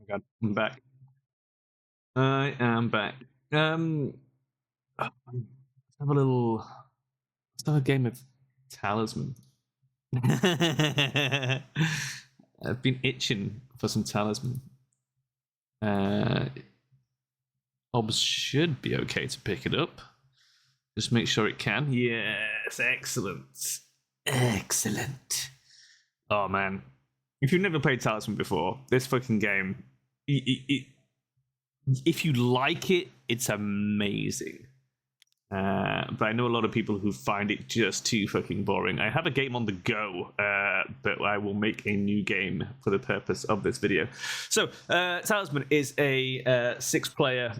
my god, I'm back. I am back. Let's have a little. Let's have a game of Talisman. I've been itching for some Talisman. Obs should be okay to pick it up. Just make sure it can. Yes, excellent. Excellent. Oh man. If you've never played Talisman before, this fucking game, if you like it, it's amazing. But I know a lot of people who find it just too fucking boring. I have a game on the go, but I will make a new game for the purpose of this video. So, Talisman is a 6-player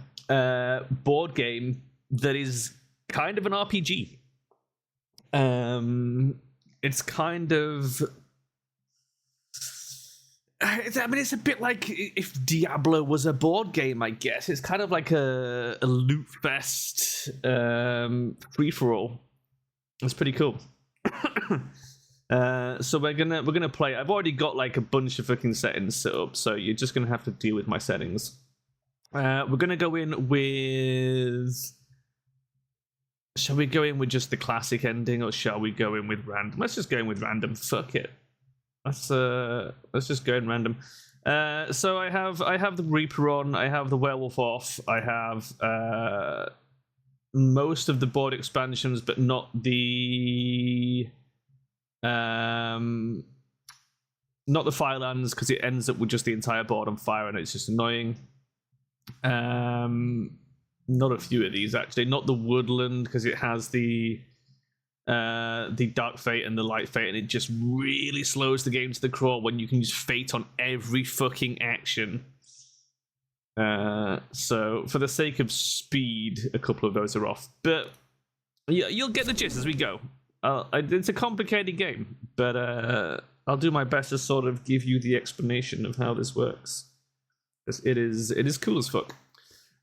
board game that is kind of an RPG. It's kind of... it's a bit like if Diablo was a board game, I guess. It's kind of like a loot fest free-for-all. It's pretty cool. So we're gonna play. I've already got like a bunch of fucking settings set up, so you're just gonna have to deal with my settings. We're gonna go in with... Shall we go in with just the classic ending, or shall we go in with random? Let's just go in with random. Fuck it. Let's just go in random. So I have the Reaper on, I have the Werewolf off, I have most of the board expansions, but not the Firelands, because it ends up with just the entire board on fire and it's just annoying. Not a few of these actually. Not the Woodland, because it has the Dark Fate and the Light Fate, and it just really slows the game to the crawl when you can use Fate on every fucking action. So for the sake of speed, a couple of those are off, but yeah, you'll get the gist as we go. It's a complicated game, but I'll do my best to sort of give you the explanation of how this works, because it is cool as fuck.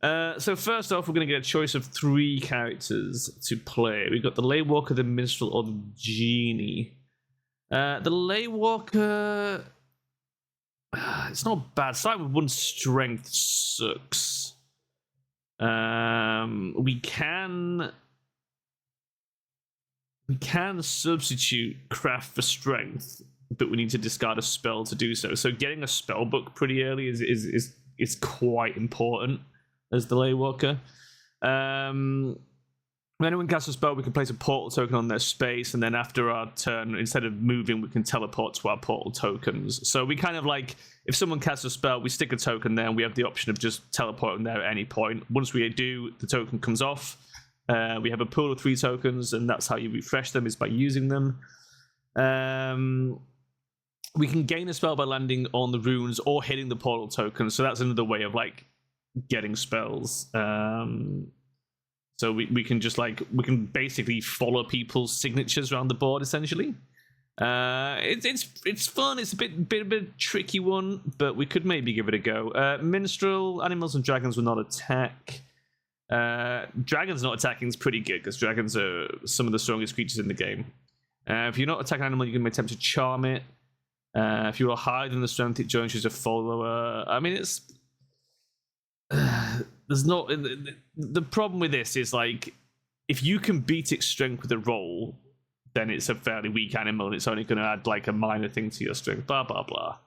So first off, we're going to get a choice of 3 characters to play. We've got the Laywalker, the Minstrel, or the Genie. The Laywalker... it's not bad. Starting with 1 strength sucks. We can substitute craft for strength, but we need to discard a spell to do so. So getting a spell book pretty early is quite important as the Laywalker. When anyone casts a spell, we can place a portal token on their space, and then after our turn, instead of moving, we can teleport to our portal tokens. So we kind of like, if someone casts a spell, we stick a token there, and we have the option of just teleporting there at any point. Once we do, the token comes off. We have a pool of 3 tokens, and that's how you refresh them, is by using them. We can gain a spell by landing on the runes or hitting the portal token, so that's another way of like getting spells. So we can just like, we can basically follow people's signatures around the board essentially. It's fun. It's a bit tricky one, but we could maybe give it a go. Minstrel, animals and dragons will not attack. Dragons not attacking is pretty good, because dragons are some of the strongest creatures in the game. If you're not attacking an animal, you can attempt to charm it. If you are higher than the strength, it joins you as a follower. I mean, it's... there's not... The problem with this is, like, if you can beat its strength with a roll, then it's a fairly weak animal, and it's only going to add, like, a minor thing to your strength, blah, blah, blah.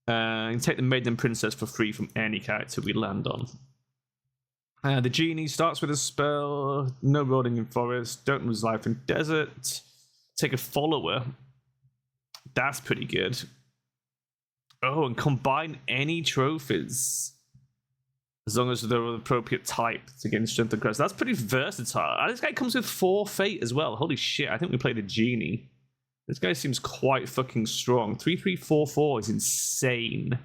You can take the Maiden Princess for free from any character we land on. The Genie starts with a spell, no rolling in forest, don't lose life in desert. Take a follower. That's pretty good. Oh, and combine any trophies, as long as they're of the appropriate type, to gain strength and crest. That's pretty versatile. This guy comes with 4 fate as well. Holy shit, I think we played a Genie. This guy seems quite fucking strong. 3-3-4-4 is insane.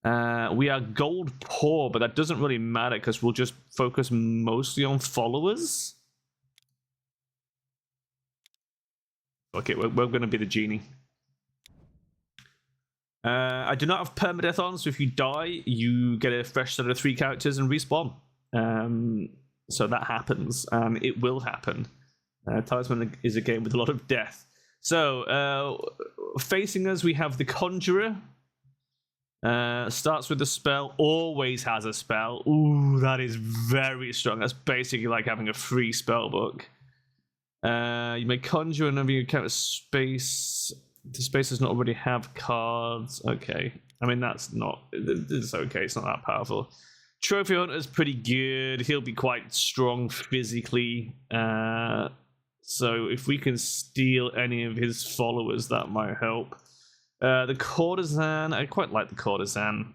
We are gold poor, but that doesn't really matter, because we'll just focus mostly on followers. Okay, we're going to be the Genie. I do not have permadeath on, so if you die, you get a fresh set of 3 characters and respawn. So that happens, and it will happen. Talisman is a game with a lot of death. So, facing us, we have the Conjurer. Starts with a spell, always has a spell. Ooh, that is very strong. That's basically like having a free spell book. You may conjure whenever you count a space. The space does not already have cards. Okay. I mean, that's not... It's okay. It's not that powerful. Trophy Hunter's pretty good. He'll be quite strong physically. So if we can steal any of his followers, that might help. The Courtesan, I quite like the Courtesan.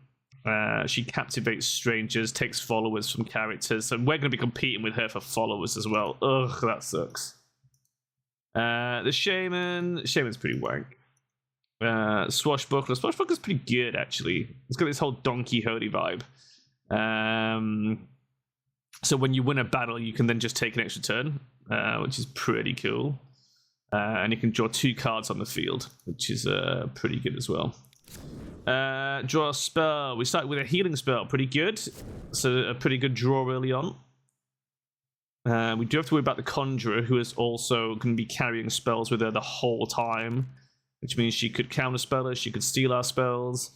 She captivates strangers, takes followers from characters, so we're going to be competing with her for followers as well. Ugh, that sucks. The Shaman's pretty wank. Swashbuckler's pretty good, actually. It's got this whole Don Quixote vibe. So when you win a battle, you can then just take an extra turn, which is pretty cool. And you can draw 2 cards on the field, which is pretty good as well. Draw a spell. We start with a healing spell. Pretty good. So a pretty good draw early on. We do have to worry about the Conjurer, who is also going to be carrying spells with her the whole time, which means she could counterspell us, she could steal our spells.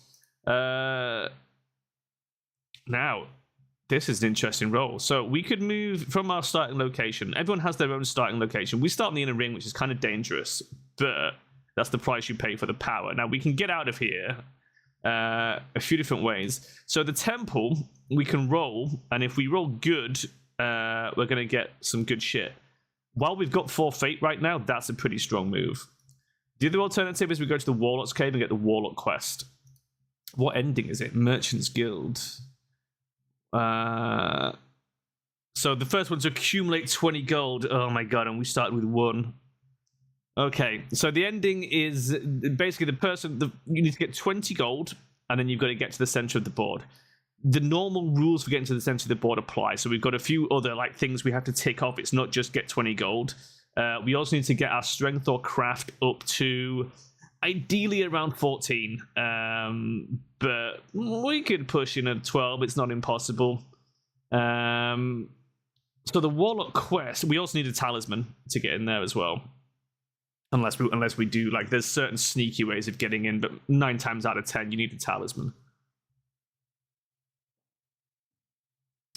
Now, this is an interesting roll. So we could move from our starting location. Everyone has their own starting location. We start in the inner ring, which is kind of dangerous, but that's the price you pay for the power. Now, we can get out of here a few different ways. So the temple, we can roll, and if we roll good, we're going to get some good shit. While we've got 4 fate right now, that's a pretty strong move. The other alternative is we go to the Warlock's Cave and get the Warlock quest. What ending is it? Merchant's Guild. So the first one's accumulate 20 gold. Oh my god, and we started with 1. Okay, so the ending is basically you need to get 20 gold, and then you've got to get to the center of the board. The normal rules for getting to the center of the board apply, so we've got a few other things we have to tick off. It's not just get 20 gold. We also need to get our strength or craft up to ideally around 14, but we could push in at 12. It's not impossible. So the Warlock quest, we also need a Talisman to get in there as well, unless we do, there's certain sneaky ways of getting in, but 9 times out of 10 you need a Talisman.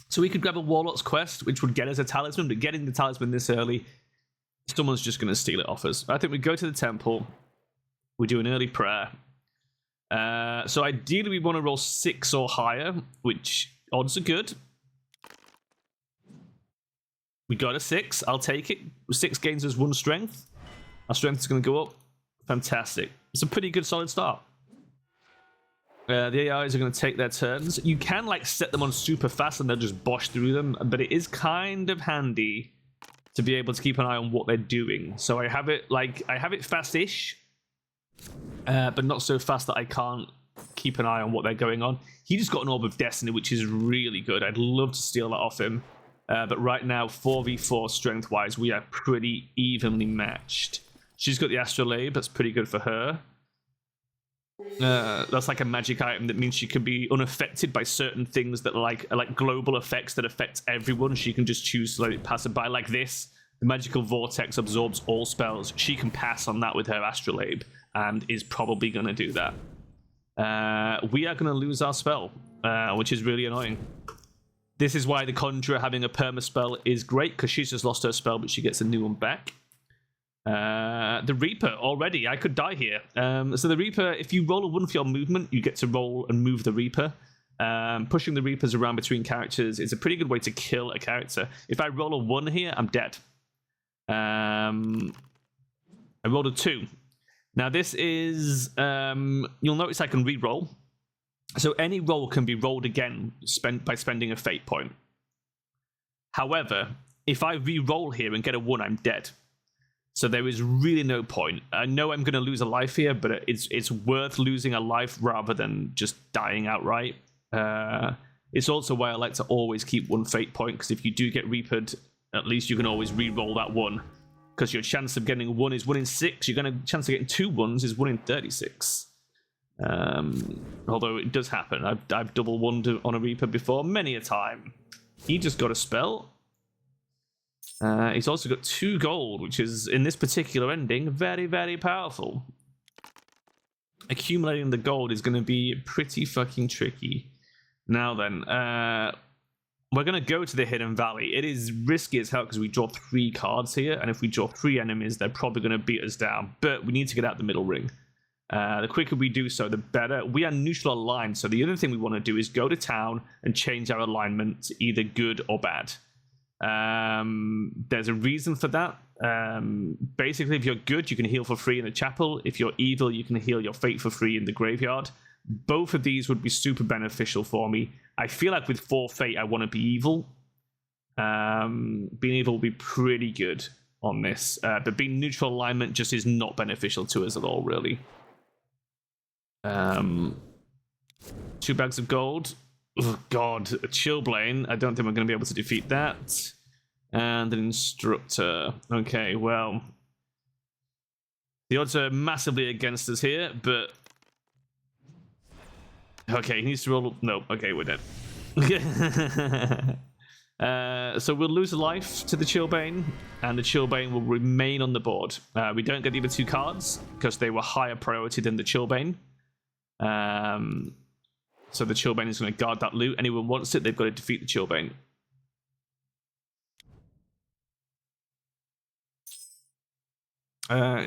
So we could grab a Warlock's quest, which would get us a Talisman, but getting the Talisman this early, someone's just going to steal it off us. I think we go to the temple. We do an early prayer. So ideally we want to roll 6 or higher, which odds are good. We got a 6. I'll take it. 6 gains us 1 strength. Our strength is going to go up. Fantastic. It's a pretty good solid start. The AIs are going to take their turns. You can set them on super fast and they'll just bosh through them, but it is kind of handy to be able to keep an eye on what they're doing. So I have it fast-ish, but not so fast that I can't keep an eye on what they're going on. He just got an Orb of Destiny, which is really good. I'd love to steal that off him. But right now, 4v4 strength-wise, we are pretty evenly matched. She's got the Astrolabe. That's pretty good for her. That's like a magic item that means she can be unaffected by certain things that are like global effects that affect everyone. She can just choose to let it pass it by, like this. The magical vortex absorbs all spells. She can pass on that with her Astrolabe and is probably going to do that. We are going to lose our spell, which is really annoying. This is why the Conjurer having a perma spell is great, because she's just lost her spell, but she gets a new one back. The Reaper, already, I could die here. So the Reaper, if you roll a 1 for your movement, you get to roll and move the Reaper. Pushing the Reapers around between characters is a pretty good way to kill a character. If I roll a 1 here, I'm dead. I rolled a 2. Now this is, you'll notice I can re-roll. So any roll can be rolled again by spending a fate point. However, if I re-roll here and get a 1, I'm dead. So there is really no point. I know I'm going to lose a life here, but it's worth losing a life rather than just dying outright. It's also why I like to always keep 1 fate point, because if you do get reapered, at least you can always re-roll that 1. Because your chance of getting 1 is 1 in 6. Your chance of getting 2 1s is 1 in 36. Although it does happen. I've double 1'd on a Reaper before, many a time. He just got a spell. He's also got 2 gold, which is, in this particular ending, very, very powerful. accumulating the gold is going to be pretty fucking tricky. Now then, we're going to go to the Hidden Valley. It is risky as hell because we draw 3 cards here, and if we draw 3 enemies, they're probably going to beat us down. But we need to get out the middle ring. The quicker we do so, the better. We are neutral aligned, so the other thing we want to do is go to town and change our alignment to either good or bad. There's a reason for that. Basically, if you're good, you can heal for free in the chapel. If you're evil, you can heal your fate for free in the graveyard. Both of these would be super beneficial for me. I feel like with 4 fate, I want to be evil. Being evil will be pretty good on this. But being neutral alignment just is not beneficial to us at all, really. 2 bags of gold. Oh, God. A Chillblade. I don't think we're going to be able to defeat that. And an Instructor. Okay, well. The odds are massively against us here, but... Okay, he needs to roll... No, okay, we're dead. So we'll lose a life to the Chillbane, and the Chillbane will remain on the board. We don't get the other 2 cards, because they were higher priority than the Chillbane. So the Chillbane is going to guard that loot. Anyone wants it, they've got to defeat the Chillbane.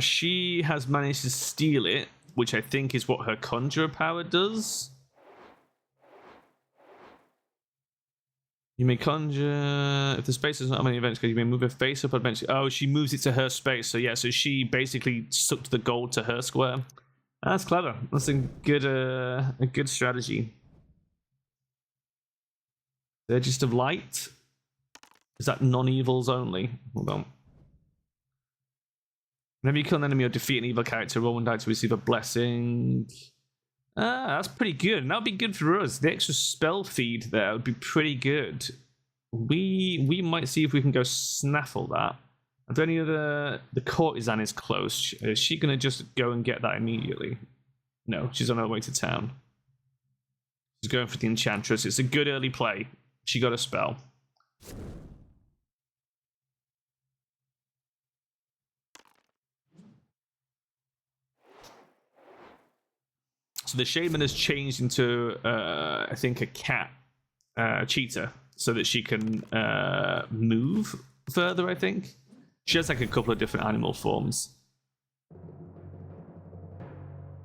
She has managed to steal it, which I think is what her Conjurer power does. You may conjure... If the space is not many events, you may move her face up eventually. Oh, she moves it to her space. So yeah, so she basically sucked the gold to her square. That's clever. That's a good strategy. Just of Light? Is that non-evils only? Hold on. Whenever you kill an enemy or defeat an evil character, roll 1 die to receive a blessing. That's pretty good. And that would be good for us. The extra spell feed there would be pretty good. We might see if we can go snaffle that. Are there any other... The courtesan is close. Is she going to just go and get that immediately? No, she's on her way to town. She's going for the Enchantress. It's a good early play. She got a spell. So the Shaman has changed into, I think, a cat, cheetah, so that she can move further, I think. She has like a couple of different animal forms.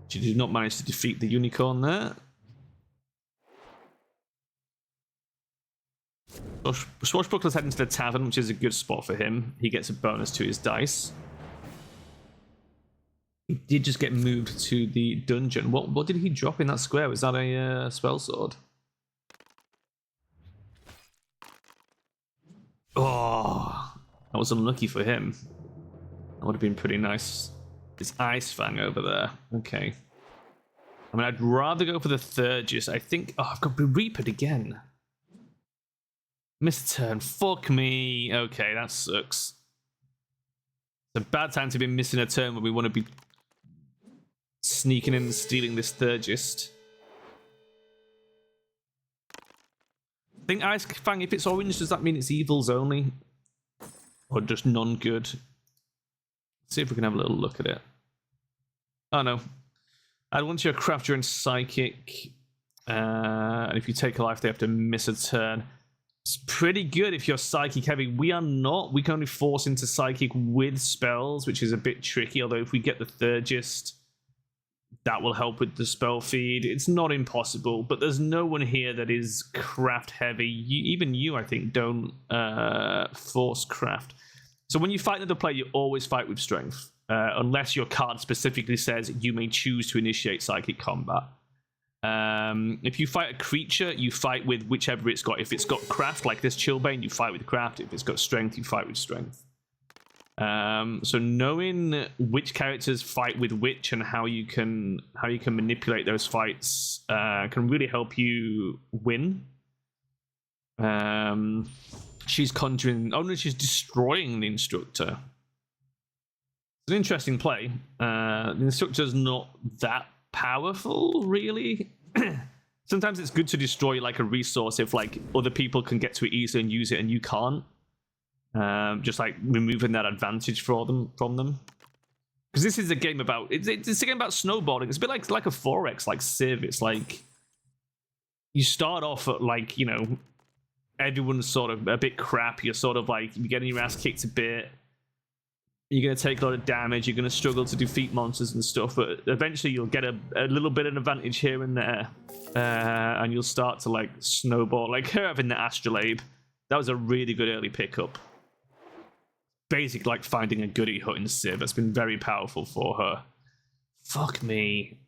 She did not manage to defeat the unicorn there. Swashbuckler's heading to the tavern, which is a good spot for him. He gets a bonus to his dice. He did just get moved to the dungeon. What did he drop in that square? Was that a spell sword? Oh, that was unlucky for him. That would have been pretty nice. This Ice Fang over there. Okay. I mean, I'd rather go for the Thurgis. I think... Oh, I've got to be Reapered again. Missed turn. Fuck me. Okay, that sucks. It's a bad time to be missing a turn when we want to be sneaking in and stealing this Thurgist. I think Ice Fang, if it's orange, does that mean it's evils only? Or just non-good? See if we can have a little look at it. Oh no. Add 1 to your crafter and psychic. And if you take a life, they have to miss a turn. It's pretty good if you're psychic heavy. We are not. We can only force into psychic with spells, which is a bit tricky. Although if we get the Thurgist, that will help with the spell feed. It's not impossible, but there's no one here that is craft heavy. Even you, I think, don't force craft. So when you fight another player, you always fight with strength. Unless your card specifically says you may choose to initiate psychic combat. If you fight a creature, you fight with whichever it's got. If it's got craft, like this Chillbane, you fight with craft. If it's got strength, you fight with strength. So knowing which characters fight with which and how you can manipulate those fights can really help you win. She's conjuring... Oh no, she's destroying the Instructor. It's an interesting play. The Instructor's not that powerful, really. Sometimes it's good to destroy like a resource if like other people can get to it easily and use it and you can't. Just like removing that advantage from them. Because this is a game about it's a game about snowballing. It's a bit like a 4X, like Civ. It's like you start off at like, you know, everyone's sort of a bit crap. You're sort of like you're getting your ass kicked a bit. You're going to take a lot of damage. You're going to struggle to defeat monsters and stuff. But eventually you'll get a little bit of an advantage here and there. And you'll start to like snowball. Like her having the astrolabe. That was a really good early pickup. Basic like finding a goodie hut in Civ. That's been very powerful for her. Fuck me.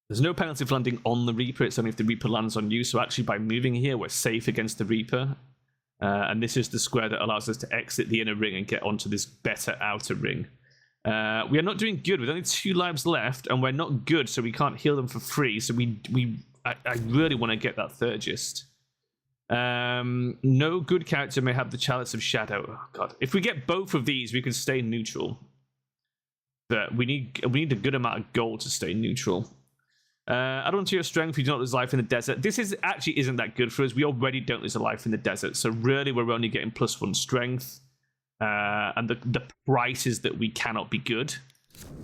There's no penalty for landing on the Reaper. It's only if the Reaper lands on you. So actually by moving here, we're safe against the Reaper. And this is the square that allows us to exit the inner ring and get onto this better outer ring. We are not doing good. With only 2 lives left, and we're not good, so we can't heal them for free. So I really want to get that Thurgist. No good character may have the Chalice of Shadow. Oh god! If we get both of these, we can stay neutral. But we need a good amount of gold to stay neutral. Add on to your strength, you do not lose life in the desert. This actually isn't that good for us. We already don't lose a life in the desert, so really we're only getting +1 strength. And the price is that we cannot be good.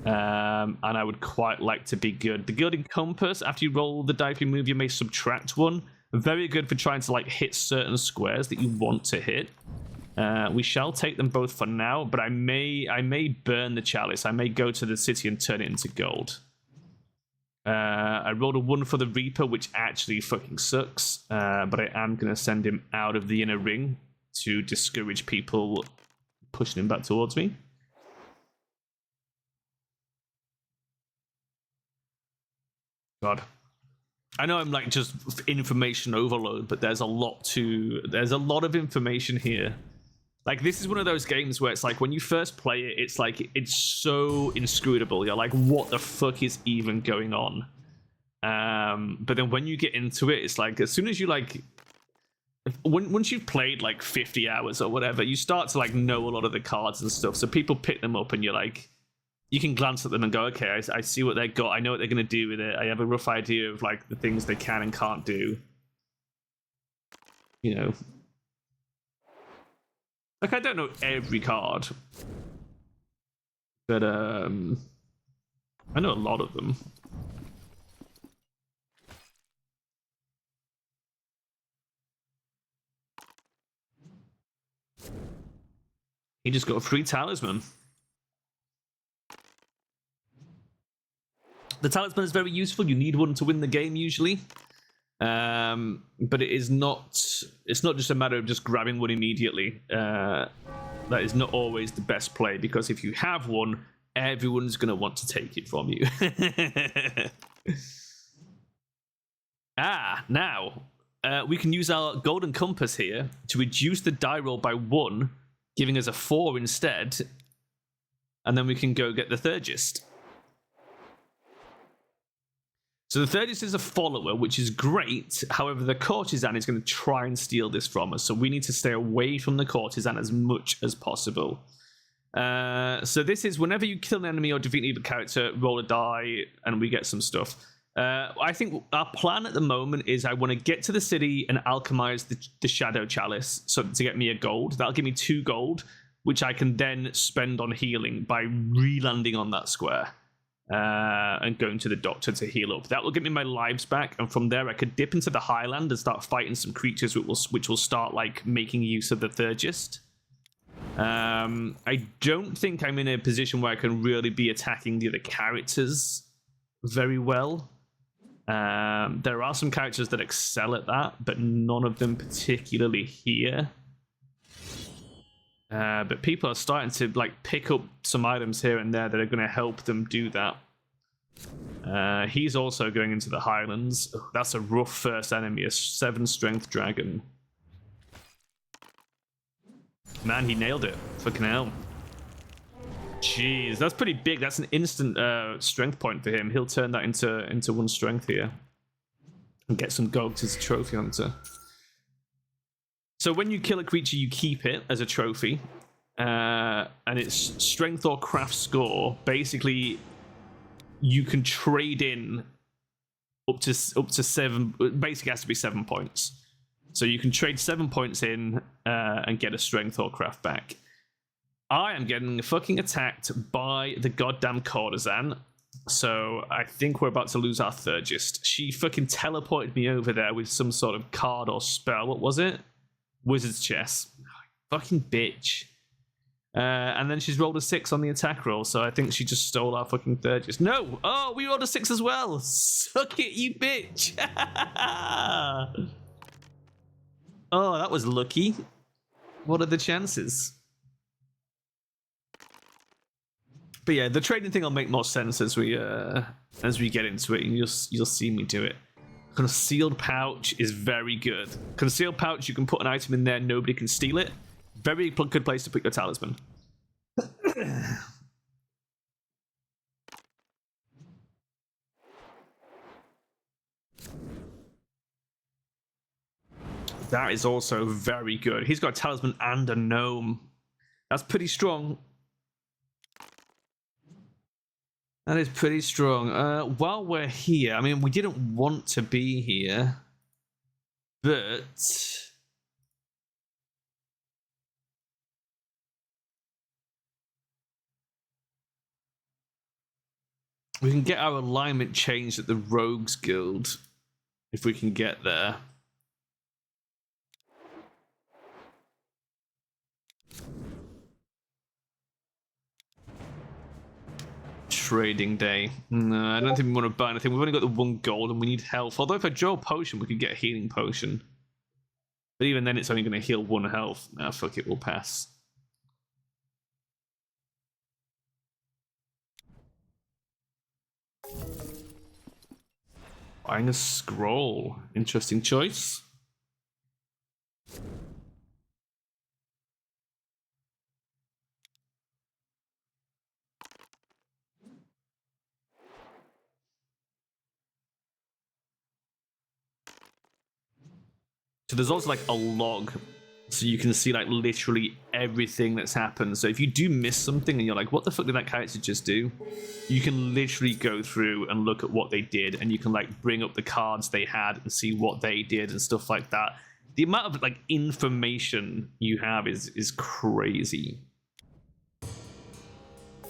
And I would quite like to be good. The Gilded Compass, after you roll the die for your move, you may subtract 1. Very good for trying to like hit certain squares that you want to hit. We shall take them both for now, but I may burn the Chalice. I may go to the city and turn it into gold. I rolled a 1 for the Reaper, which actually fucking sucks. But I am going to send him out of the inner ring to discourage people pushing him back towards me. God. I know I'm like just information overload, but there's a lot of information here. Like this is one of those games where it's like when you first play it, it's like it's so inscrutable. You're like, what the fuck is even going on? But then when you get into it, it's like as soon as you like once you've played like 50 hours or whatever, you start to like know a lot of the cards and stuff. So people pick them up and you're like, you can glance at them and go, okay, I see what they got. I know what they're going to do with it. I have a rough idea of like the things they can and can't do. You know. Like I don't know every card. But I know a lot of them. He just got a free talisman. The talisman is very useful. You need one to win the game usually. But it is not. It's not just a matter of just grabbing one immediately. That is not always the best play because if you have one, everyone's going to want to take it from you. Now we can use our golden compass here to reduce the die roll by 1, giving us a 4 instead, and then we can go get the Thurgist. So the Thurgist is a follower, which is great. However, the courtesan is going to try and steal this from us. So we need to stay away from the courtesan as much as possible. So this is whenever you kill an enemy or defeat an evil character, roll a die, and we get some stuff. I think our plan at the moment is I want to get to the city and alchemize the Shadow Chalice so to get me a gold. That'll give me 2 gold, which I can then spend on healing by re-landing on that square. And going to the doctor to heal up. That will get me my lives back, and from there I could dip into the highland and start fighting some creatures which will start like making use of the Thurgist. I don't think I'm in a position where I can really be attacking the other characters very well. There are some characters that excel at that, but none of them particularly here. But people are starting to like pick up some items here and there that are going to help them do that. He's also going into the Highlands. Oh, that's a rough first enemy, a 7 strength dragon. Man, he nailed it. Fucking hell. Jeez, that's pretty big. That's an instant strength point for him. He'll turn that into 1 strength here. And get some gold as a trophy hunter. So when you kill a creature, you keep it as a trophy, and its strength or craft score. Basically, you can trade in up to 7. Basically, it has to be 7 points. So you can trade 7 points in and get a strength or craft back. I am getting fucking attacked by the goddamn courtesan. So I think we're about to lose our Thurgist. She fucking teleported me over there with some sort of card or spell. What was it? Wizard's chess. Fucking bitch. And then she's rolled a 6 on the attack roll, so I think she just stole our fucking Thurgist. No! Oh, we rolled a 6 as well! Suck it, you bitch! Oh, that was lucky. What are the chances? But yeah, the trading thing will make more sense as we get into it, and you'll see me do it. Concealed pouch is very good. Concealed pouch, you can put an item in there, nobody can steal it. Very good place to put your talisman. That is also very good. He's got a talisman and a gnome. That's pretty strong. That is pretty strong. While we're here, I mean, we didn't want to be here, but we can get our alignment changed at the Rogues Guild if we can get there. Trading day. No, I don't think we want to buy anything. We've only got the 1 gold and we need health. Although if I draw a potion, we could get a healing potion. But even then, it's only going to heal 1 health. Nah, fuck it, we'll pass. Buying a scroll. Interesting choice. So there's also like a log, so you can see like literally everything that's happened. So if you do miss something and you're like, what the fuck did that character just do? You can literally go through and look at what they did, and you can like bring up the cards they had and see what they did and stuff like that. The amount of like information you have is crazy.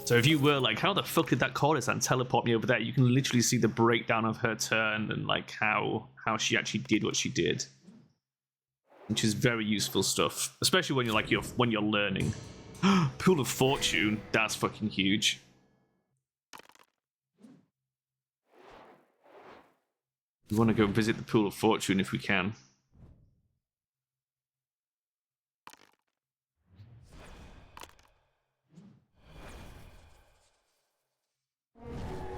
So if you were like, how the fuck did that courtesan teleport me over there? You can literally see the breakdown of her turn and like how she actually did what she did. Which is very useful stuff, especially when you're learning. Pool of Fortune, that's fucking huge. We want to go visit the Pool of Fortune if we can.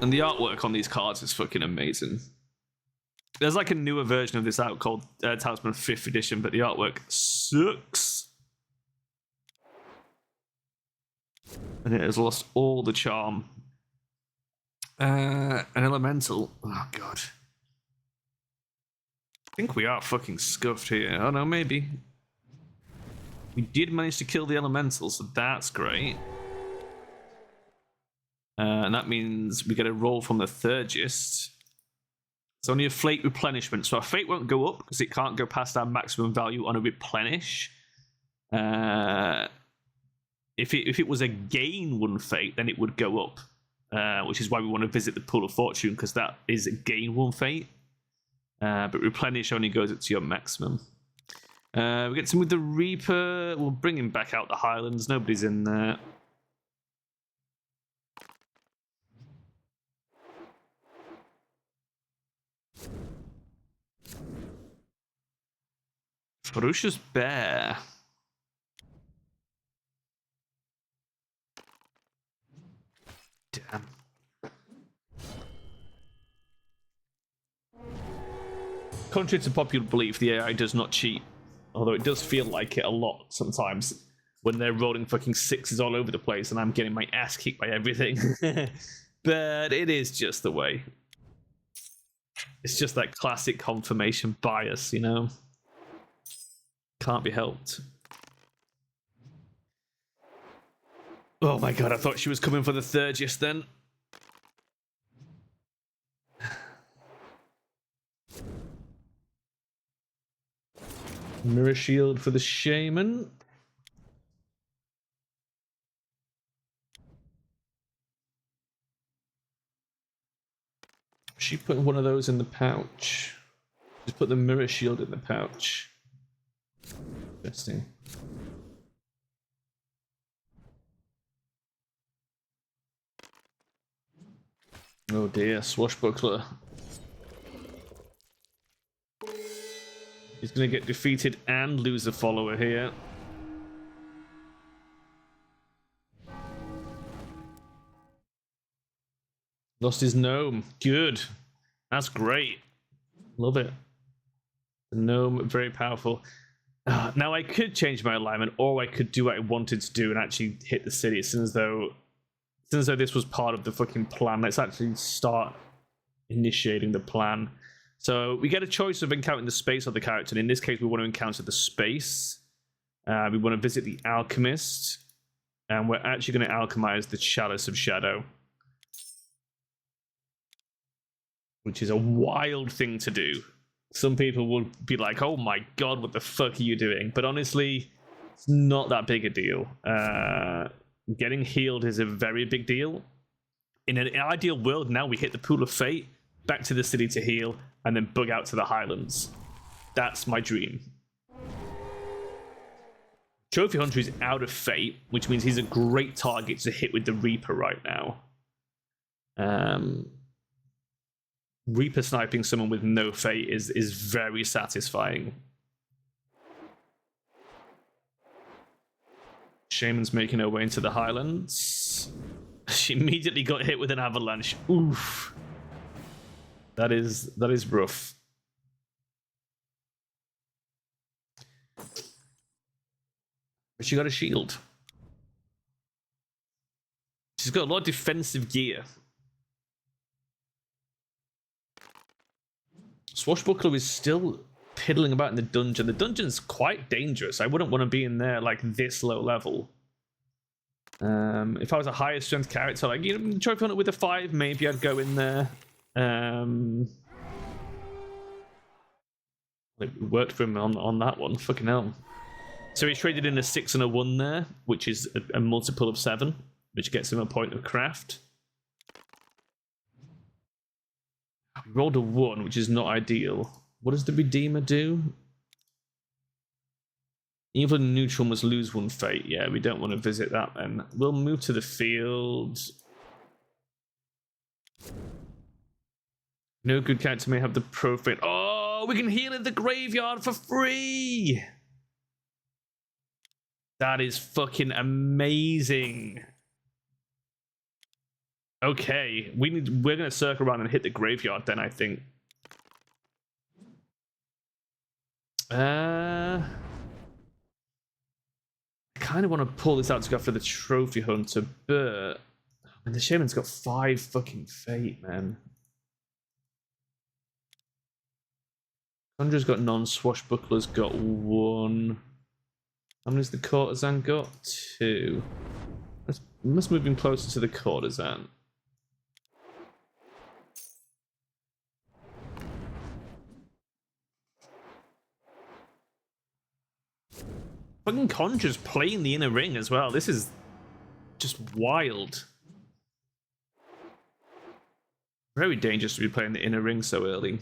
And the artwork on these cards is fucking amazing. There's like a newer version of this out called Talisman 5th edition, but the artwork sucks. And it has lost all the charm. An elemental. Oh, God. I think we are fucking scuffed here. Oh, no, maybe. We did manage to kill the elemental, so that's great. And that means we get a roll from the Thurgist. It's only a fate replenishment, so our fate won't go up because it can't go past our maximum value on a replenish. If it was a gain 1 fate, then it would go up, which is why we want to visit the Pool of Fortune, because that is a gain 1 fate. But replenish only goes up to your maximum. We get some with the Reaper. We'll bring him back out the Highlands. Nobody's in there. Ferocious Bear. Damn. Contrary to popular belief, the AI does not cheat. Although it does feel like it a lot sometimes when they're rolling fucking 6s all over the place and I'm getting my ass kicked by everything. But it is just the way. It's just that classic confirmation bias, you know? Can't be helped. Oh my god, I thought she was coming for the Thurgist then. Mirror Shield for the Shaman. She put one of those in the pouch. Just put the mirror shield in the pouch. Interesting. Oh dear, swashbuckler. He's gonna get defeated and lose a follower here. Lost his gnome. Good. That's great. Love it. The gnome, very powerful. Now I could change my alignment, or I could do what I wanted to do and actually hit the city. As soon as though this was part of the fucking plan. Let's actually start initiating the plan. So we get a choice of encountering the space or the character. And in this case, we want to encounter the space. We want to visit the alchemist, and we're actually going to alchemize the chalice of shadow, which is a wild thing to do. Some people will be like, oh my god, what the fuck are you doing? But honestly, it's not that big a deal. Getting healed is a very big deal. In an ideal world, now we hit the Pool of Fate, back to the city to heal, and then bug out to the Highlands. That's my dream. Trophy Hunter is out of Fate, which means he's a great target to hit with the Reaper right now. Reaper sniping someone with no Fate is very satisfying. Shaman's making her way into the Highlands. She immediately got hit with an avalanche. Oof. That is rough. But she got a shield. She's got a lot of defensive gear. Swashbuckler is still piddling about in the dungeon. The dungeon's quite dangerous. I wouldn't want to be in there like this low level. If I was a higher strength character, like, you know, Trophy Hunter with a 5, maybe I'd go in there. It worked for him on that one. Fucking hell. So he traded in a 6 and a 1 there, which is a multiple of 7, which gets him a point of craft. He rolled a 1, which is not ideal. What does the Redeemer do? Evil and neutral must lose 1 fate. Yeah, we don't want to visit that then. We'll move to the field. No good character may have the profit. Oh, we can heal in the graveyard for free! That is fucking amazing. Okay, we're gonna circle around and hit the graveyard then, I think. I kind of want to pull this out to go after the Trophy Hunter, but the Shaman's got 5 fucking fate, man. Conjurer's got none, Swashbuckler's got 1. How many's the Courtesan got? 2. We must move him closer to the Courtesan. Fucking Conjurer's playing the inner ring as well. This is just wild. Very dangerous to be playing the inner ring so early.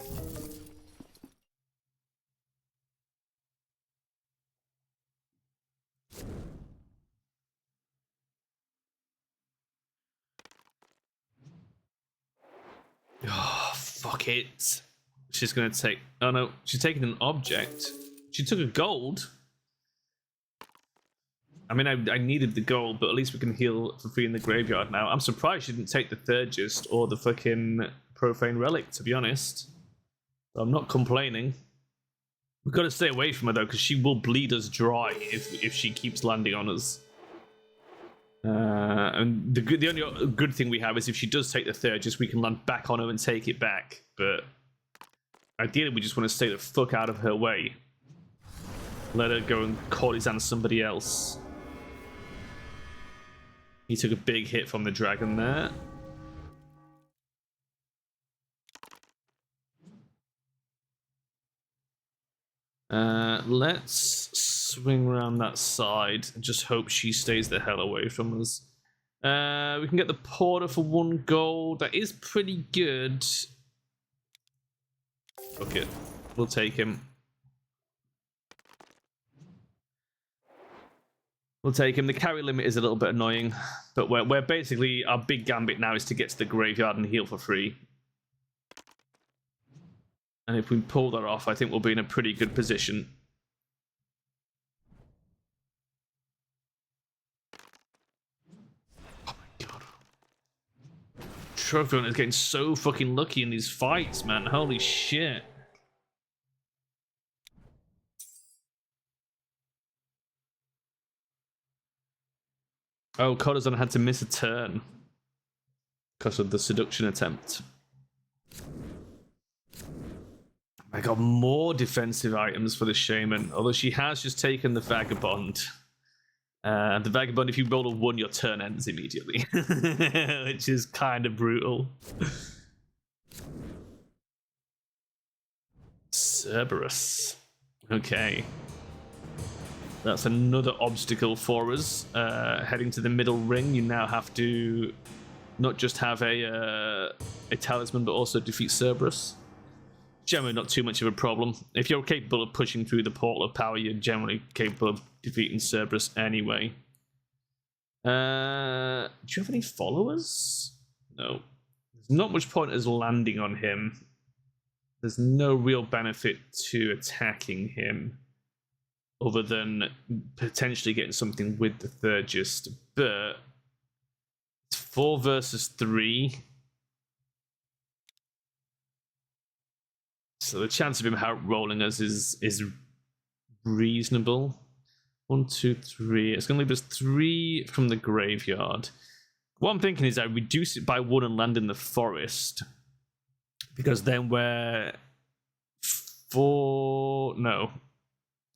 Oh, fuck it. She's gonna take... Oh no, she's taking an object. She took a gold. I mean, I needed the gold, but at least we can heal for free in the graveyard now. I'm surprised she didn't take the Thurgist or the fucking Profane Relic, to be honest. I'm not complaining. We've got to stay away from her, though, because she will bleed us dry if she keeps landing on us. And the only good thing we have is if she does take the Thurgist, we can land back on her and take it back. But ideally, we just want to stay the fuck out of her way. Let her go and courtesan somebody else. He took a big hit from the dragon there. Let's swing around that side and just hope she stays the hell away from us. We can get the Porter for 1 gold. That is pretty good. Fuck it. We'll take him. We'll take him. The carry limit is a little bit annoying, but we're basically, our big gambit now is to get to the graveyard and heal for free. And if we pull that off, I think we'll be in a pretty good position. Oh my god. Trophy Hunter is getting so fucking lucky in these fights, man. Holy shit. Oh, Corazon had to miss a turn because of the seduction attempt. I got more defensive items for the Shaman, although she has just taken the Vagabond. The Vagabond, if you roll a 1, your turn ends immediately, which is kind of brutal. Cerberus. Okay. That's another obstacle for us. Heading to the middle ring, you now have to not just have a talisman, but also defeat Cerberus. Generally not too much of a problem. If you're capable of pushing through the portal of power, you're generally capable of defeating Cerberus anyway. Do you have any followers? No. There's not much point as landing on him. There's no real benefit to attacking him, other than potentially getting something with the Thurgist, but it's 4 versus 3. So the chance of him out-rolling us is reasonable. 1, 2, 3. It's going to leave us 3 from the graveyard. What I'm thinking is I reduce it by 1 and land in the forest, because then we're 4...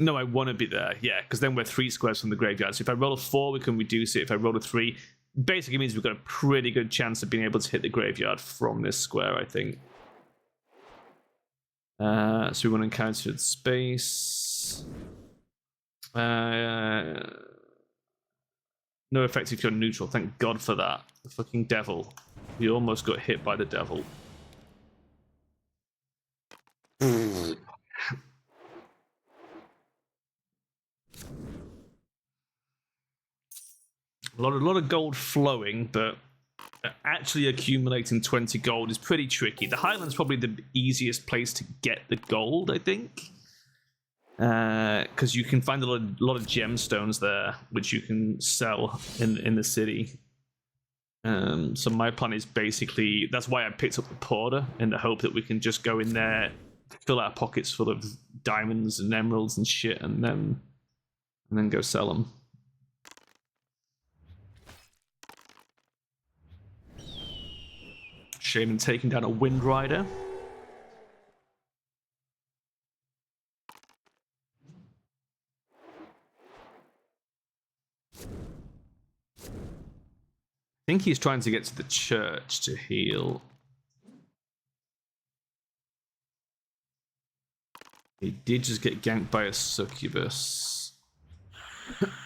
No, I want to be there, yeah, because then we're 3 squares from the graveyard. So if I roll a 4, we can reduce it. If I roll a 3, basically means we've got a pretty good chance of being able to hit the graveyard from this square, I think. So we want encountered space. No effect if you're neutral. Thank God for that. The fucking devil. We almost got hit by the devil. A lot of gold flowing, but actually accumulating 20 gold is pretty tricky. The Highland's probably the easiest place to get the gold, I think, because you can find a lot of gemstones there, which you can sell in the city. So my plan is basically, that's why I picked up the Porter, in the hope that we can just go in there, fill our pockets full of diamonds and emeralds and shit, and then go sell them. Shaman taking down a Wind Rider. I think he's trying to get to the church to heal. He did just get ganked by a succubus.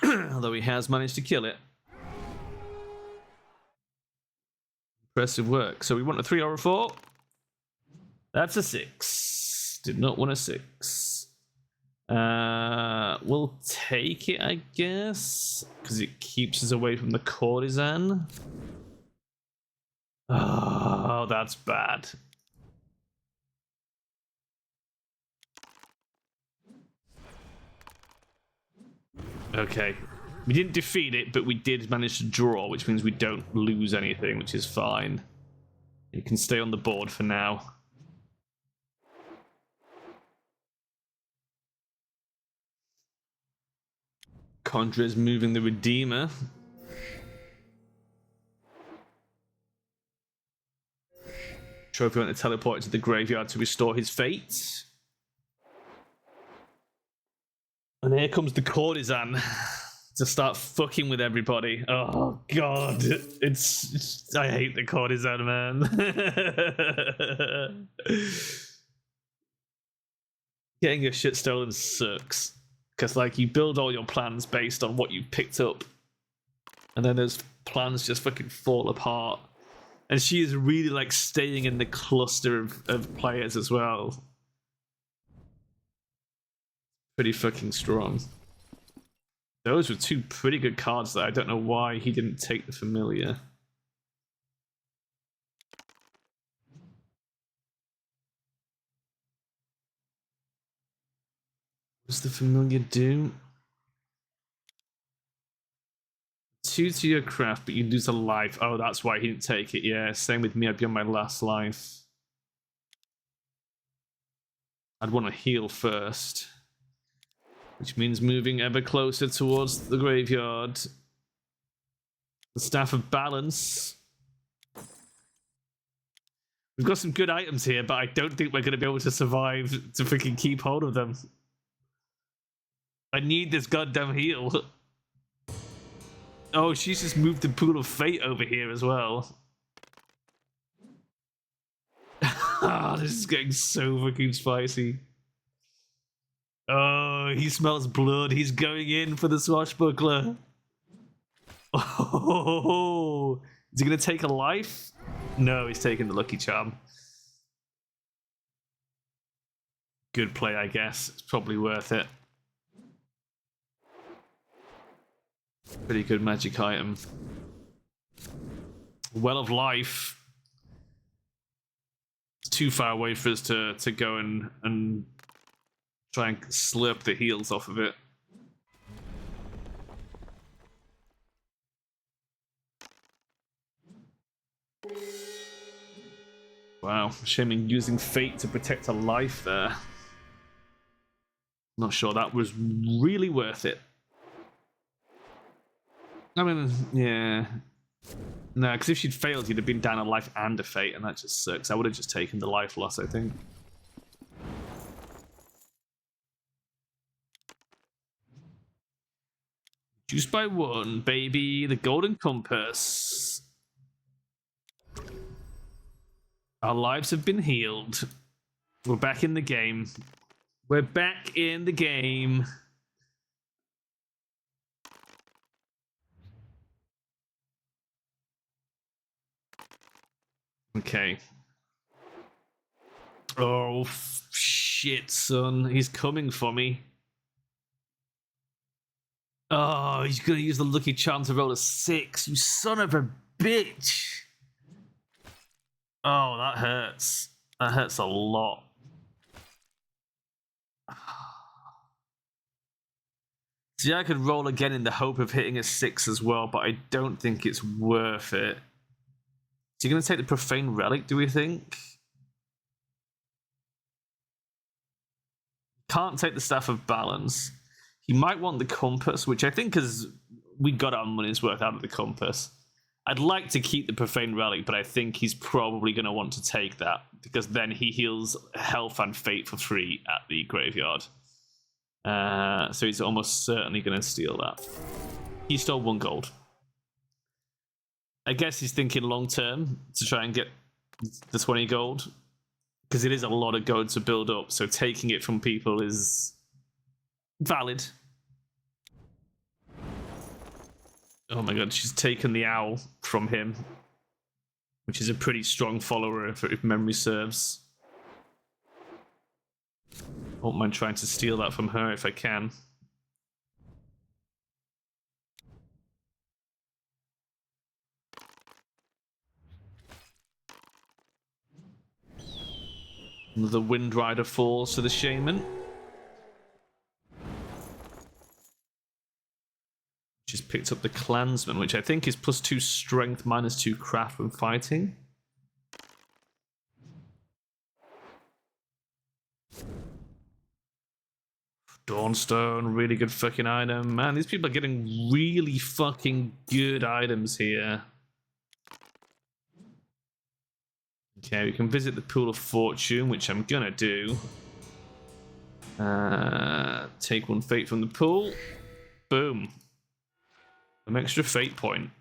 Although he has managed to kill it. Impressive work. So we want a 3 or a 4. That's a 6. Did not want a 6. We'll take it, I guess, because it keeps us away from the courtesan. Oh, that's bad. Okay. We didn't defeat it, but we did manage to draw, which means we don't lose anything, which is fine. It can stay on the board for now. Conjurer's moving the Redeemer. Trophy Hunter teleported to the graveyard to restore his fate. And here comes the courtesan to start fucking with everybody. Oh god, it's I hate the courtesan, man. Getting your shit stolen sucks, because like you build all your plans based on what you picked up, and then those plans just fucking fall apart. And she is really like staying in the cluster of players as well. pretty fucking strong. Those were two pretty good cards there. I don't know why he didn't take the familiar. What does the familiar do? 2 to your craft, but you lose a life. Oh, that's why he didn't take it. Yeah, same with me. I'd be on my last life. I'd want to heal first, which means moving ever closer towards the graveyard. The Staff of Balance. We've got some good items here, but I don't think we're going to be able to survive to freaking keep hold of them. I need this goddamn heal. Oh, she's just moved the Pool of Fate over here as well. Ah, this is getting so fucking spicy. Oh, he smells blood. He's going in for the swashbuckler. Oh, is he going to take a life? No, he's taking the Lucky Charm. Good play, I guess. It's probably worth it. Pretty good magic item. Well of Life. It's too far away for us to go and try and slurp the heals off of it. Wow, shaming using fate to protect a life there. Not sure that was really worth it. I mean, yeah. No, because if she'd failed, you'd have been down a life and a fate, and that just sucks. I would have just taken the life loss, I think. Juice by 1, baby. The Golden Compass. Our lives have been healed. We're back in the game. We're back in the game. Okay. Oh, shit, son. He's coming for me. Oh, he's going to use the Lucky Charm to roll a 6. You son of a bitch. Oh, that hurts. That hurts a lot. See, I could roll again in the hope of hitting a 6 as well, but I don't think it's worth it. Is he going to take the Profane Relic, do we think? Can't take the Staff of Balance. He might want the Compass, which I think is... We got our money's worth out of the Compass. I'd like to keep the Profane Relic, but I think he's probably going to want to take that, because then he heals health and fate for free at the graveyard. So he's almost certainly going to steal that. He stole 1 gold. I guess he's thinking long term to try and get the 20 gold, because it is a lot of gold to build up, so taking it from people is valid. Oh my god, she's taken the owl from him, which is a pretty strong follower if memory serves. I won't mind trying to steal that from her if I can. The Wind Rider falls to the Shaman. Just picked up the Clansman, which I think is +2 strength, -2 craft when fighting. Dawnstone, really good fucking item. Man, these people are getting really fucking good items here. Okay, we can visit the Pool of Fortune, which I'm gonna do. Take 1 fate from the pool. Boom. An extra fate point.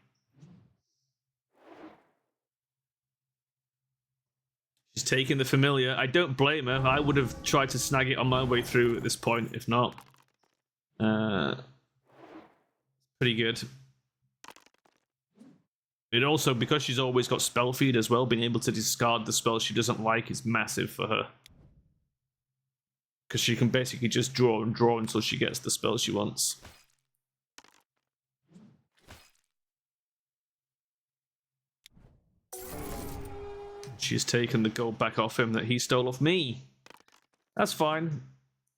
She's taking the familiar. I don't blame her. I would have tried to snag it on my way through at this point, if not. Pretty good. It also, because she's always got spell feed as well, being able to discard the spell she doesn't like is massive for her. because she can basically just draw and draw until she gets the spell she wants. She's taken the gold back off him that he stole off me. That's fine.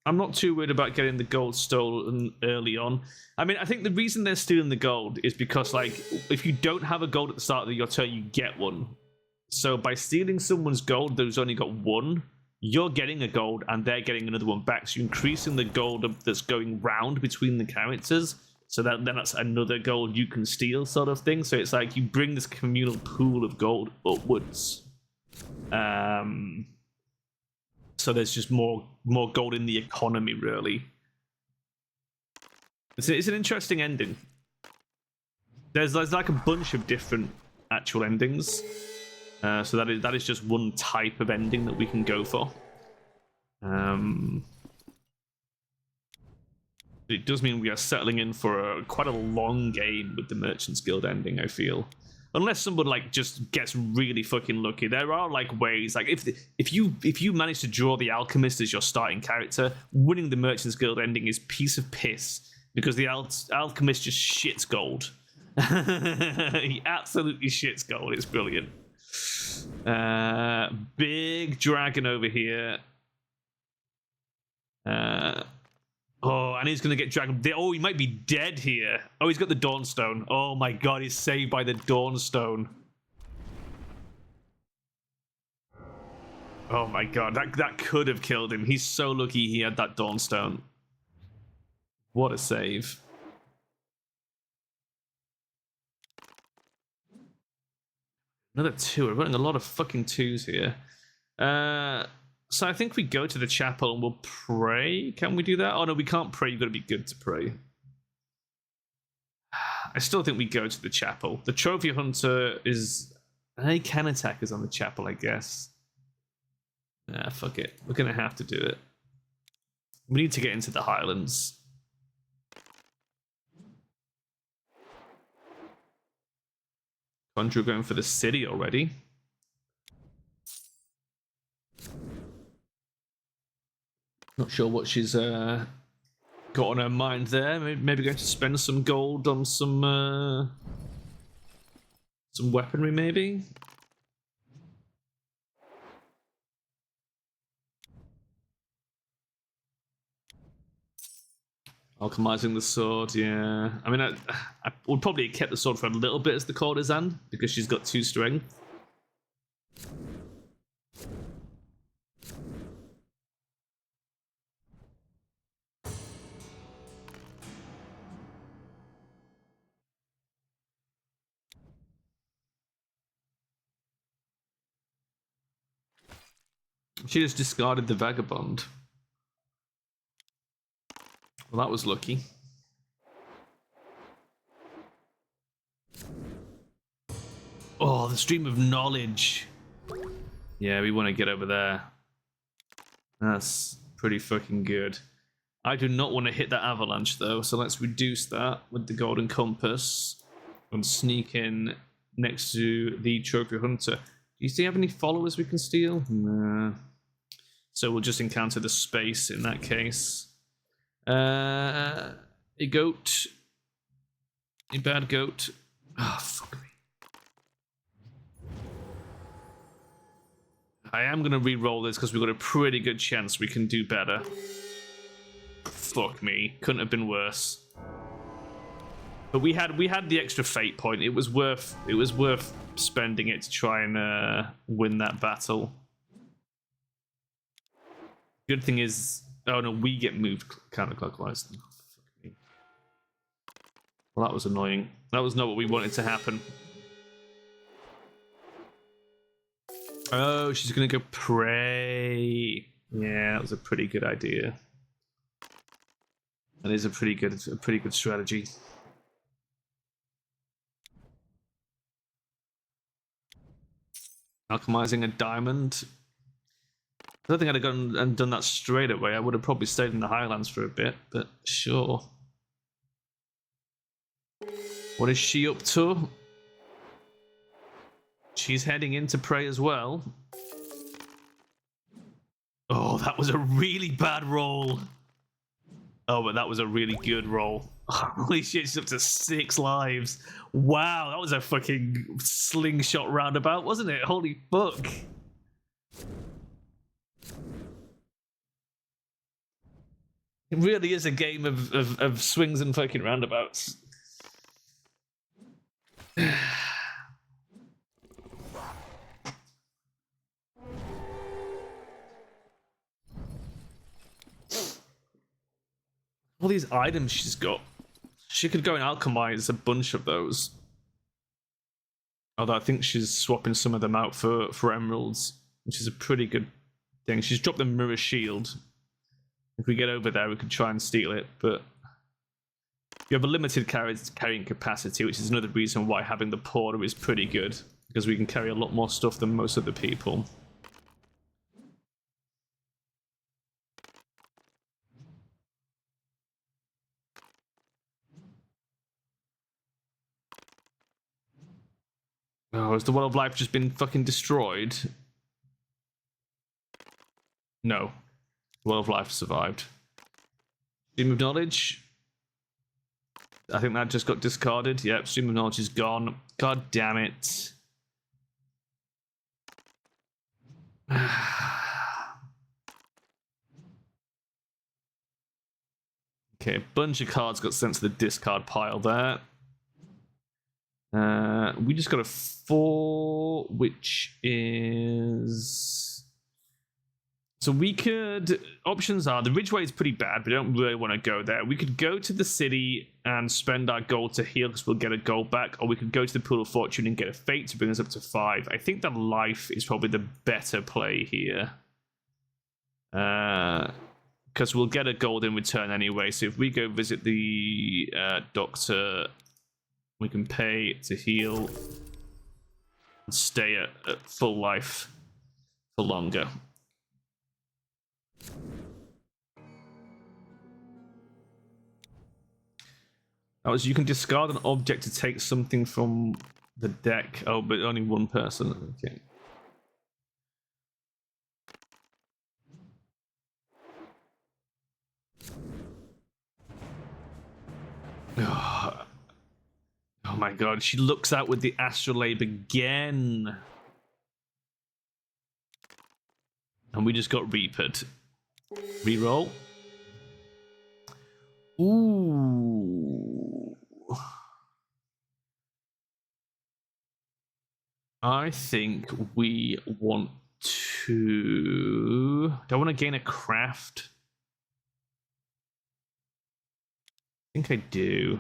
I'm not too worried about getting the gold stolen early on. I mean, I think the reason they're stealing the gold is because, like, if you don't have a gold at the start of your turn, you get one. So by stealing someone's gold who's only got one, you're getting a gold and they're getting another one back. So you're increasing the gold that's going round between the characters. So then that's another gold you can steal, sort of thing. So it's like you bring this communal pool of gold upwards. So there's just more gold in the economy, really. It's an interesting ending. There's like a bunch of different actual endings. So that is just one type of ending that we can go for. It does mean we are settling in for quite a long game with the Merchants Guild ending, I feel. Unless someone like just gets really fucking lucky, there are like ways. Like if you manage to draw the Alchemist as your starting character, winning the Merchants Guild ending is piece of piss because the Alchemist just shits gold. He absolutely shits gold. It's brilliant. Big dragon over here. Oh, and he's going to get dragged. Oh, he might be dead here. Oh, he's got the Dawnstone. Oh my god, he's saved by the Dawnstone. Oh my god, that could have killed him. He's so lucky he had that Dawnstone. What a save. Another 2. We're running a lot of fucking 2s here. So I think we go to the chapel and we'll pray. Can we do that? Oh no, we can't pray. You've got to be good to pray. I still think we go to the chapel. The trophy hunter is... He can attack us on the chapel, I guess. Nah, fuck it. We're going to have to do it. We need to get into the Highlands. Conjure going for the city already. Not sure what she's got on her mind there. Maybe going to spend some gold on some weaponry, maybe. Alchemizing the sword, yeah. I mean, I would probably have kept the sword for a little bit as the courtesan because she's got 2 strength. She just discarded the Vagabond. Well, that was lucky. Oh, the Stream of Knowledge. Yeah, we want to get over there. That's pretty fucking good. I do not want to hit that avalanche, though, so let's reduce that with the Golden Compass and sneak in next to the Trophy Hunter. Do you still have any followers we can steal? Nah. So we'll just encounter the space in that case. A goat. A bad goat. Oh, fuck me. I am going to re-roll this because we've got a pretty good chance we can do better. Fuck me. Couldn't have been worse. But we had the extra fate point. It was worth spending it to try and win that battle. Good thing is, oh no, we get moved counterclockwise. Oh, fuck me. Well, that was annoying. That was not what we wanted to happen. Oh, she's gonna go pray. Yeah, that was a pretty good idea. That is a pretty good strategy. Alchemizing a diamond. I don't think I'd have gone and done that straight away. I would have probably stayed in the Highlands for a bit, but sure. What is she up to? She's heading in to pray as well. Oh, that was a really bad roll. Oh, but that was a really good roll. Holy shit, she's up to 6 lives. Wow, that was a fucking slingshot roundabout, wasn't it? Holy fuck. It really is a game of swings and fucking roundabouts. All these items she's got. She could go and alchemize a bunch of those. Although I think she's swapping some of them out for emeralds, which is a pretty good thing. She's dropped the mirror shield. If we get over there, we could try and steal it, but you have a limited carrying capacity, which is another reason why having the porter is pretty good, because we can carry a lot more stuff than most of the people. Oh, has the Well of Life just been fucking destroyed? No. The Well of Life survived. Stream of Knowledge? I think that just got discarded. Yep, Stream of Knowledge is gone. God damn it. Okay, a bunch of cards got sent to the discard pile there. We just got a 4, which is... So we could... Options are, the Ridgeway is pretty bad, but we don't really want to go there. We could go to the city and spend our gold to heal because we'll get a gold back, or we could go to the Pool of Fortune and get a Fate to bring us up to 5. I think the Life is probably the better play here. Because we'll get a gold in return anyway, so if we go visit the doctor... We can pay to heal and stay at full life for longer. That was, you can discard an object to take something from the deck. Oh, but only one person. Okay. Oh my god, she looks out with the astrolabe again. And we just got reapered. Reroll. Ooh. I think we want to... Do I want to gain a craft? I think I do.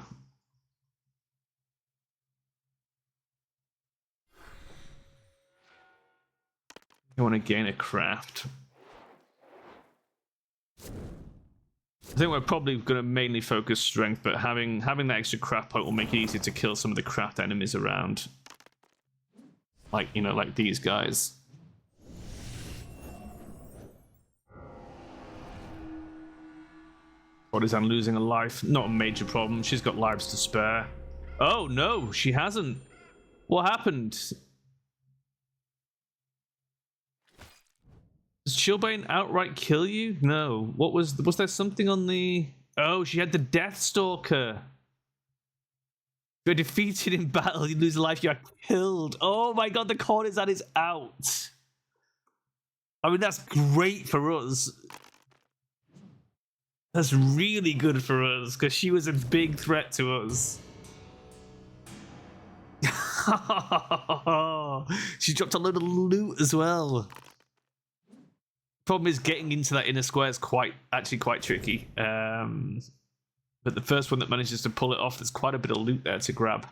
I want to gain a craft. I think we're probably going to mainly focus strength, but having that extra craft point will make it easier to kill some of the craft enemies around. Like, you know, like these guys. Partisan losing a life. Not a major problem. She's got lives to spare. Oh, no, she hasn't. What happened? Does Chilbane outright kill you? No. What was there something on the... Oh, she had the Deathstalker. You're defeated in battle, you lose a life, you're killed. Oh my god, the courtesan is out. I mean, that's great for us. That's really good for us, because she was a big threat to us. She dropped a load of loot as well. Problem is, getting into that inner square is actually quite tricky. But the first one that manages to pull it off, there's quite a bit of loot there to grab.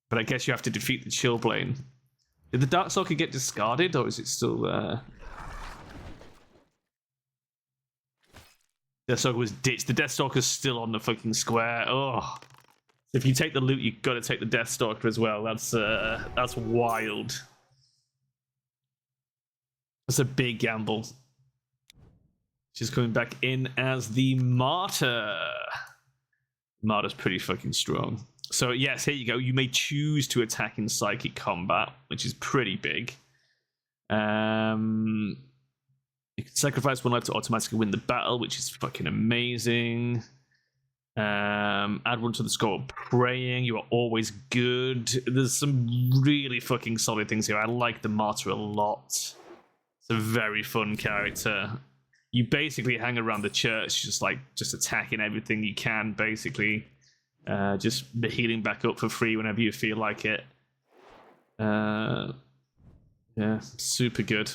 But I guess you have to defeat the Chilbane. Did the Darkstalker get discarded, or is it still there? Deathstalker was ditched. The Deathstalker's still on the fucking square. Oh, if you take the loot, you've got to take the Deathstalker as well. That's wild. That's a big gamble. She's coming back in as the Martyr. Martyr's pretty fucking strong. So yes, here you go. You may choose to attack in psychic combat, which is pretty big. You You can sacrifice 1 life to automatically win the battle, which is fucking amazing. Add 1 to the score of praying. You are always good. There's some really fucking solid things here. I like the martyr a lot. It's a very fun character. You basically hang around the church, just attacking everything you can, basically. Just healing back up for free whenever you feel like it. Yeah, super good.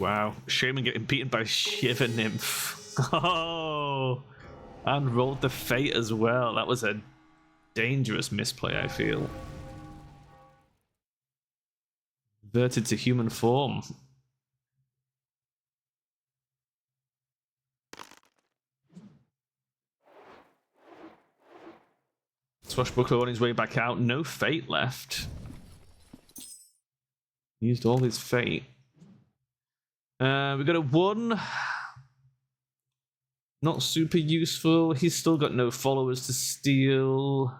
Wow, Shaman getting beaten by Shiver Nymph. Oh, and rolled the Fate as well. That was a dangerous misplay, I feel. Converted to human form. Swashbuckler on his way back out. No Fate left. Used all his Fate. We got a 1. Not super useful. He's still got no followers to steal.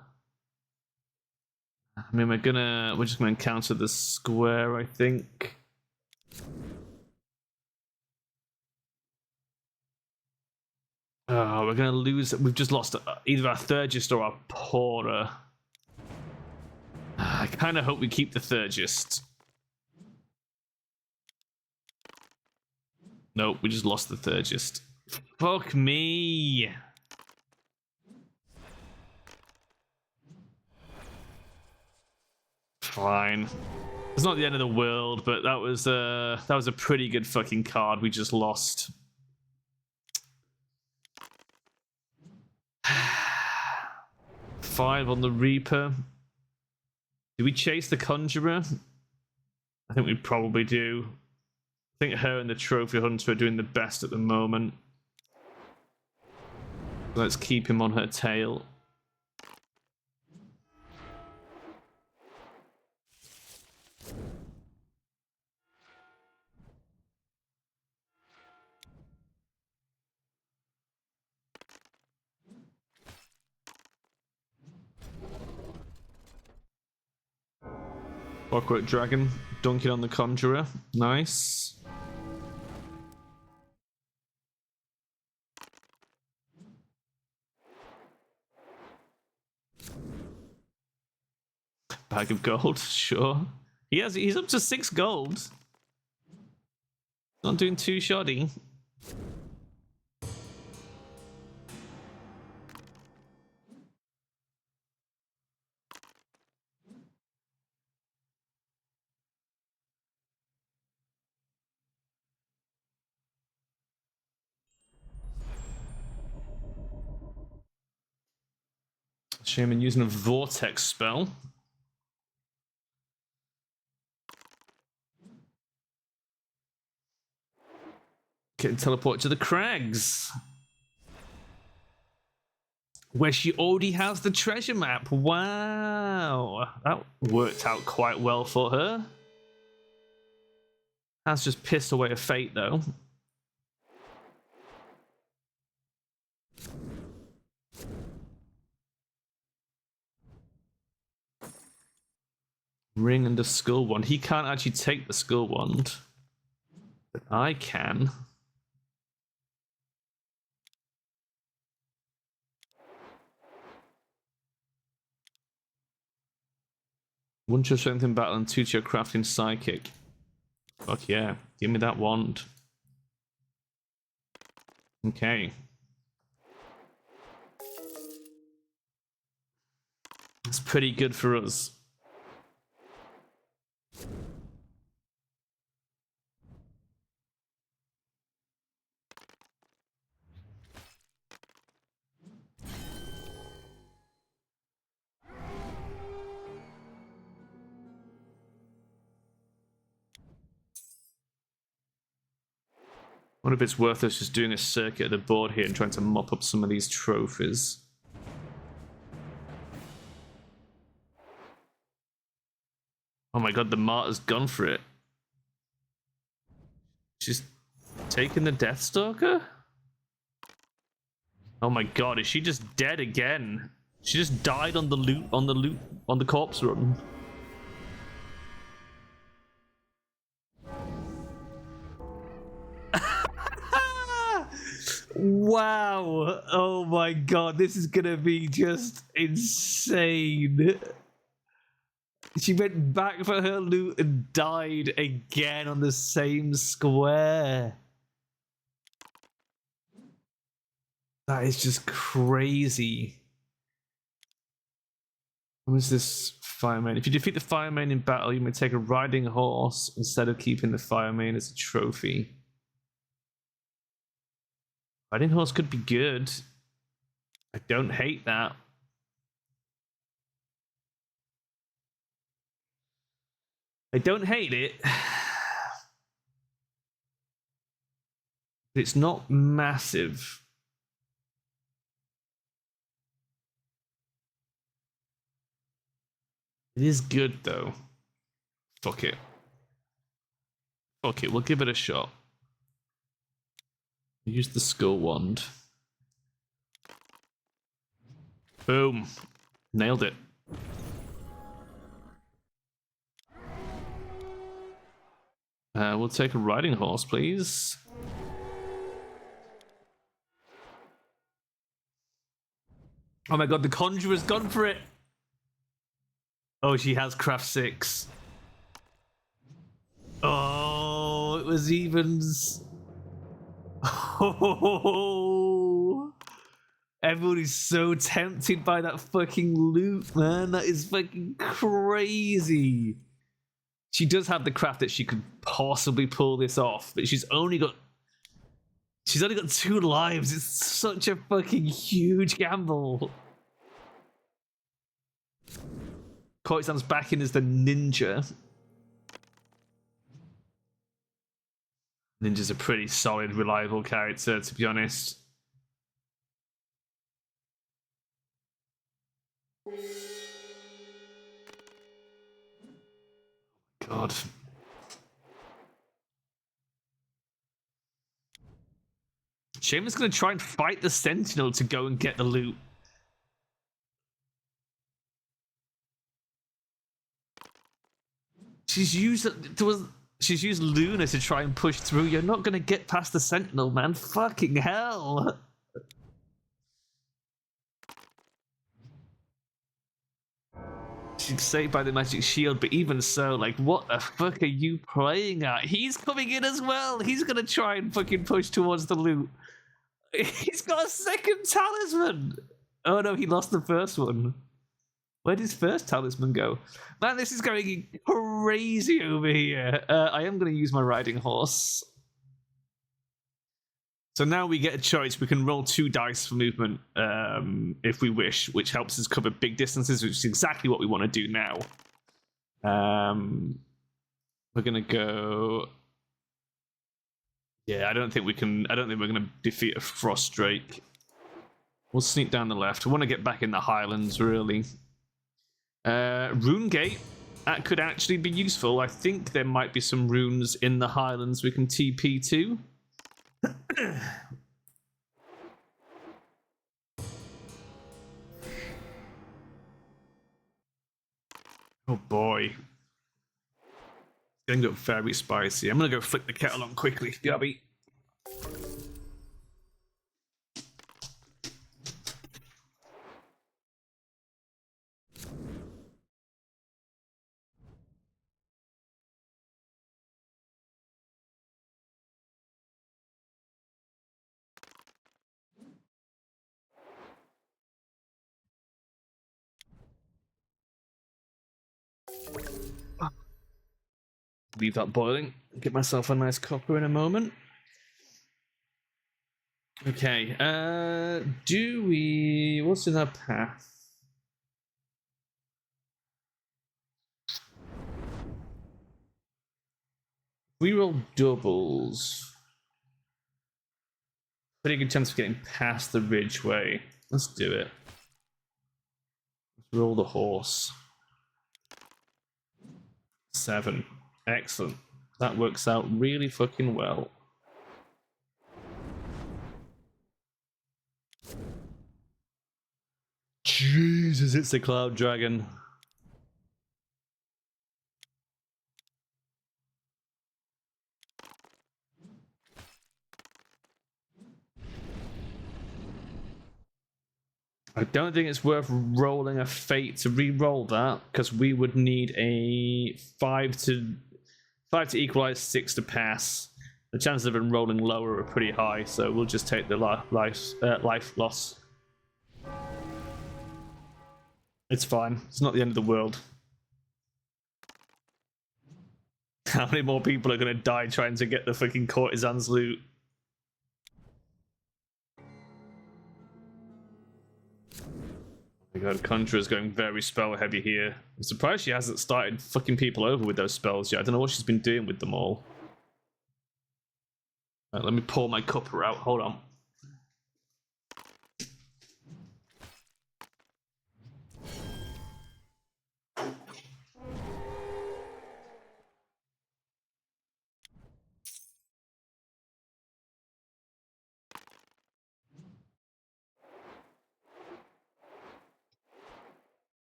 I mean, we're just gonna encounter the square, I think. Oh, we're gonna lose. We've just lost either our Thurgist or our Poorer. I kind of hope we keep the Thurgist. Nope, we just lost the Thurgist. Fuck me. Fine. It's not the end of the world, but that was a pretty good fucking card we just lost. Five on the Reaper. Do we chase the Conjurer? I think we probably do. I think her and the Trophy Hunter are doing the best at the moment. Let's keep him on her tail. Clockwork Dragon, dunking on the Conjurer. Nice. Bag of gold, sure. He's up to 6 gold. Not doing too shoddy. Shaman using a vortex spell. Getting teleported to the crags. Where she already has the treasure map. Wow. That worked out quite well for her. That's just pissed away a Fate, though. Ring and a Skull Wand. He can't actually take the Skull Wand. But I can. One to your strength in battle and 2 to your crafting psychic. Fuck yeah. Give me that wand. Okay. It's pretty good for us. I wonder if it's worth us just doing a circuit of the board here and trying to mop up some of these trophies. Oh my god, the Martyr's gone for it. She's taking the Deathstalker? Oh my god, is she just dead again? She just died on the corpse run. Wow. Oh my god, this is gonna be just insane. She went back for her loot and died again on the same square. That is just crazy. What was this fireman? If you defeat the fireman in battle, you may take a riding horse instead of keeping the fireman as a trophy. Riding horse could be good. I don't hate that. I don't hate it. It's not massive. It is good though. Fuck it. Fuck it, we'll give it a shot. Use the skull wand. Boom. Nailed it. We'll take a riding horse, please. Oh my god, the Conjurer's gone for it. Oh, she has craft 6. Oh, it was evens. Oh, everyone is so tempted by that fucking loot, man. That is fucking crazy. She does have the craft that she could possibly pull this off, but she's only got 2 lives. It's such a fucking huge gamble. Koisan's back in as the ninja. Ninja's a pretty solid, reliable character, to be honest. God. Shaman's gonna try and fight the Sentinel to go and get the loot. She's used Luna to try and push through. You're not gonna get past the Sentinel, man. Fucking hell. She's saved by the magic shield, but even so, like, what the fuck are you playing at? He's coming in as well. He's gonna try and fucking push towards the loot. He's got a second talisman. Oh no, he lost the first one. Where did his first talisman go? Man, this is going crazy over here. I am going to use my riding horse. So now we get a choice. We can roll 2 dice for movement if we wish, which helps us cover big distances, which is exactly what we want to do now. We're going to go... Yeah, I don't think we're going to defeat a Frost Drake. We'll sneak down the left. I want to get back in the Highlands, really. Rune Gate. That could actually be useful. I think there might be some runes in the Highlands we can TP to. Oh boy. It's going to go very spicy. I'm going to go flick the kettle on quickly. Gabby. Leave that boiling. Get myself a nice copper in a moment. Okay, what's in our path? We roll doubles. Pretty good chance of getting past the Ridgeway. Let's do it. Let's roll the horse. 7. Excellent. That works out really fucking well. Jesus, it's a cloud dragon. I don't think it's worth rolling a fate to re-roll that, because we would need a 5 to equalize, 6 to pass. The chances of him rolling lower are pretty high, so we'll just take the life loss. It's fine. It's not the end of the world. How many more people are going to die trying to get the fucking courtesan's loot? Oh my god, Conjurer's going very spell heavy here. I'm surprised she hasn't started fucking people over with those spells yet. I don't know what she's been doing with them all. Right, let me pour my cuppa out. Hold on.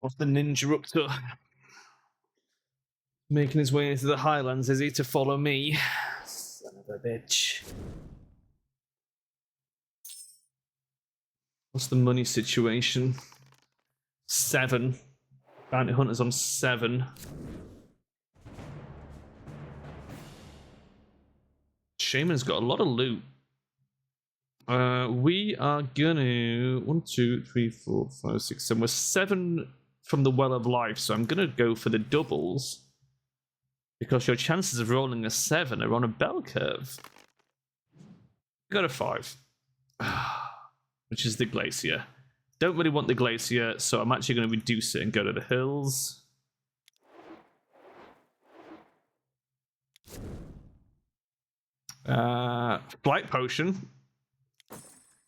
What's the ninja up to? Making his way into the Highlands, is he, to follow me? Son of a bitch. What's the money situation? 7. Bounty Hunter's on 7. Shaman's got a lot of loot. We are gonna 1, 2, 3, 4, 5, 6, 7. We're 7 from the Well of Life, so I'm gonna go for the doubles because your chances of rolling a 7 are on a bell curve. You got a 5, which is the Glacier. Don't really want the Glacier, so I'm actually going to reduce it and go to the hills. Flight Potion.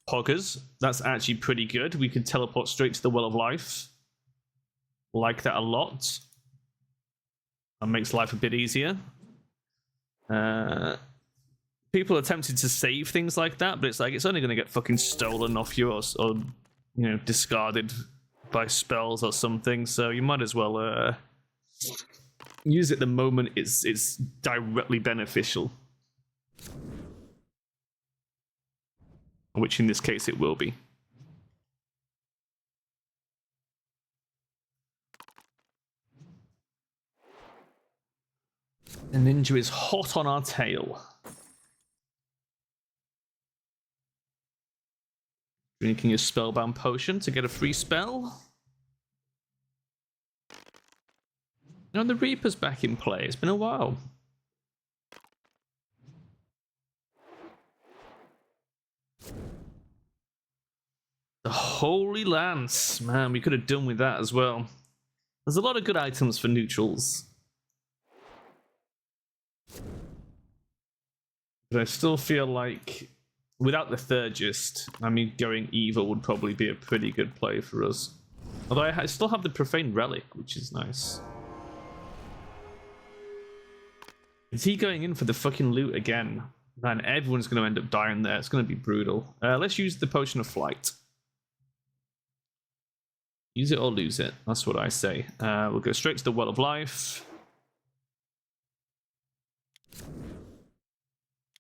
Poggers. That's actually pretty good. We can teleport straight to the Well of Life. Like that a lot. That makes life a bit easier. People are tempted to save things like that, but it's like it's only going to get fucking stolen off you or you know, discarded by spells or something. So you might as well use it the moment it's directly beneficial, which in this case it will be. The ninja is hot on our tail. Drinking a spellbound potion to get a free spell. No, the Reaper's back in play. It's been a while. The Holy Lance. Man, we could have done with that as well. There's a lot of good items for neutrals. But I still feel like without the Thurgist, I mean, going evil would probably be a pretty good play for us. Although I still have the Profane Relic, which is nice. Is he going in for the fucking loot again? Man, everyone's going to end up dying there. It's going to be brutal. Let's use the Potion of Flight. Use it or lose it. That's what I say. We'll go straight to the Well of Life.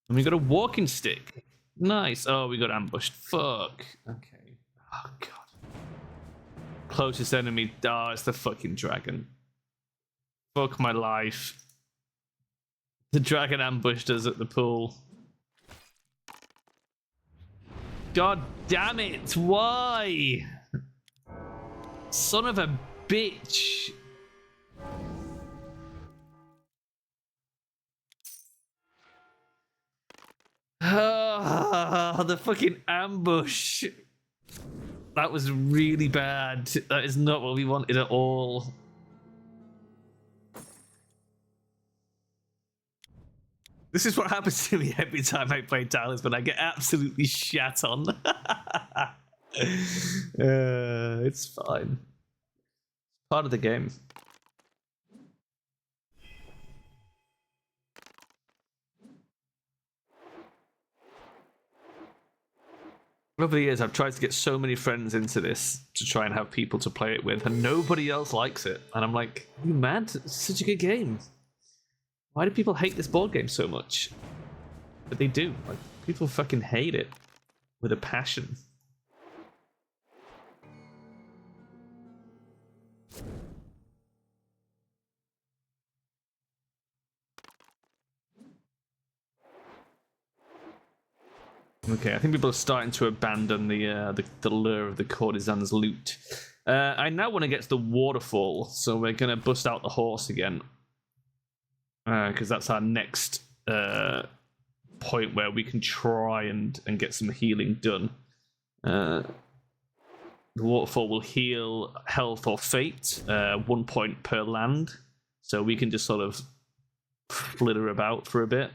And we got a walking stick. Nice. Oh, we got ambushed. Fuck. Okay. Oh, God. Closest enemy. Oh, it's the fucking dragon. Fuck my life. The dragon ambushed us at the pool. God damn it. Why? Son of a bitch. The fucking ambush. That was really bad. That is not what we wanted at all. This is what happens to me every time I play Talisman. I get absolutely shat on. It's fine. Part of the game. Over the years, I've tried to get so many friends into this to try and have people to play it with, and nobody else likes it. And I'm like, you mad? It's such a good game. Why do people hate this board game so much? But they do. Like, people fucking hate it with a passion. Okay, I think people are starting to abandon the lure of the courtesan's loot. I now want to get to the waterfall, so we're gonna bust out the horse again, because that's our next point where we can try and get some healing done. The waterfall will heal health or fate, 1 point per land, so we can just sort of flitter about for a bit.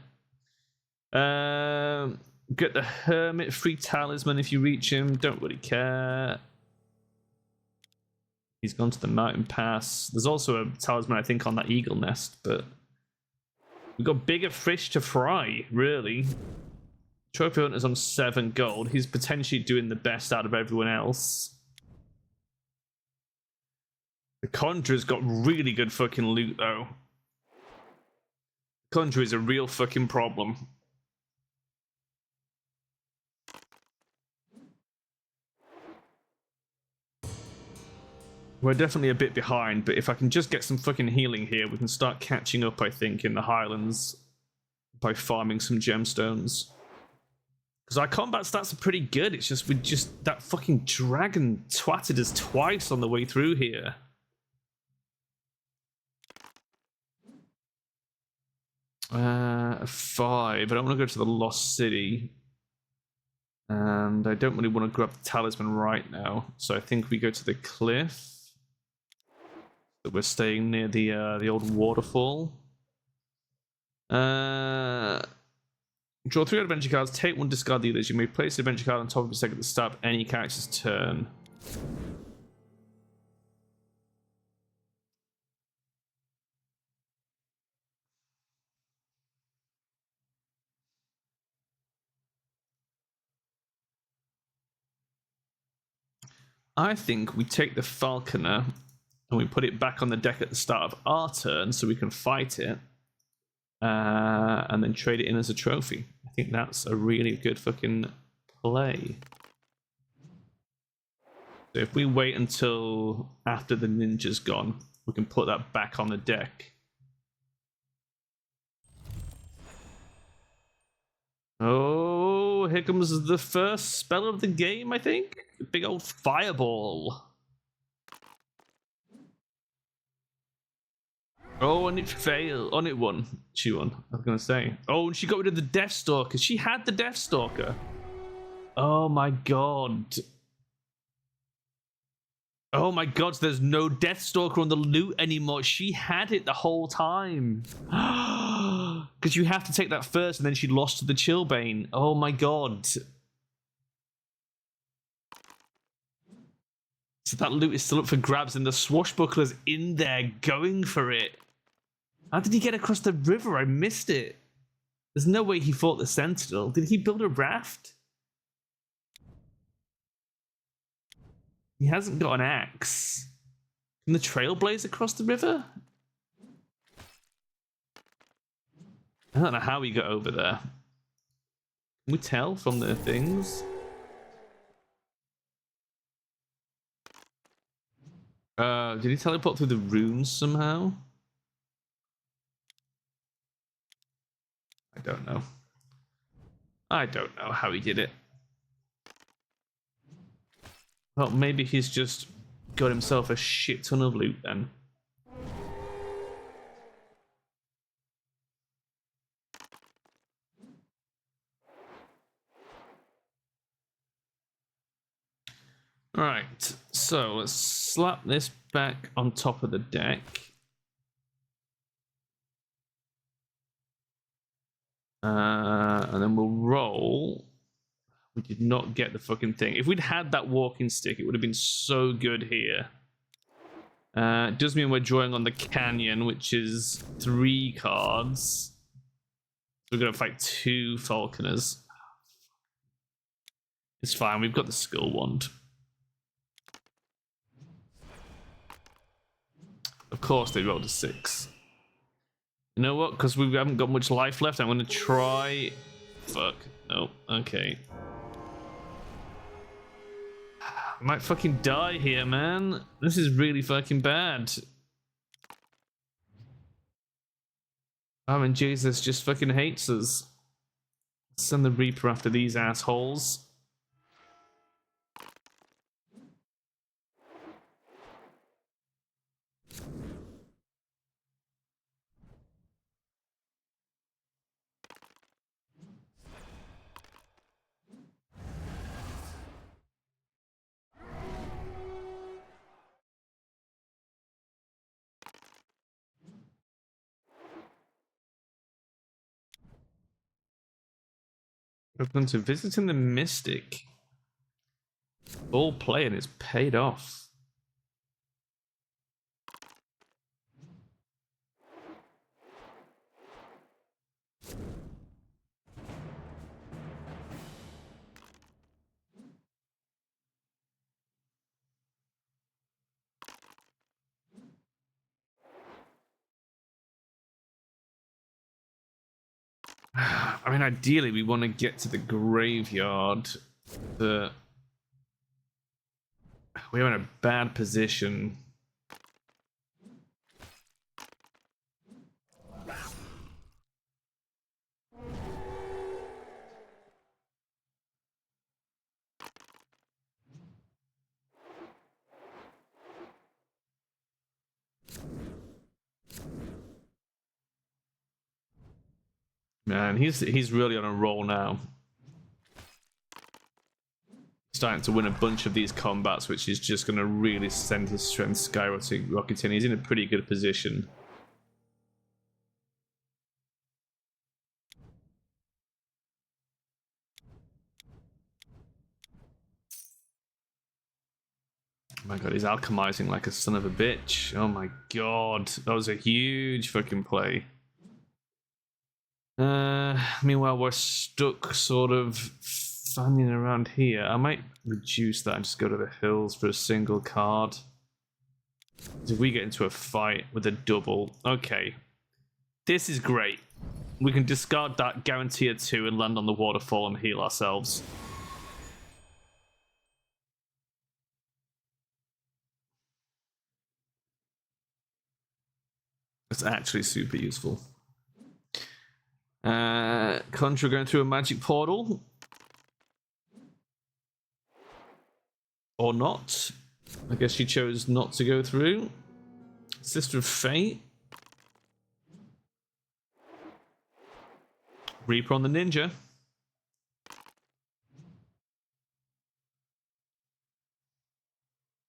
Get the hermit, free talisman if you reach him. Don't really care. He's gone to the mountain pass. There's also a talisman, I think, on that eagle nest, but we've got bigger fish to fry, really. Trophy hunter's on 7 gold. He's potentially doing the best out of everyone else. The conjurer's got really good fucking loot, though. The conjurer is a real fucking problem. We're definitely a bit behind, but if I can just get some fucking healing here, we can start catching up, I think, in the Highlands by farming some gemstones. Because our combat stats are pretty good, it's just, that fucking dragon twatted us twice on the way through here. Five. I don't want to go to the Lost City. And I don't really want to grab the talisman right now. So I think we go to the cliff. But we're staying near the old waterfall. Draw 3 adventure cards, take 1, discard the others. You may place the adventure card on top of your deck at the start of any character's turn. I think we take the falconer and we put it back on the deck at the start of our turn so we can fight it, and then trade it in as a trophy. I think that's a really good fucking play. So if we wait until after the ninja's gone, we can put that back on the deck. Oh, here comes the first spell of the game, I think. The big old fireball. Oh, and it failed. Oh, and it won. She won, I was going to say. Oh, and she got rid of the Deathstalker. She had the Deathstalker. Oh, my God. Oh, my God. So there's no Deathstalker on the loot anymore. She had it the whole time. Because you have to take that first, and then she lost to the Chillbane. Oh, my God. So that loot is still up for grabs, and the Swashbuckler's in there going for it. How did he get across the river? I missed it. There's no way he fought the Sentinel. Did he build a raft? He hasn't got an axe. Can the Trailblazer cross the river? I don't know how he got over there. Can we tell from the things? Did he teleport through the runes somehow? I don't know. I don't know how he did it. Well, maybe he's just got himself a shit ton of loot then. Right, so let's slap this back on top of the deck. And then we'll roll. We did not get the fucking thing. If we'd had that walking stick, it would have been so good here. It does mean we're drawing on the canyon, which is 3 cards. We're going to fight 2 falconers. It's fine, we've got the skill wand. Of course they rolled a 6. You know what? Because we haven't got much life left, I'm going to try... Fuck. No. Okay. I might fucking die here, man. This is really fucking bad. Oh, and Jesus just fucking hates us. Send the Reaper after these assholes. Open to visiting the Mystic. All play and it's paid off. I mean, ideally, we want to get to the graveyard, but we're in a bad position. Man, he's really on a roll now. Starting to win a bunch of these combats, which is just going to really send his strength skyrocketing. He's in a pretty good position. Oh my god, he's alchemizing like a son of a bitch. Oh my god, that was a huge fucking play. Meanwhile, we're stuck sort of fanning around here. I might reduce that and just go to the hills for a single card. If we get into a fight with a double, okay. This is great. We can discard that, guarantee a 2, and land on the waterfall and heal ourselves. It's actually super useful. Contra going through a magic portal. Or not. I guess she chose not to go through. Sister of Fate. Reaper on the ninja.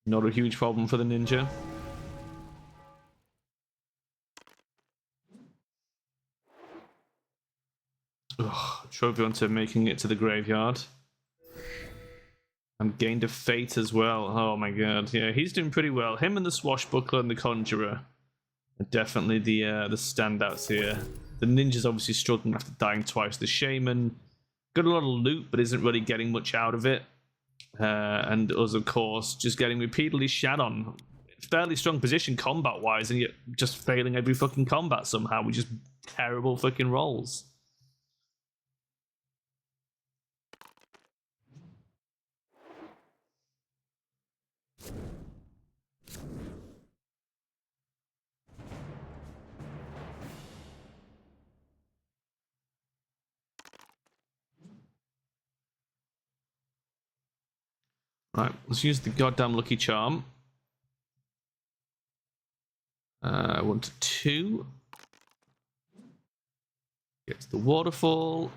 Not a huge problem for the ninja. Ugh, trophy onto making it to the graveyard. And gained a fate as well. Oh my god, yeah, he's doing pretty well. Him and the Swashbuckler and the Conjurer are definitely the standouts here. The ninja's obviously struggling after dying twice. The Shaman got a lot of loot, but isn't really getting much out of it. And us, of course, just getting repeatedly shat on. Fairly strong position combat-wise, and yet just failing every fucking combat somehow with just terrible fucking rolls. Right, let's use the goddamn Lucky Charm. 1 to 2. Get to the waterfall.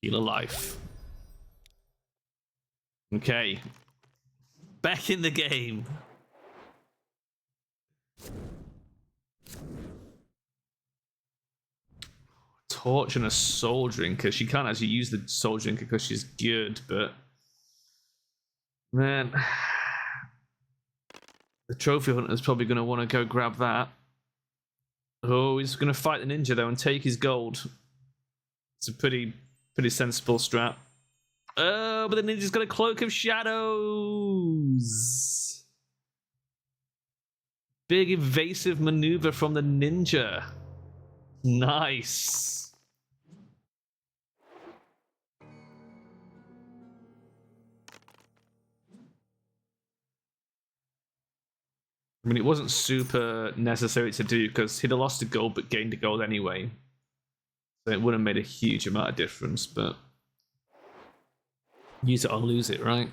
Heal a life. Okay. Back in the game. Torch and a Soul Drinker. She can't actually use the Soul Drinker because she's good, but... Man, the Trophy Hunter's probably going to want to go grab that. Oh, he's going to fight the ninja, though, and take his gold. It's a pretty sensible strat. Oh, but the ninja's got a cloak of shadows. Big evasive maneuver from the ninja. Nice. I mean, it wasn't super necessary to do because he'd have lost a gold but gained a gold anyway. So it wouldn't have made a huge amount of difference, but use it or lose it, right?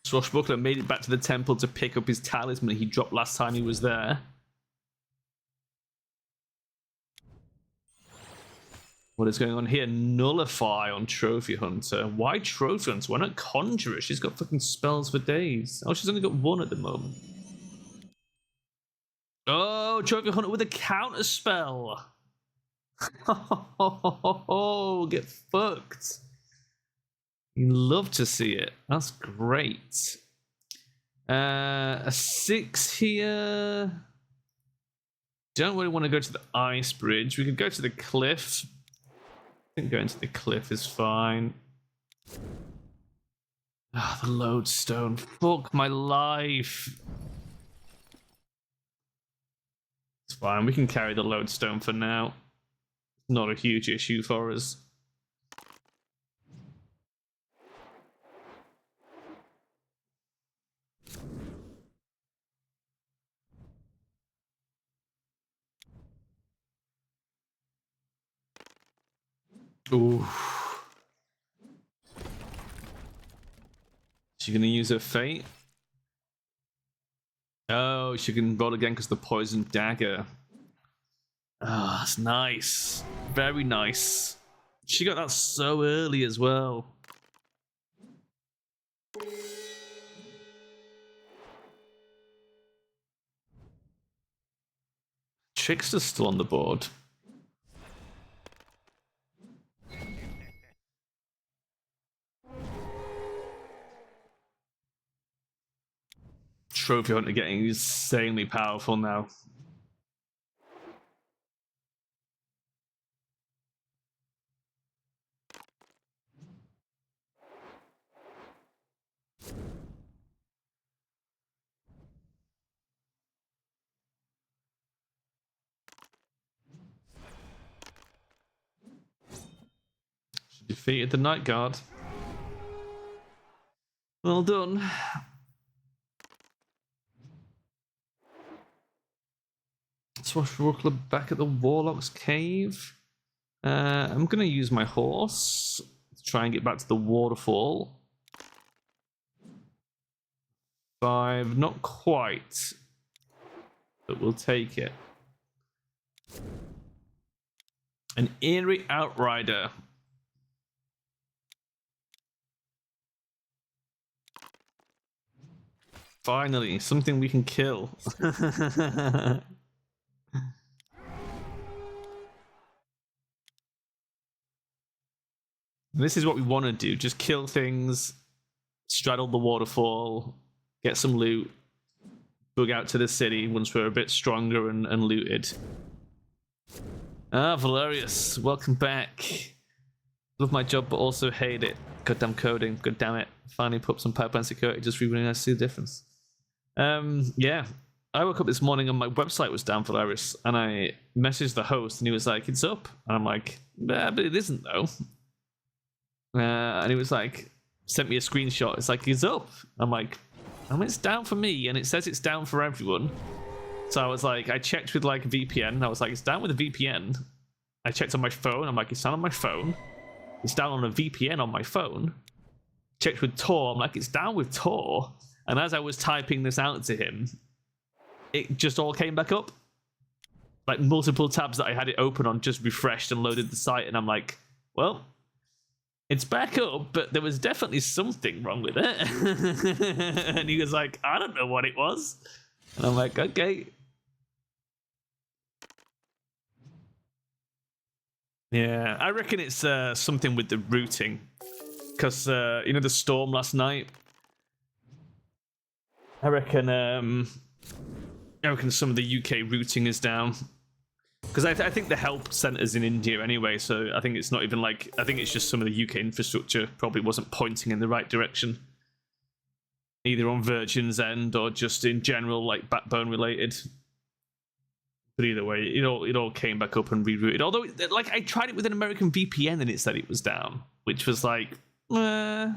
Swashbuckler made it back to the temple to pick up his talisman he dropped last time he was there. What is going on here? Nullify on Trophy Hunter. Why Trophy Hunter? Why not Conjurer? She's got fucking spells for days. Oh, she's only got one at the moment. Oh, Trophy Hunter with a counter spell. Oh, get fucked. You love to see it. That's great. A 6 here. Don't really want to go to the ice bridge. We could go to the cliff. I think going to the cliff is fine. Ah, the lodestone. Fuck my life. It's fine. We can carry the lodestone for now. Not a huge issue for us. Ooh. She gonna use her fate? Oh, she can roll again because the poison dagger. Ah, that's nice. Very nice. She got that so early as well. Trickster's still on the board. Trophy Hunter getting insanely powerful now. She defeated the Night Guard. Well done. Swashbuckler back at the Warlock's Cave. I'm going to use my horse to try and get back to the waterfall. 5, not quite, but we'll take it. An eerie outrider. Finally, something we can kill. This is what we want to do. Just kill things, straddle the waterfall, get some loot, bug out to the city once we're a bit stronger and looted. Ah, Valerius, welcome back. Love my job, but also hate it. Goddamn coding, god damn it. Finally put some pipeline security, just really nice to see the difference. Yeah. I woke up this morning and my website was down, Valerius, and I messaged the host and he was like, it's up. And I'm like, nah, but it isn't though. And he was like, sent me a screenshot. It's like, it's up. I'm like, it's down for me, and it says it's down for everyone. So I was like, I checked with like VPN. I was like, it's down with a VPN. I checked on my phone. I'm like, it's down on my phone. It's down on a VPN on my phone. Checked with Tor. I'm like, it's down with Tor. And as I was typing this out to him, it just all came back up. Like multiple tabs that I had it open on just refreshed and loaded the site, and I'm like, well, it's back up, but there was definitely something wrong with it. And he was like, I don't know what it was. And I'm like, okay. Yeah, I reckon it's something with the routing. Because, you know, the storm last night? I reckon I reckon some of the UK routing is down. Because I think the help center's in India anyway, so I think it's not even like... I think it's just some of the UK infrastructure probably wasn't pointing in the right direction. Either on Virgin's end or just in general, like backbone related. But either way, it all came back up and rerouted. Although, like, I tried it with an American VPN and it said it was down, which was like, 5.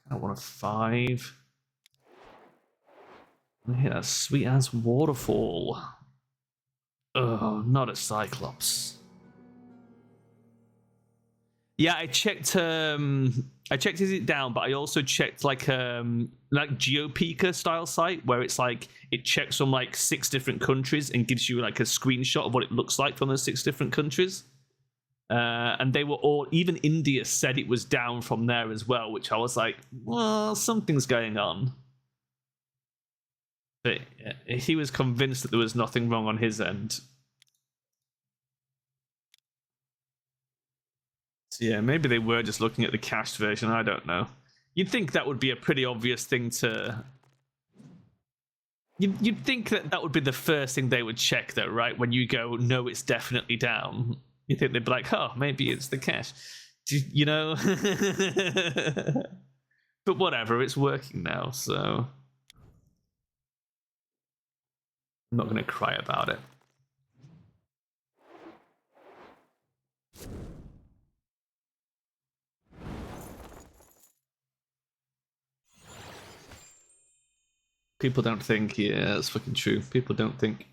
I don't want a 5. I hit that sweet ass waterfall. Oh, not a Cyclops. Yeah, I checked is it down, but I also checked like GeoPeeker style site where it's like it checks from like 6 different countries and gives you like a screenshot of what it looks like from those 6 different countries. And they were all, even India said it was down from there as well, which I was like, well, something's going on. But he was convinced that there was nothing wrong on his end. So yeah, maybe they were just looking at the cached version, I don't know. You'd think that would be a pretty obvious thing to... You'd think that would be the first thing they would check though, right? When you go, no, it's definitely down. You think they'd be like, oh, maybe it's the cache. You know? But whatever, it's working now, so... I'm not going to cry about it. People don't think, yeah, that's fucking true. People don't think.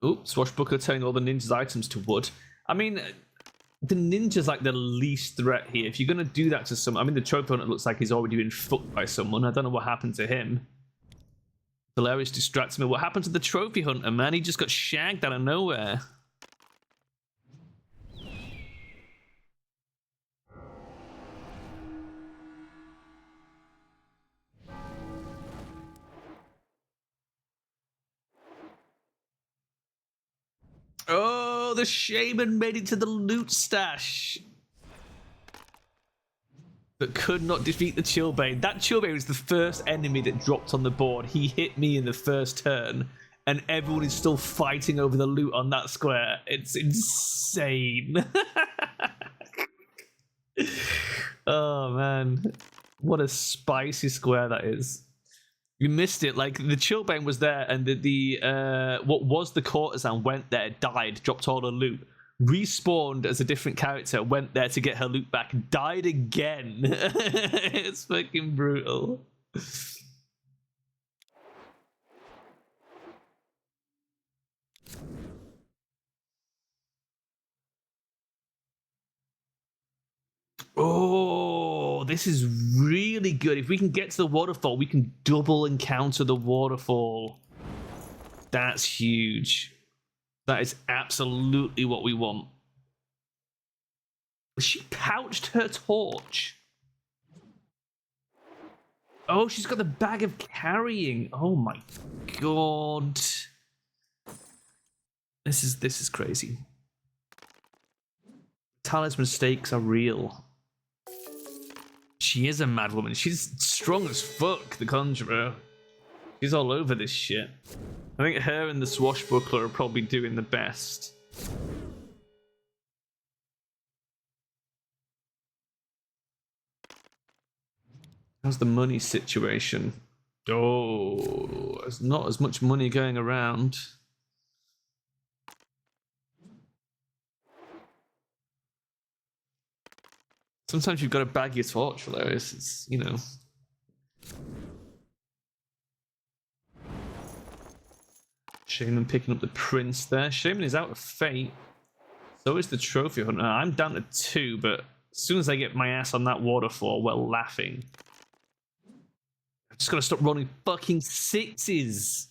Oh, Swashbuckler turning all the ninjas' items to wood. I mean, the ninja's like the least threat here. If you're going to do that to someone, I mean, the trophy hunter looks like he's already been fucked by someone. I don't know what happened to him. Hilarious distracts me. What happened to the trophy hunter, man? He just got shagged out of nowhere. Oh, the shaman made it to the loot stash. But could not defeat the Chillbane. That Chillbane was the first enemy that dropped on the board. He hit me in the first turn, and everyone is still fighting over the loot on that square. It's insane. Oh, man. What a spicy square that is. You missed it. Like, the Chillbane was there, and what was the courtesan went there, died, dropped all the loot, respawned as a different character, went there to get her loot back, died again. It's fucking brutal. Oh, this is really good. If we can get to the waterfall, we can double encounter the waterfall. That's huge. That is absolutely what we want. She pouched her torch. Oh, she's got the bag of carrying. Oh my god. This is crazy. Talisman stakes are real. She is a mad woman. She's strong as fuck, the Conjurer. She's all over this shit. I think her and the Swashbuckler are probably doing the best. How's the money situation? Oh, there's not as much money going around. Sometimes you've got to bag your torch, Hilarious. It's, you know. Shaman picking up the prince there. Shaman is out of fate. So is the trophy hunter. I'm down to 2, but as soon as I get my ass on that waterfall, we're laughing. I'm just gotta stop rolling fucking 6s.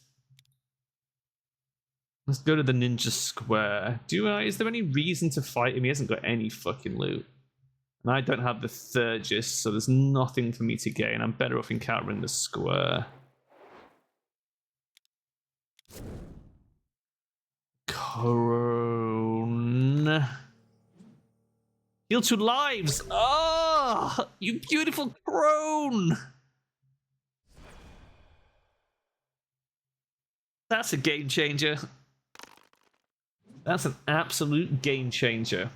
Let's go to the ninja square. Is there any reason to fight him? He hasn't got any fucking loot. And I don't have the Thurgis, so there's nothing for me to gain. I'm better off encountering the square. Crone. Heal 2 lives. Oh, you beautiful crone. That's a game changer. That's an absolute game changer.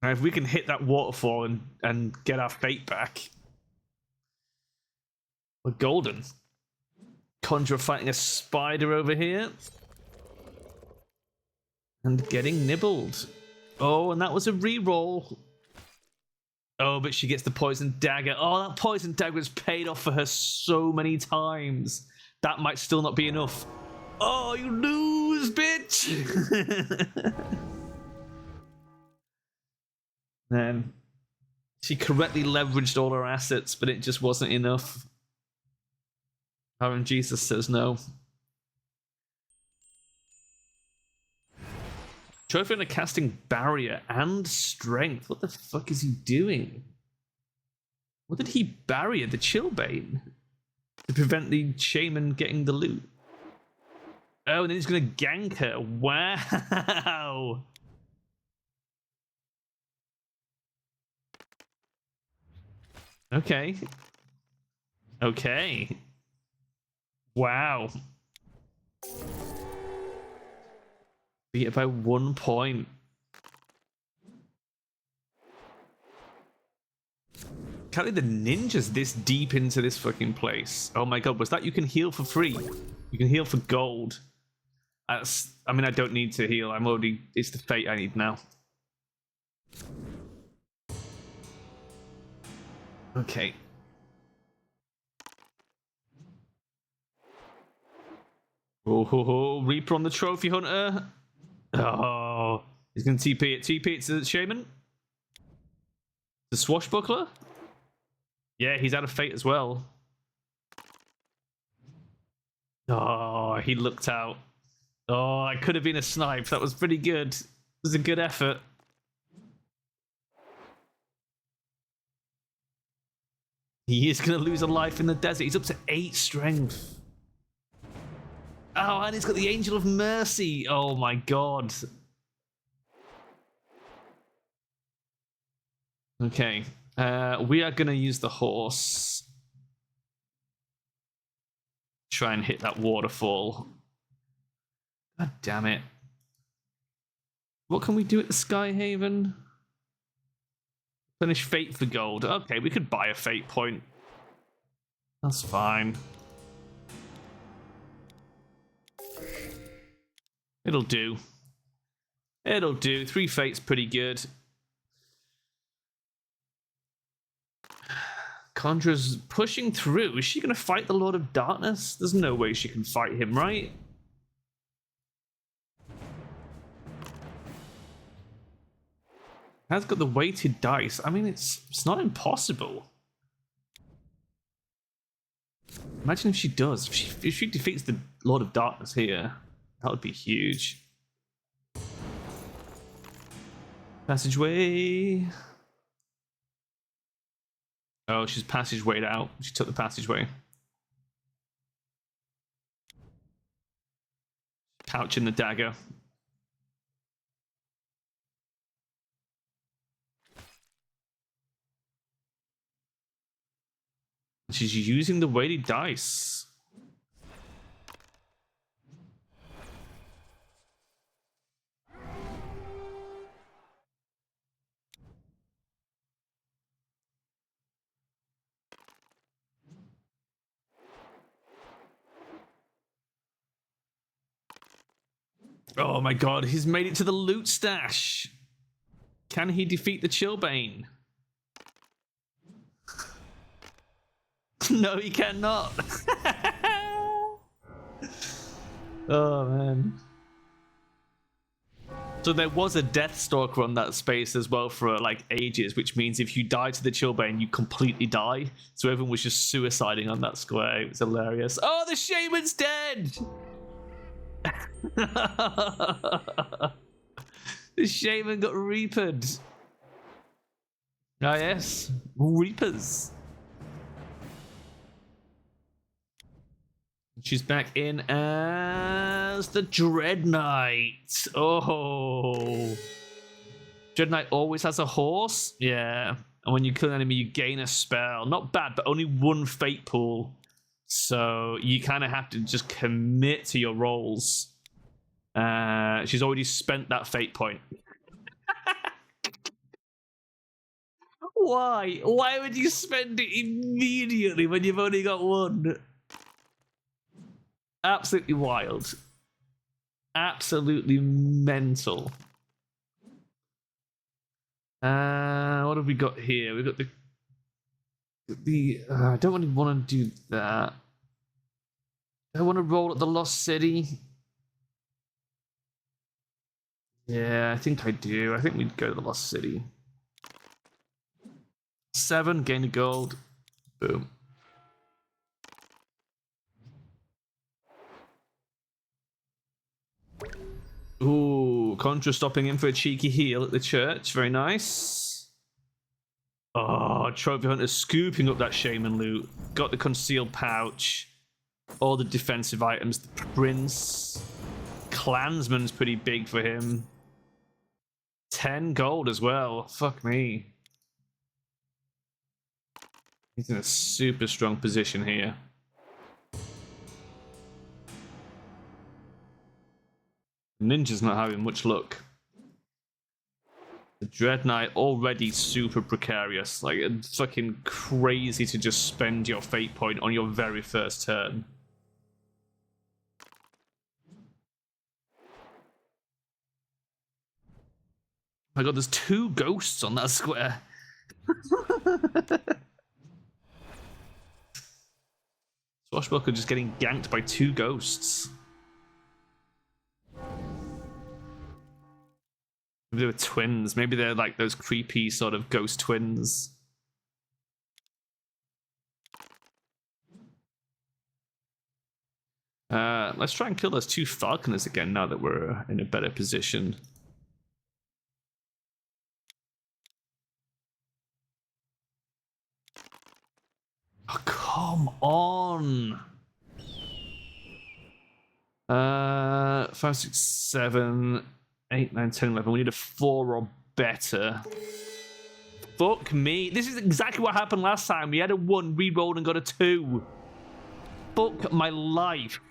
Now, if we can hit that waterfall and get our fate back, we're golden. Conjurer fighting a spider over here. And getting nibbled. Oh, and that was a reroll. Oh, but she gets the poison dagger. Oh, that poison dagger has paid off for her so many times. That might still not be enough. Oh, you lose, bitch! Then she correctly leveraged all her assets, but it just wasn't enough. Aaron Jesus says no. Trophy under casting barrier and strength. What the fuck is he doing? What did he barrier? The Chillbane? To prevent the shaman getting the loot. Oh, and then he's gonna gank her. Wow. Okay. Okay. Wow. Beat it by 1 point. Can't believe the ninjas this deep into this fucking place. Oh my god, was that you can heal for free? You can heal for gold. That's, I mean, I don't need to heal. I'm already, it's the fate I need now. Okay. Oh, Reaper on the Trophy Hunter. Oh, he's going to TP it. TP it to the Shaman. The Swashbuckler. Yeah, he's out of fate as well. Oh, he looked out. Oh, I could have been a snipe. That was pretty good. It was a good effort. He is going to lose a life in the desert. He's up to 8 strength. Oh, and he's got the Angel of Mercy. Oh my god. Okay. We are going to use the horse. Try and hit that waterfall. God damn it. What can we do at the Sky Haven? Finish fate for gold. Okay, we could buy a fate point. That's fine. It'll do. It'll do. 3 fate's pretty good. Conjurer's pushing through. Is she going to fight the Lord of Darkness? There's no way she can fight him, right? Has got the weighted dice. I mean, it's not impossible. Imagine if she does. If she defeats the Lord of Darkness here, that would be huge. Passageway. Oh, she's passagewayed out. She took the passageway. Pouch in the dagger. She's using the weighted dice. Oh my god, he's made it to the loot stash. Can he defeat the Chillbane? No, he cannot. Oh man. So there was a Deathstalker on that space as well for like ages, which means if you die to the Chillbane, you completely die. So everyone was just suiciding on that square. It was hilarious. Oh, the Shaman's dead! The Shaman got reapered. Ah yes, Reapers. She's back in as the Dread Knight. Oh. Dread Knight always has a horse? Yeah. And when you kill an enemy, you gain a spell. Not bad, but only one fate pool. So you kind of have to just commit to your rolls. She's already spent that fate point. Why? Why would you spend it immediately when you've only got one? Absolutely wild. Absolutely mental. What have we got here? We've got the I don't really want to do that. I want to roll at the Lost City. Yeah, I think I do. I think we'd go to the Lost City. 7, gain a gold. Boom. Ooh, Contra stopping in for a cheeky heal at the church. Very nice. Oh, Trophy Hunter scooping up that Shaman loot. Got the concealed pouch. All the defensive items. The Prince. Clansman's pretty big for him. 10 gold as well. Fuck me. He's in a super strong position here. Ninja's not having much luck. The Dread Knight already super precarious. Like, it's fucking crazy to just spend your fate point on your very first turn. Oh my god, there's 2 ghosts on that square. Swashbuckler just getting ganked by 2 ghosts. Maybe they were twins. Maybe they're like those creepy sort of ghost twins. Let's try and kill those 2 falconers again now that we're in a better position. Oh, come on. 5, 6, 7, 8, 9, 10, 11. We need a 4 or better. Fuck me. This is exactly what happened last time. We had a 1, re-rolled and got a 2. Fuck my life.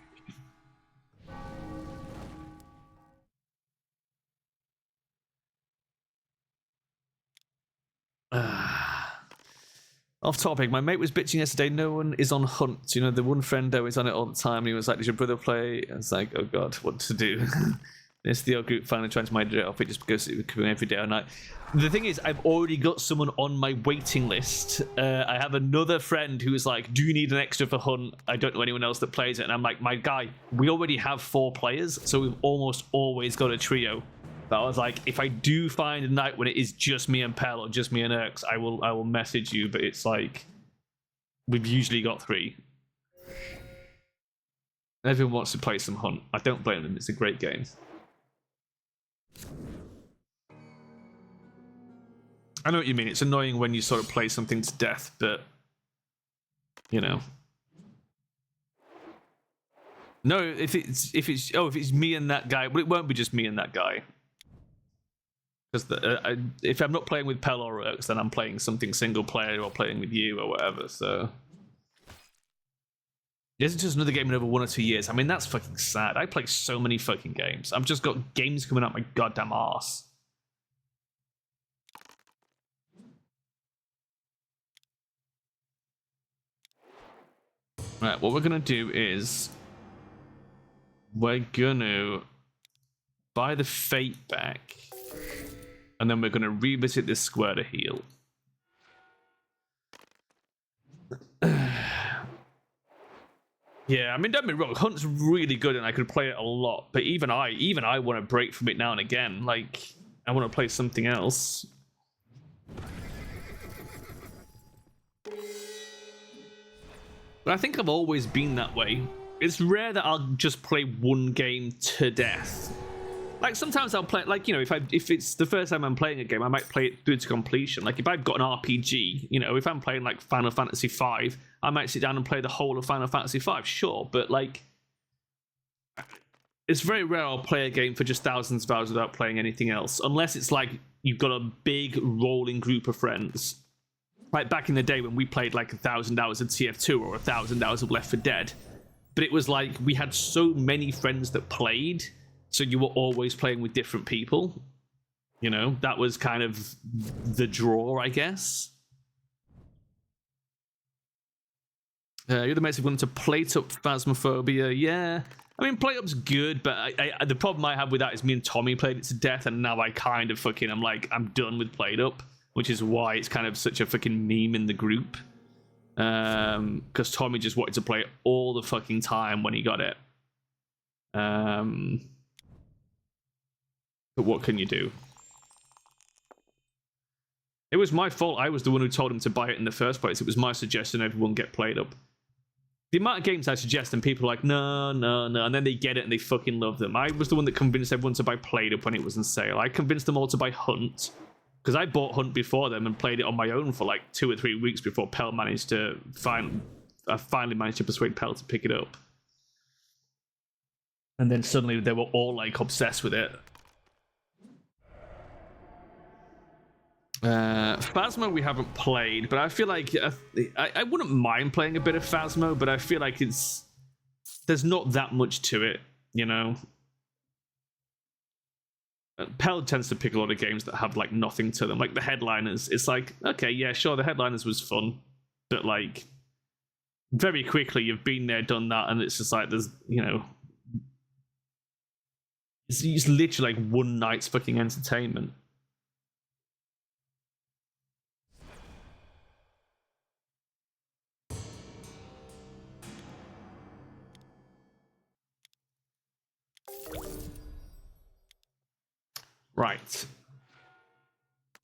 Off topic, my mate was bitching yesterday, no one is on Hunt. You know, the one friend always on it all the time. And he was like, does your brother play? I was like, oh god, what to do? It's the old group finally trying to mind it off it just because it was coming every day or night. The thing is, I've already got someone on my waiting list. I have another friend who is like, do you need an extra for Hunt? I don't know anyone else that plays it. And I'm like, my guy, we already have 4 players, so we've almost always got a trio. But I was like, if I do find a night when it is just me and Pell or just me and Erks, I will message you. But it's like, we've usually got 3. Everyone wants to play some Hunt. I don't blame them. It's a great game. I know what you mean. It's annoying when you sort of play something to death, but you know. No, if it's me and that guy, but it won't be just me and that guy. Because if I'm not playing with Pell or Erks, then I'm playing something single player or playing with you or whatever. So this is just another game in over 1 or 2 years. I mean, that's fucking sad. I play so many fucking games. I've just got games coming out my goddamn arse. Right, what we're gonna do is we're gonna buy the fate back, and then we're gonna revisit this square to heal. Yeah, I mean, don't be wrong, Hunt's really good and I could play it a lot, but even I want to break from it now and again. Like, I want to play something else. But I think I've always been that way. It's rare that I'll just play one game to death. Like sometimes I'll play, like, you know, if it's the first time I'm playing a game, I might play it through to completion. Like if I've got an RPG, you know, if I'm playing like Final Fantasy V, I might sit down and play the whole of Final Fantasy V, sure, but like it's very rare I'll play a game for just thousands of hours without playing anything else, unless it's like you've got a big rolling group of friends. Like back in the day when we played like 1,000 hours of TF2 or 1,000 hours of Left 4 Dead, but it was like we had so many friends that played. So you were always playing with different people. You know, that was kind of the draw, I guess. You're the mates wanted to plate up Phasmophobia. Yeah. I mean, plate up's good, but the problem I have with that is me and Tommy played it to death, and now I kind of I'm done with plate up, which is why it's kind of such a fucking meme in the group. Because Tommy just wanted to play it all the fucking time when he got it. But what can you do? It was my fault. I was the one who told him to buy it in the first place. It was my suggestion everyone get played up. The amount of games I suggest and people are like, no, and then they get it and they fucking love them. I was the one that convinced everyone to buy Played Up when it was on sale. I convinced them all to buy Hunt, because I bought Hunt before them and played it on my own for like 2 or 3 weeks before Pell managed to finally managed to persuade Pell to pick it up. And then suddenly they were all like obsessed with it. Phasmo we haven't played, but I feel like I wouldn't mind playing a bit of Phasmo, but I feel like there's not that much to it, you know. Pell tends to pick a lot of games that have like nothing to them, like the Headliners. It's like, okay, yeah, sure, the Headliners was fun, but like very quickly you've been there, done that, and it's just like there's, you know, it's literally like one night's fucking entertainment. Right.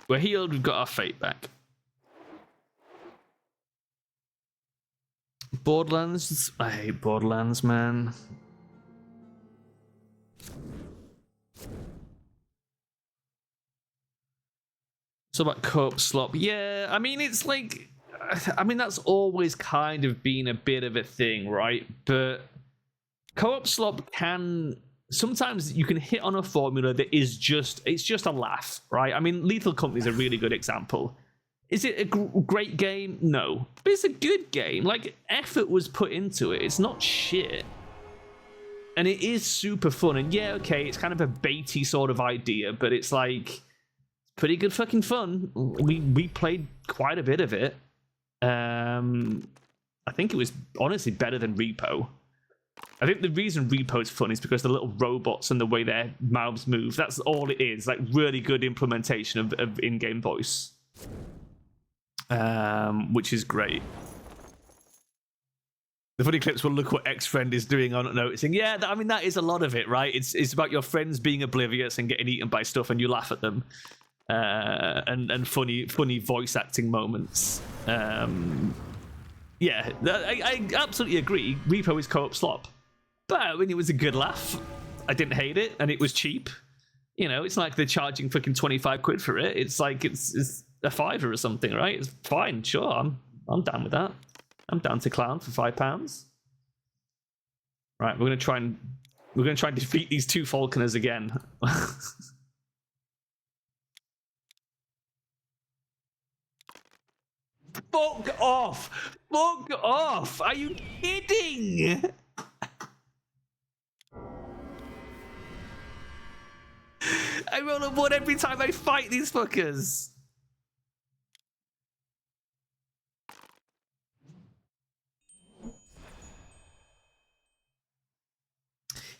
We're healed, we've got our fate back. Borderlands? I hate Borderlands, man. So about co-op slop. Yeah, I mean, it's like... I mean, that's always kind of been a bit of a thing, right? But co-op slop can... Sometimes you can hit on a formula that is it's just a laugh, right? I mean, Lethal Company is a really good example. Is it a great game? No. But it's a good game. Like, effort was put into it. It's not shit. And it is super fun. And yeah, okay, it's kind of a baity sort of idea, but it's like pretty good fucking fun. We played quite a bit of it. I think it was honestly better than Repo. I think the reason Repo's fun is because the little robots and the way their mouths move. That's all it is. Like, really good implementation of in-game voice. Which is great. The funny clips will look what X-Friend is doing on noticing. Yeah, I mean, that is a lot of it, right? It's about your friends being oblivious and getting eaten by stuff and you laugh at them. And funny voice acting moments. Yeah, I absolutely agree. Repo is co-op slop. But I mean, it was a good laugh. I didn't hate it, and it was cheap. You know, it's like they're charging fucking 25 quid for it. It's like it's a fiver or something, right? It's fine, sure. I'm down with that. I'm down to clown for £5. Right, we're gonna try and defeat these two Falconers again. Fuck off! Fuck off! Are you kidding? I roll a 1 every time I fight these fuckers.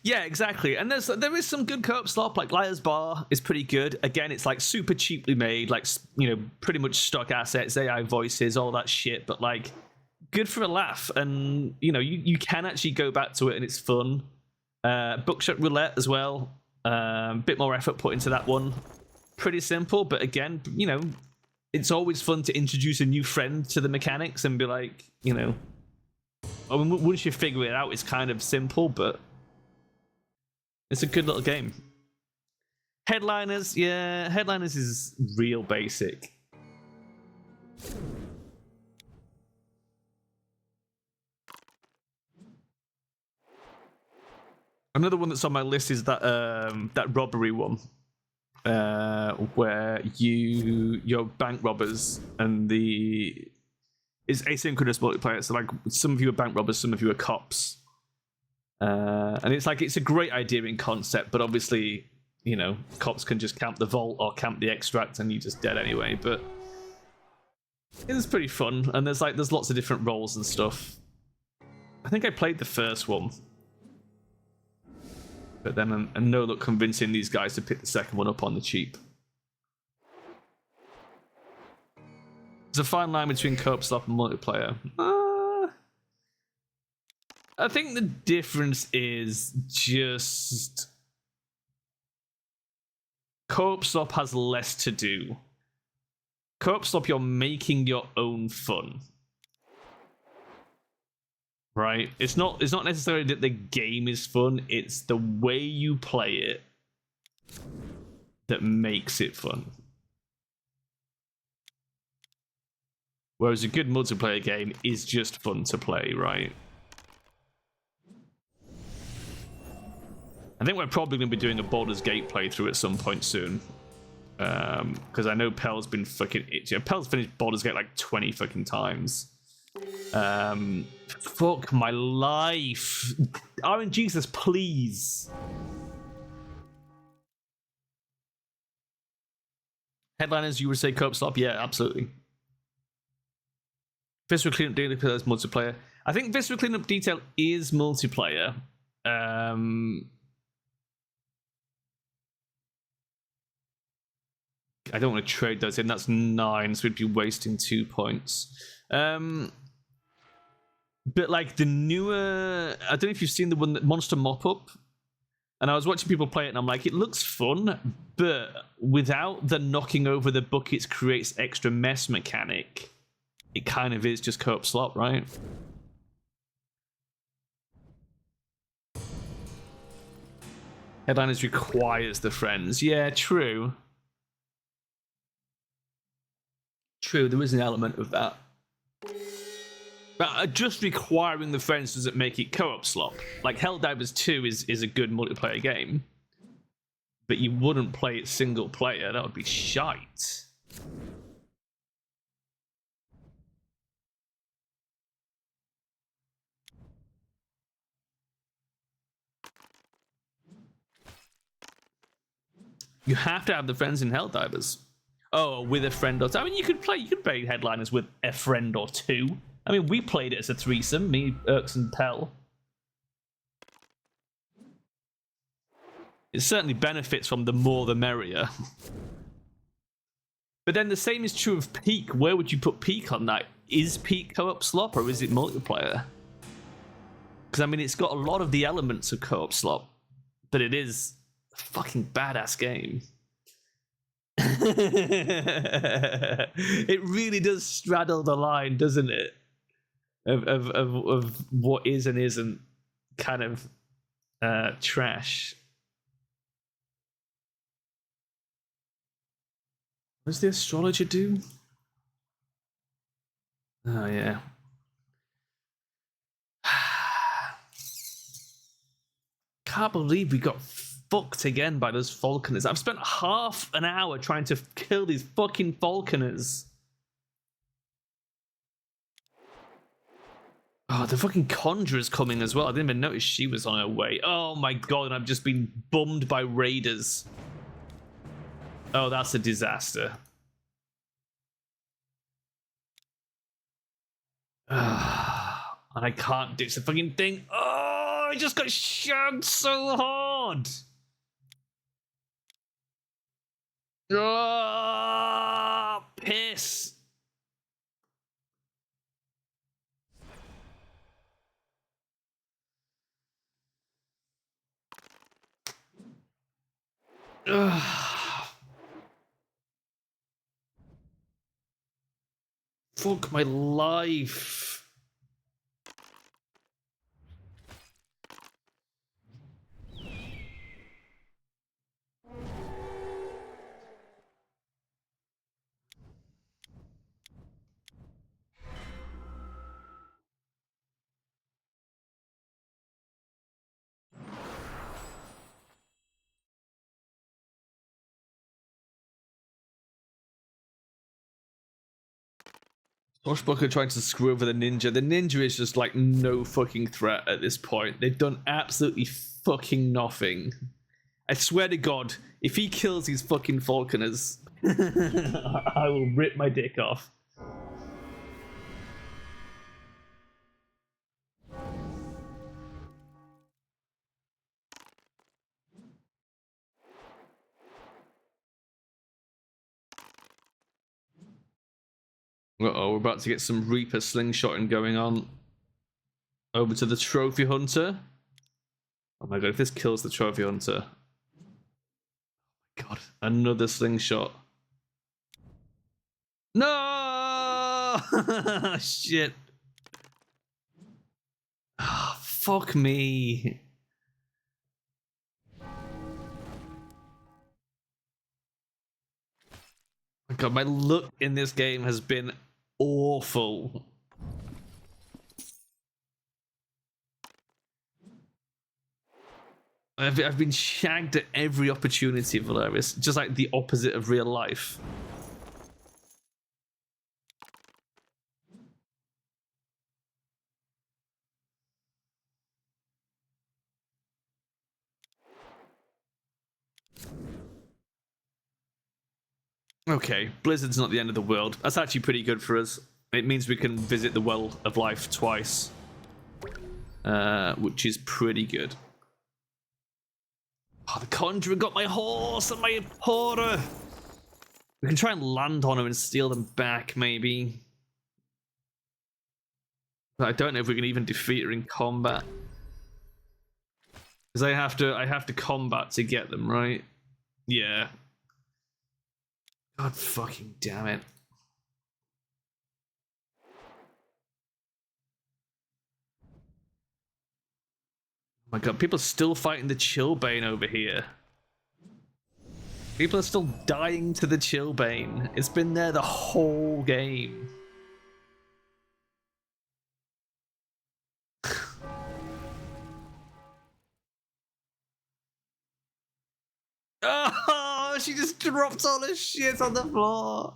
Yeah, exactly. And there is some good co-op slop, like Liar's Bar is pretty good. Again, it's like super cheaply made, like, you know, pretty much stock assets, AI voices, all that shit, but like good for a laugh. And you know, you can actually go back to it and it's fun. Bookshot Roulette as well. Bit more effort put into that one. Pretty simple, but again, you know, it's always fun to introduce a new friend to the mechanics and be like, you know, I mean, once you figure it out, it's kind of simple, but it's a good little game. Headliners, yeah, Headliners is real basic. Another one that's on my list is that that robbery one, where you're bank robbers and it's asynchronous multiplayer. So like some of you are bank robbers, some of you are cops, and it's like it's a great idea in concept, but obviously, you know, cops can just camp the vault or camp the extract and you're just dead anyway. But it's pretty fun, and there's lots of different roles and stuff. I think I played the first one, but then I'm no luck convincing these guys to pick the second one up on the cheap. There's a fine line between co-op slop and multiplayer. I think the difference is just co-op slop has less to do. Co-op slop, you're making your own fun. Right? It's not necessarily that the game is fun, it's the way you play it that makes it fun. Whereas a good multiplayer game is just fun to play, right? I think we're probably going to be doing a Baldur's Gate playthrough at some point soon. Because I know Pel's been fucking itchy. Pel's finished Baldur's Gate like 20 fucking times. Fuck my life. RNGesus, please. Headliners, you would say co-op slop? Yeah, absolutely. Visceral Cleanup Detail is multiplayer. I think Visceral Cleanup Detail is multiplayer. I don't want to trade those in. That's 9, so we'd be wasting 2 points. But like the newer, I don't know if you've seen the one that Monster Mop Up, and I was watching people play it, and I'm like, it looks fun, but without the knocking over the buckets creates extra mess mechanic, it kind of is just co-op slop, right? Headliners requires the friends. Yeah, true. True, there is an element of that. But just requiring the friends doesn't make it co-op slop. Like Helldivers 2 is a good multiplayer game, but you wouldn't play it single player. That would be shite. You have to have the friends in Helldivers. Oh, with a friend or two. I mean, you could play Headliners with a friend or two. I mean, we played it as a threesome, me, Urks, and Pel. It certainly benefits from the more the merrier. But then the same is true of Peak. Where would you put Peak on that? Is Peak co-op slop or is it multiplayer? Because, I mean, it's got a lot of the elements of co-op slop, but it is a fucking badass game. It really does straddle the line, doesn't it? Of what is and isn't kind of trash. What does the astrologer do? Oh yeah. Can't believe we got fucked again by those falconers. I've spent half an hour trying to kill these fucking falconers. Oh, the fucking conjurer's coming as well. I didn't even notice she was on her way. Oh my god, and I've just been bummed by raiders. Oh, that's a disaster. And I can't do the fucking thing. Oh, I just got shoved so hard. Oh, piss. Fuck my life. Swashbuckler trying to screw over the ninja. The ninja is just like no fucking threat at this point. They've done absolutely fucking nothing. I swear to God, if he kills these fucking falconers, I will rip my dick off. Uh-oh, we're about to get some Reaper slingshotting going on. Over to the Trophy Hunter. Oh my god, if this kills the Trophy Hunter. Oh my god, another slingshot. No! Shit. Oh, fuck me. Oh my god, my luck in this game has been awful. I've been shagged at every opportunity, Valerius. Just like the opposite of real life. Okay, Blizzard's not the end of the world. That's actually pretty good for us. It means we can visit the Well of Life twice. Which is pretty good. Oh, the Conjurer got my horse and my horror. We can try and land on them and steal them back, maybe. But I don't know if we can even defeat her in combat. Because I have to combat to get them, right? Yeah. God fucking damn it. Oh my god, people are still fighting the Chillbane over here. People are still dying to the Chillbane. It's been there the whole game. Oh, she just dropped all her shit on the floor.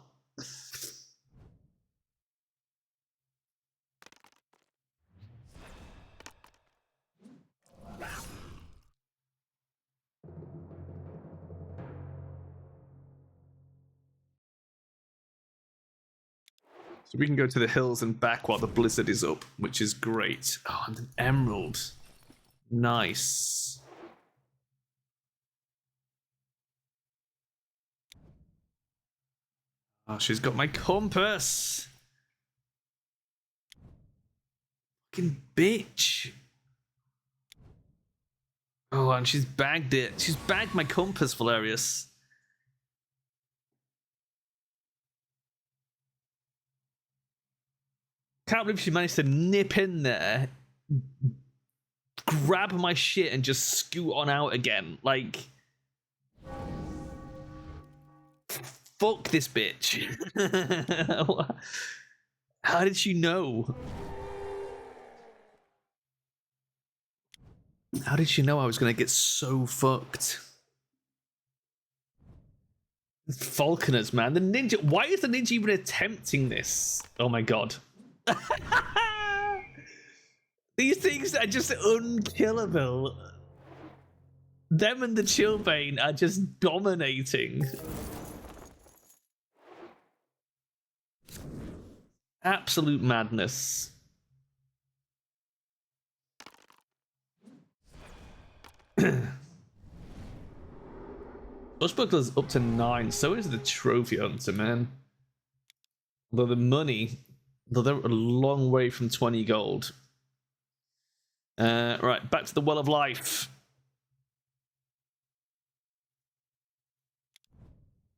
So we can go to the hills and back while the blizzard is up, which is great. Oh, and an emerald. Nice. Oh, she's got my compass. Fucking bitch. Oh, and she's bagged it. She's bagged my compass, Valerius. Can't believe she managed to nip in there, grab my shit, and just scoot on out again. Like, fuck this bitch. How did she know? How did she know I was gonna get so fucked? Falconers, man. The ninja. Why is the ninja even attempting this? Oh my god. These things are just unkillable. Them and the Chillbane are just dominating. Absolute madness. Bushbuckler's up to 9, so is the Trophy Hunter, man. Although the money, though they're a long way from 20 gold. Right, back to the Well of Life.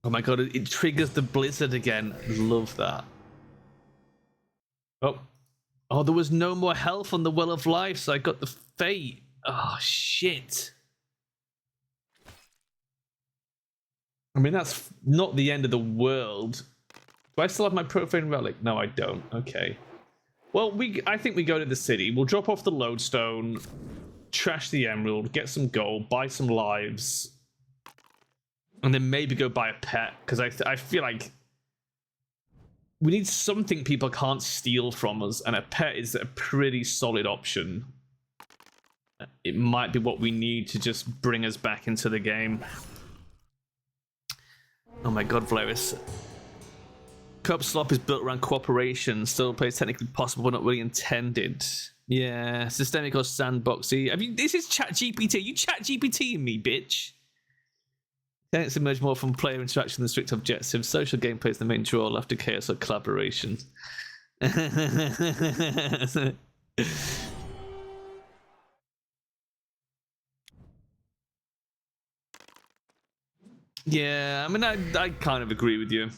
Oh my god, it triggers the blizzard again. Love that. Oh, there was no more health on the Well of Life, so I got the fate. Oh, shit. I mean, that's not the end of the world. Do I still have my profane relic? No, I don't. Okay. Well, I think we go to the city. We'll drop off the lodestone, trash the emerald, get some gold, buy some lives, and then maybe go buy a pet, because I feel like we need something people can't steal from us, and a pet is a pretty solid option. It might be what we need to just bring us back into the game. Oh my god, Valeris. Co-op slop is built around cooperation. Still plays technically possible, but not really intended. Yeah, systemic or sandboxy. This is ChatGPT. You ChatGPT me, bitch. Tenets emerge more from player interaction than strict objectives. Social gameplay is the main draw after chaos or collaboration. Yeah, I mean, I kind of agree with you. I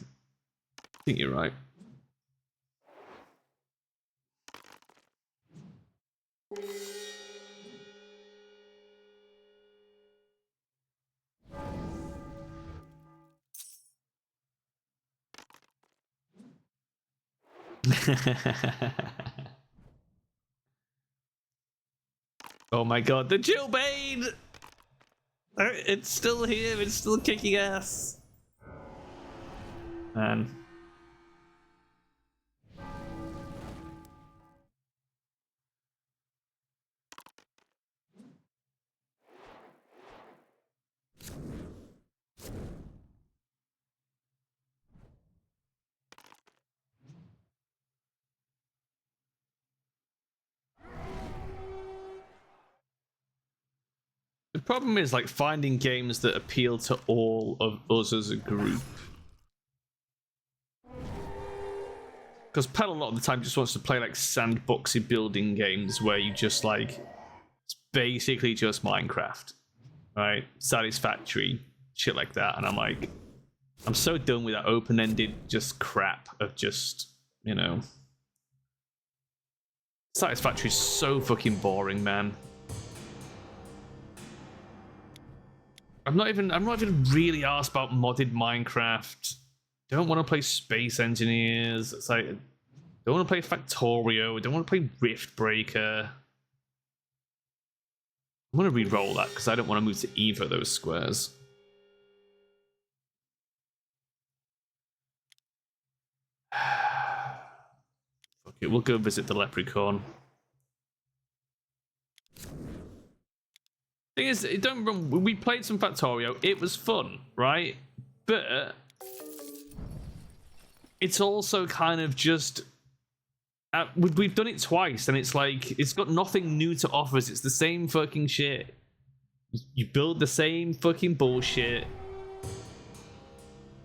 think you're right. Oh my god, the Jillbane! It's still here, it's still kicking ass. Man. The problem is like finding games that appeal to all of us as a group. Because Pat a lot of the time just wants to play like sandboxy building games where you just like, it's basically just Minecraft, right? Satisfactory, shit like that. And I'm like, I'm so done with that open-ended just crap of just, you know. Satisfactory is so fucking boring, man. I'm not even really asked about modded Minecraft. Don't want to play Space Engineers. It's like, don't want to play Factorio. Don't want to play Rift Breaker. I'm going to re-roll that because I don't want to move to either of those squares. Fuck it, we'll go visit the Leprechaun. Thing is, don't remember, we played some Factorio. It was fun, right? But it's also kind of just we've done it twice, and it's like it's got nothing new to offer us. It's the same fucking shit. You build the same fucking bullshit.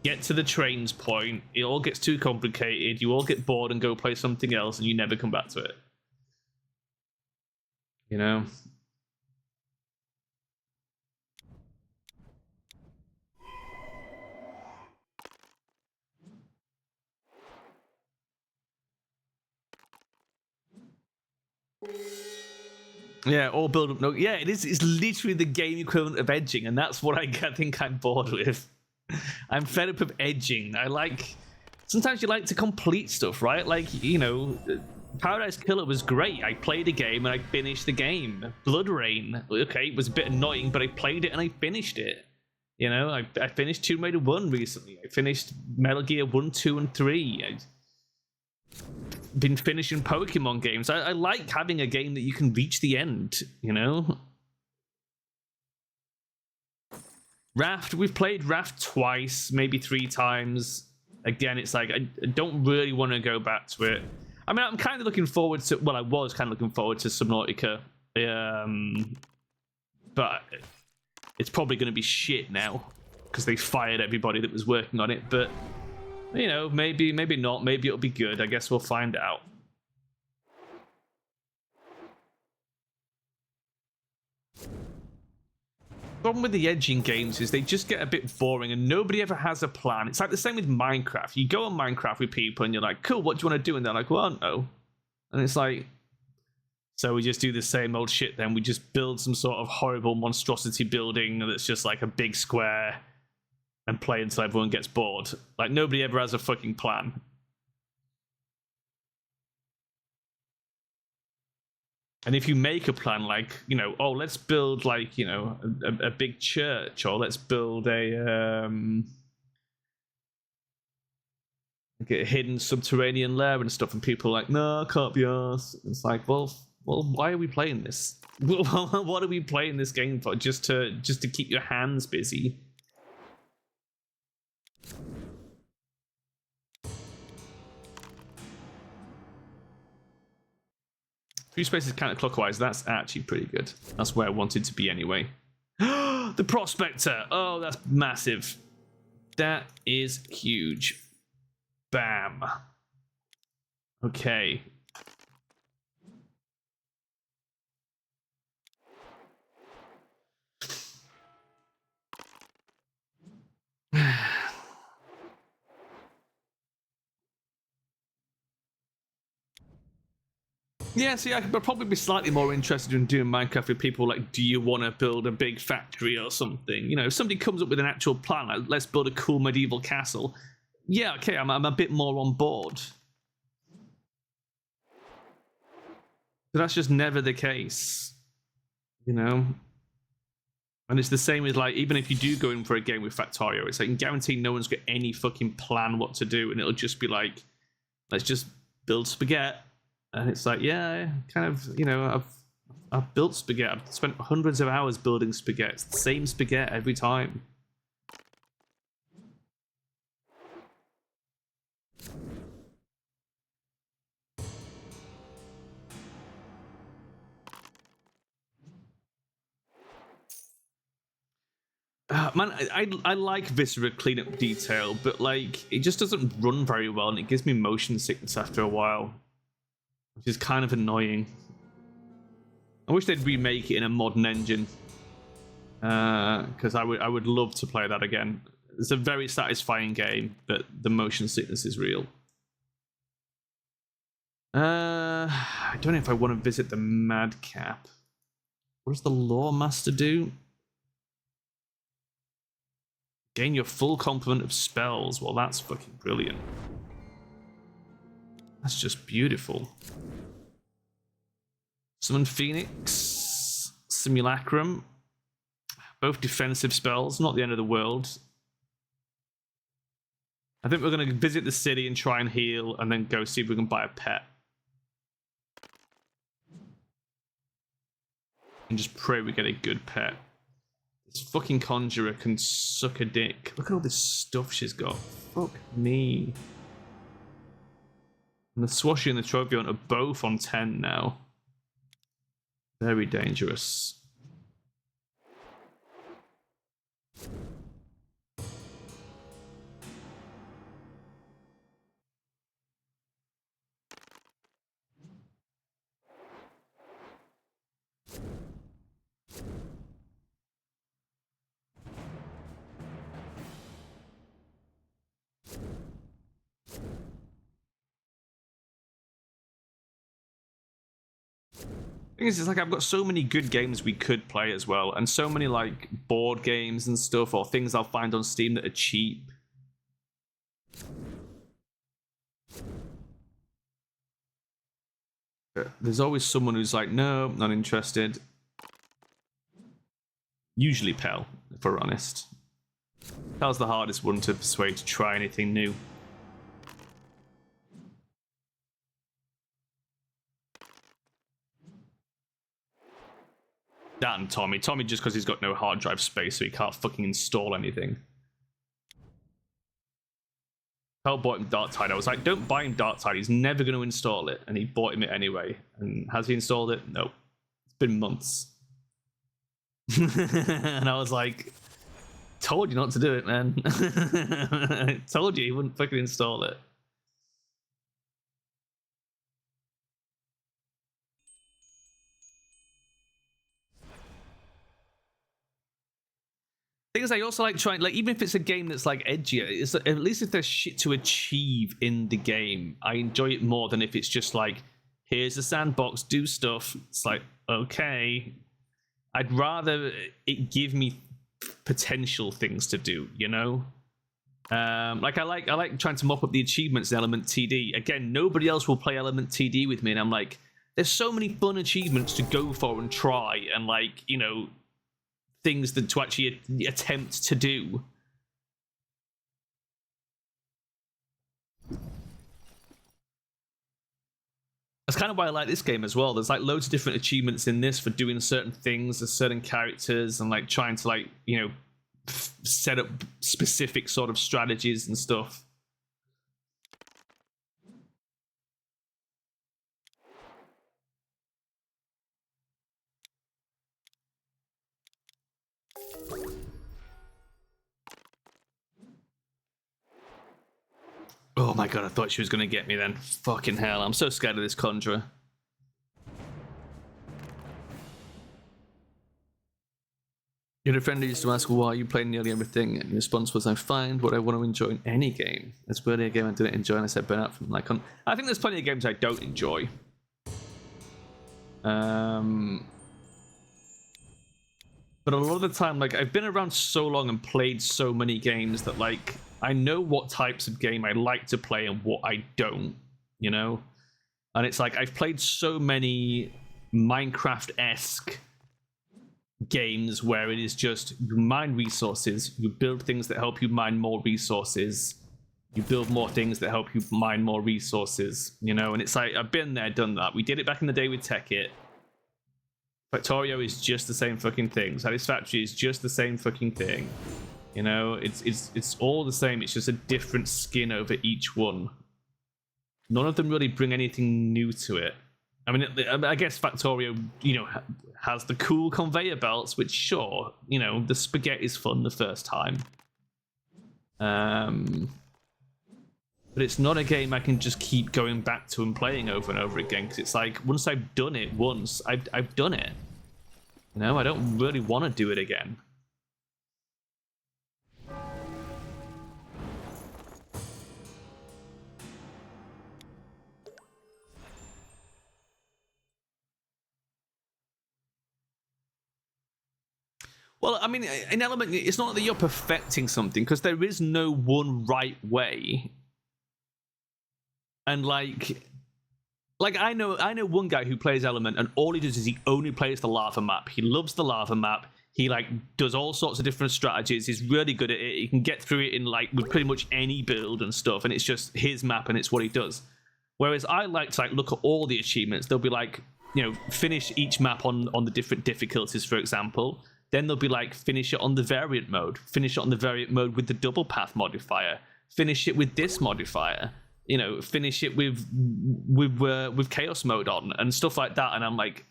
Get to the train's point. It all gets too complicated. You all get bored and go play something else, and you never come back to it. You know. Yeah, all build up. No, yeah, it is. It's literally the game equivalent of edging, and that's what I think I'm bored with. I'm fed up of edging. I like. Sometimes you like to complete stuff, right? Like, you know, Paradise Killer was great. I played a game and I finished the game. Blood Rain, okay, it was a bit annoying, but I played it and I finished it. You know, I finished Tomb Raider 1 recently. I finished Metal Gear 1, 2, and 3. I've been finishing Pokemon games. I like having a game that you can reach the end, you know? Raft, we've played Raft twice, maybe 3 times. Again, it's like, I don't really want to go back to it. I mean, I'm kind of looking forward to, well, I was kind of looking forward to Subnautica. But it's probably going to be shit now, because they fired everybody that was working on it. But, you know, maybe not. Maybe it'll be good. I guess we'll find out. Problem with the edging games is they just get a bit boring and nobody ever has a plan. It's like the same with Minecraft. You go on Minecraft with people and you're like, cool, what do you want to do? And they're like, well, I don't know. And it's like, so we just do the same old shit then. We just build some sort of horrible monstrosity building that's just like a big square and play until everyone gets bored. Like, nobody ever has a fucking plan. And if you make a plan, like, you know, oh, let's build, like, you know, a big church, or let's build a, like a hidden subterranean lair and stuff, and people are like, no, can't be arsed. It's like, well, why are we playing this? What are we playing this game for? Just to keep your hands busy? Few spaces counterclockwise. That's actually pretty good. That's where I wanted to be anyway. The Prospector. Oh, that's massive. That is huge. Bam. Okay. Yeah, see, I could probably be slightly more interested in doing Minecraft with people like, do you want to build a big factory or something? You know, if somebody comes up with an actual plan, like, let's build a cool medieval castle. Yeah, okay, I'm a bit more on board. But that's just never the case, you know? And it's the same with, like, even if you do go in for a game with Factorio, it's like, I can guarantee no one's got any fucking plan what to do, and it'll just be like, let's just build spaghetti. And it's like, yeah, kind of, you know, I've built spaghetti. I've spent hundreds of hours building spaghetti. It's the same spaghetti every time. Man, I like Viscera cleanup detail, but like it just doesn't run very well, and it gives me motion sickness after a while, which is kind of annoying. I wish they'd remake it in a modern engine, because I would love to play that again. It's a very satisfying game, but the motion sickness is real. I don't know if I want to visit the Madcap. What does the Lore Master do? Gain your full complement of spells. Well, that's fucking brilliant. That's just beautiful. Summon Phoenix, Simulacrum. Both defensive spells, not the end of the world. I think we're going to visit the city and try and heal, and then go see if we can buy a pet. And just pray we get a good pet. This fucking conjurer can suck a dick. Look at all this stuff she's got. Fuck me. And the Swashy and the Trophy Hunt are both on 10 now. Very dangerous. Thing is, it's like I've got so many good games we could play as well, and so many like board games and stuff, or things I'll find on Steam that are cheap. There's always someone who's like, no, not interested. Usually Pell, if we're honest. Pell's the hardest one to persuade to try anything new. That and Tommy. Tommy just because he's got no hard drive space, so he can't fucking install anything. Pell bought him Darktide. I was like, don't buy him Darktide. He's never going to install it. And he bought him it anyway. And has he installed it? No. It's been months. And I was like, told you not to do it, man. I told you he wouldn't fucking install it. Thing is, I also like trying, like, even if it's a game that's like edgier, it's at least if there's shit to achieve in the game, I enjoy it more than if it's just like, here's a sandbox, do stuff. It's like, okay, I'd rather it give me potential things to do, you know? Like I like trying to mop up the achievements in Element TD. Again, nobody else will play Element TD with me, and I'm like, there's so many fun achievements to go for and try, and like, you know, things that to actually attempt to do. That's kind of why I like this game as well. There's like loads of different achievements in this for doing certain things, there's certain characters, and like trying to like, you know, set up specific sort of strategies and stuff. Oh my god, I thought she was going to get me then. Fucking hell, I'm so scared of this Conjurer. You had a friend who used to ask, why are you playing nearly everything? And your response was, I find what I want to enjoy in any game. There's barely a game I didn't enjoy, and I said burnout from like on. I think there's plenty of games I don't enjoy. But a lot of the time, like, I've been around so long and played so many games that, like, I know what types of game I like to play and what I don't, you know? And it's like, I've played so many Minecraft-esque games where it is just, you mine resources, you build things that help you mine more resources, you build more things that help you mine more resources, you know? And it's like, I've been there, done that. We did it back in the day with Tekkit. Factorio is just the same fucking thing. Satisfactory is just the same fucking thing. You know, it's all the same. It's just a different skin over each one. None of them really bring anything new to it. I mean, I guess Factorio, you know, has the cool conveyor belts, which sure, you know, the spaghetti is fun the first time. But it's not a game I can just keep going back to and playing over and over again, because it's like, once I've done it once, I've done it. You know, I don't really want to do it again. Well, I mean, in Element, it's not that you're perfecting something, because there is no one right way. And like I know one guy who plays Element, and all he does is he only plays the lava map. He loves the lava map. He like does all sorts of different strategies. He's really good at it. He can get through it in like with pretty much any build and stuff, and it's just his map and it's what he does. Whereas I like to like look at all the achievements. They'll be like, you know, finish each map on the different difficulties, for example. Then they'll be like, finish it on the variant mode. Finish it on the variant mode with the double path modifier. Finish it with this modifier. You know, finish it with chaos mode on and stuff like that. And I'm like,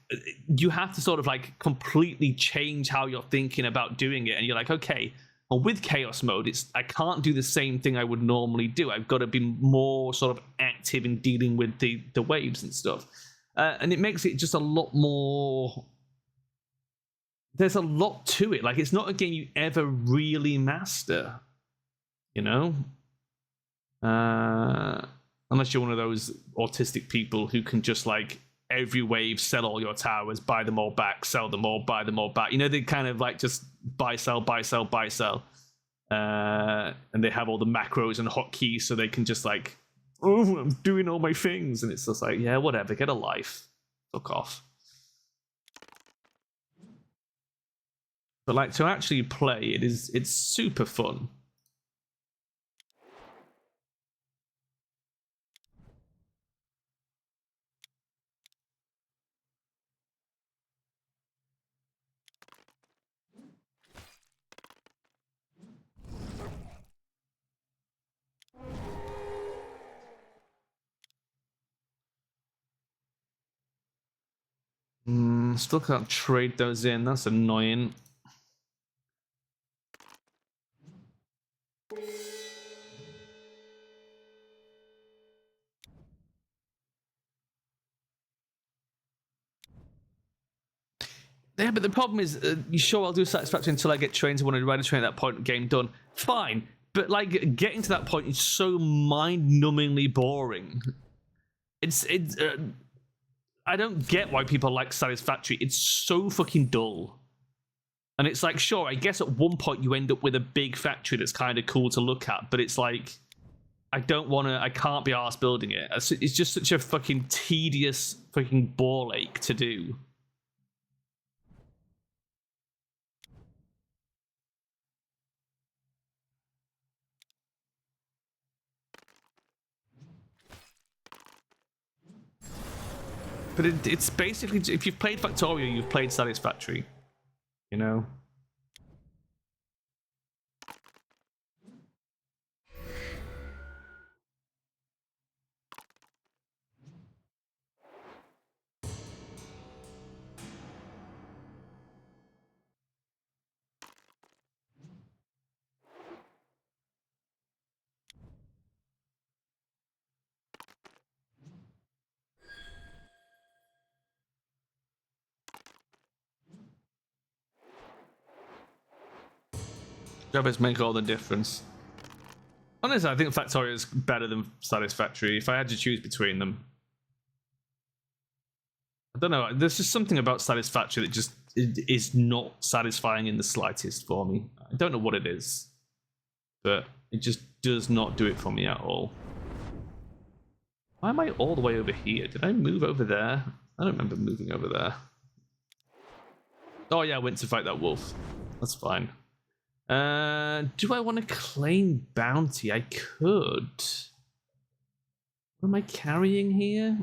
you have to sort of like completely change how you're thinking about doing it. And you're like, okay, well, with chaos mode, I can't do the same thing I would normally do. I've got to be more sort of active in dealing with the waves and stuff. And it makes it just a lot more. There's a lot to it. Like, it's not a game you ever really master, you know? Unless you're one of those autistic people who can just, like, every wave, sell all your towers, buy them all back, sell them all, buy them all back. You know, they kind of, like, just buy, sell, buy, sell, buy, sell. And they have all the macros and hotkeys, so they can just, like, oh, I'm doing all my things. And it's just like, yeah, whatever, get a life. Fuck off. But like to actually play, it's super fun. Still can't trade those in. That's annoying. Yeah, but the problem is, sure, I'll do satisfaction until I get trained. I want to ride a train at that point, game done. Fine. But, like, getting to that point is so mind-numbingly boring. I don't get why people like Satisfactory. It's so fucking dull. And it's like, sure, I guess at one point you end up with a big factory that's kind of cool to look at, but it's like, I can't be arsed building it. It's just such a fucking tedious fucking ball ache to do. But it's basically, if you've played Factorio, you've played Satisfactory. You know? Jobbers make all the difference. Honestly, I think Factorio is better than Satisfactory if I had to choose between them. I don't know, there's just something about Satisfactory that just is not satisfying in the slightest for me. I don't know what it is, but it just does not do it for me at all. Why am I all the way over here? Did I move over there? I don't remember moving over there. Oh yeah, I went to fight that wolf. That's fine. Do I want to claim bounty? I could. What am I carrying here?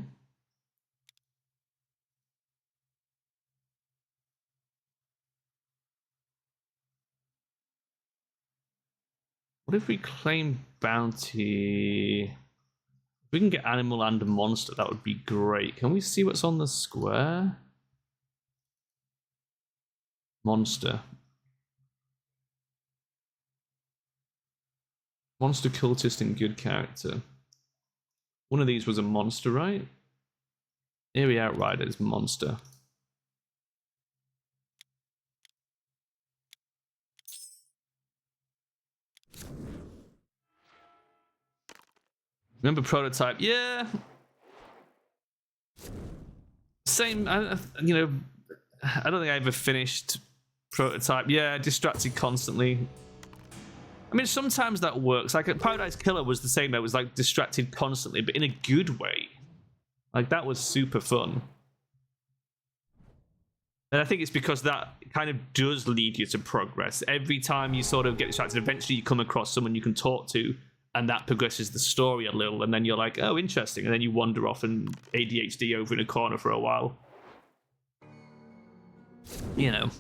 What if we claim bounty? If we can get animal and a monster, that would be great. Can we see what's on the square? Monster. Monster, cultist, and good character. One of these was a monster, right? Eerie Outriders, monster. Remember Prototype? Yeah. Same, you know, I don't think I ever finished Prototype. Yeah, distracted constantly. I mean, sometimes that works. Like, Paradise Killer was the same. I was like distracted constantly, but in a good way. Like, that was super fun. And I think it's because that kind of does lead you to progress. Every time you sort of get distracted, eventually you come across someone you can talk to, and that progresses the story a little, and then you're like, oh, interesting, and then you wander off and ADHD over in a corner for a while. You know.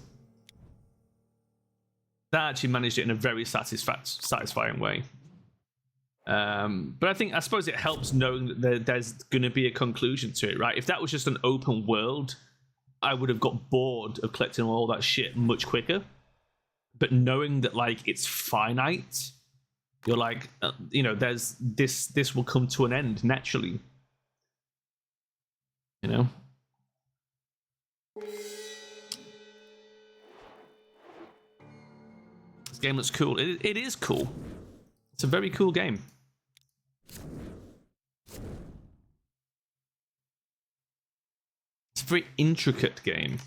That actually managed it in a very satisfying way. But I suppose it helps knowing that there's going to be a conclusion to it, right? If that was just an open world, I would have got bored of collecting all that shit much quicker. But knowing that, like, it's finite, you're like, you know, there's this will come to an end naturally. You know? This game looks cool. It is cool. It's a very cool game. It's a very intricate game.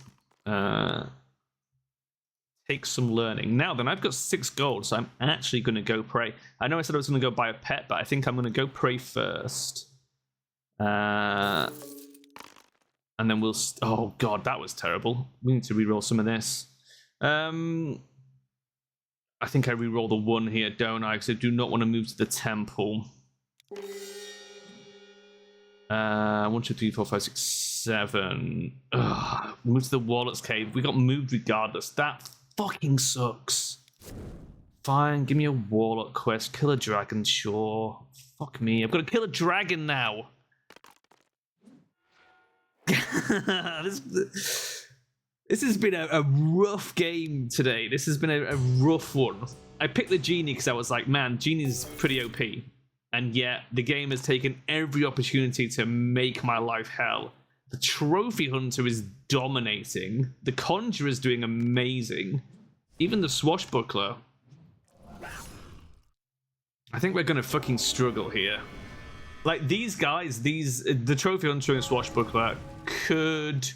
Takes some learning. Now then, I've got 6 gold, so I'm actually going to go pray. I know I said I was going to go buy a pet, but I think I'm going to go pray first. And then we'll... Oh, God, that was terrible. We need to reroll some of this. I think I reroll the 1 here, don't I? Because I do not want to move to the temple. 1, 2, 3, 4, 5, 6, 7. Ugh. Move to the Warlock's Cave. We got moved regardless. That fucking sucks. Fine, give me a Warlock quest. Kill a dragon, sure. Fuck me. I've got to kill a dragon now. This has been a rough game today. This has been a rough one. I picked the Genie because I was like, man, Genie's pretty OP. And yet, the game has taken every opportunity to make my life hell. The Trophy Hunter is dominating. The Conjurer's doing amazing. Even the Swashbuckler. I think we're going to fucking struggle here. Like, these guys, the Trophy Hunter and Swashbuckler could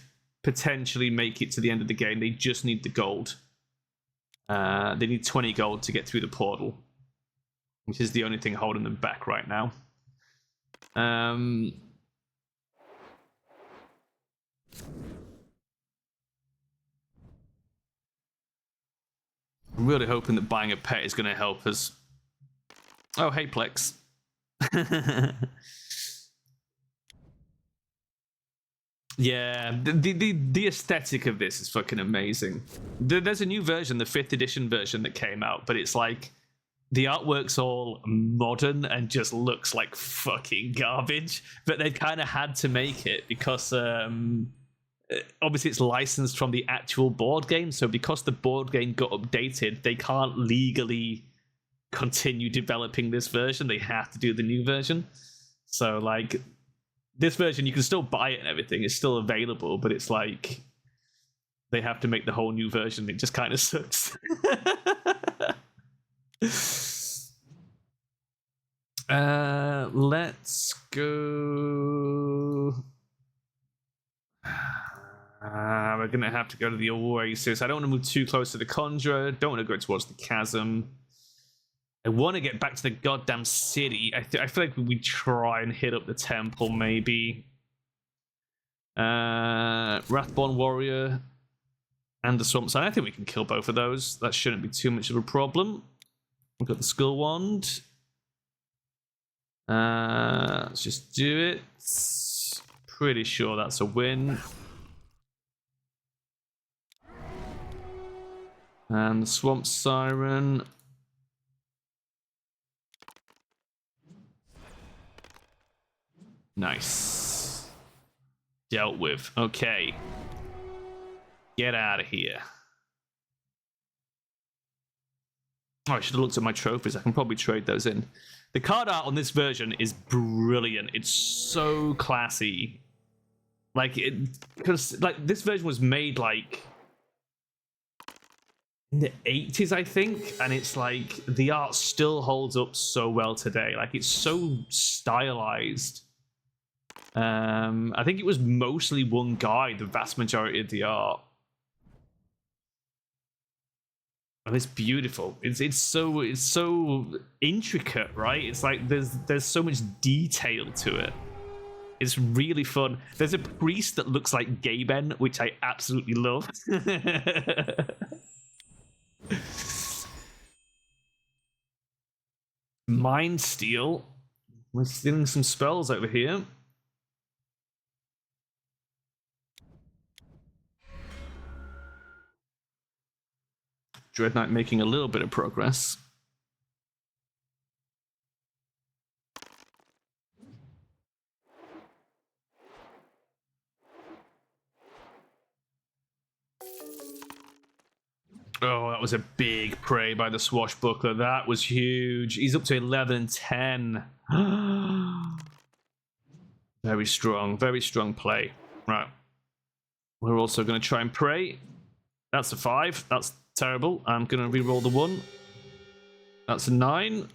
potentially make it to the end of the game. They just need the gold. They need 20 gold to get through the portal, which is the only thing holding them back right now. I'm really hoping that buying a pet is going to help us. Oh, hey, Plex. Yeah, the aesthetic of this is fucking amazing. There's a new version, the 5th edition version that came out, but it's like the artwork's all modern and just looks like fucking garbage. But they kind of had to make it because obviously it's licensed from the actual board game. So because the board game got updated, they can't legally continue developing this version. They have to do the new version. So like, this version, you can still buy it and everything. It's still available, but it's like they have to make the whole new version. It just kind of sucks. Let's go. We're going to have to go to the Oasis. I don't want to move too close to the Conjurer. Don't want to go towards the Chasm. I want to get back to the goddamn city. I feel like we try and hit up the temple, maybe. Wrathborn Warrior and the Swamp Sign. I think we can kill both of those. That shouldn't be too much of a problem. We've got the Skull Wand. Let's just do it. Pretty sure that's a win. And the Swamp Siren. Nice. Dealt with. Okay. Get out of here. Oh, I should have looked at my trophies. I can probably trade those in. The card art on this version is brilliant. It's so classy. Like, because like this version was made like in the 80s, I think, and it's like the art still holds up so well today. Like, it's so stylized. I think it was mostly one guy, the vast majority of the art. And it's beautiful. It's so intricate, right? It's like there's so much detail to it. It's really fun. There's a priest that looks like Gaben, which I absolutely love. Mind Steal. We're stealing some spells over here. Dread Knight making a little bit of progress. Oh, that was a big prey by the Swashbuckler. That was huge. He's up to 11 and 10. Very strong play. Right. We're also going to try and pray. That's a 5. That's terrible. I'm going to re-roll the 1. That's a 9.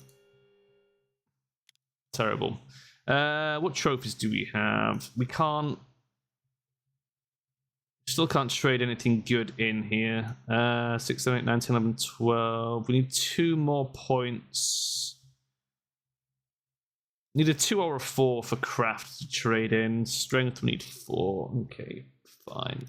Terrible. What trophies do we have? We can't... Still can't trade anything good in here. 6, 7, 8, 9, 10, 11, 12. We need 2 more points. Need a 2 or a 4 for craft to trade in. Strength, we need 4. Okay, fine.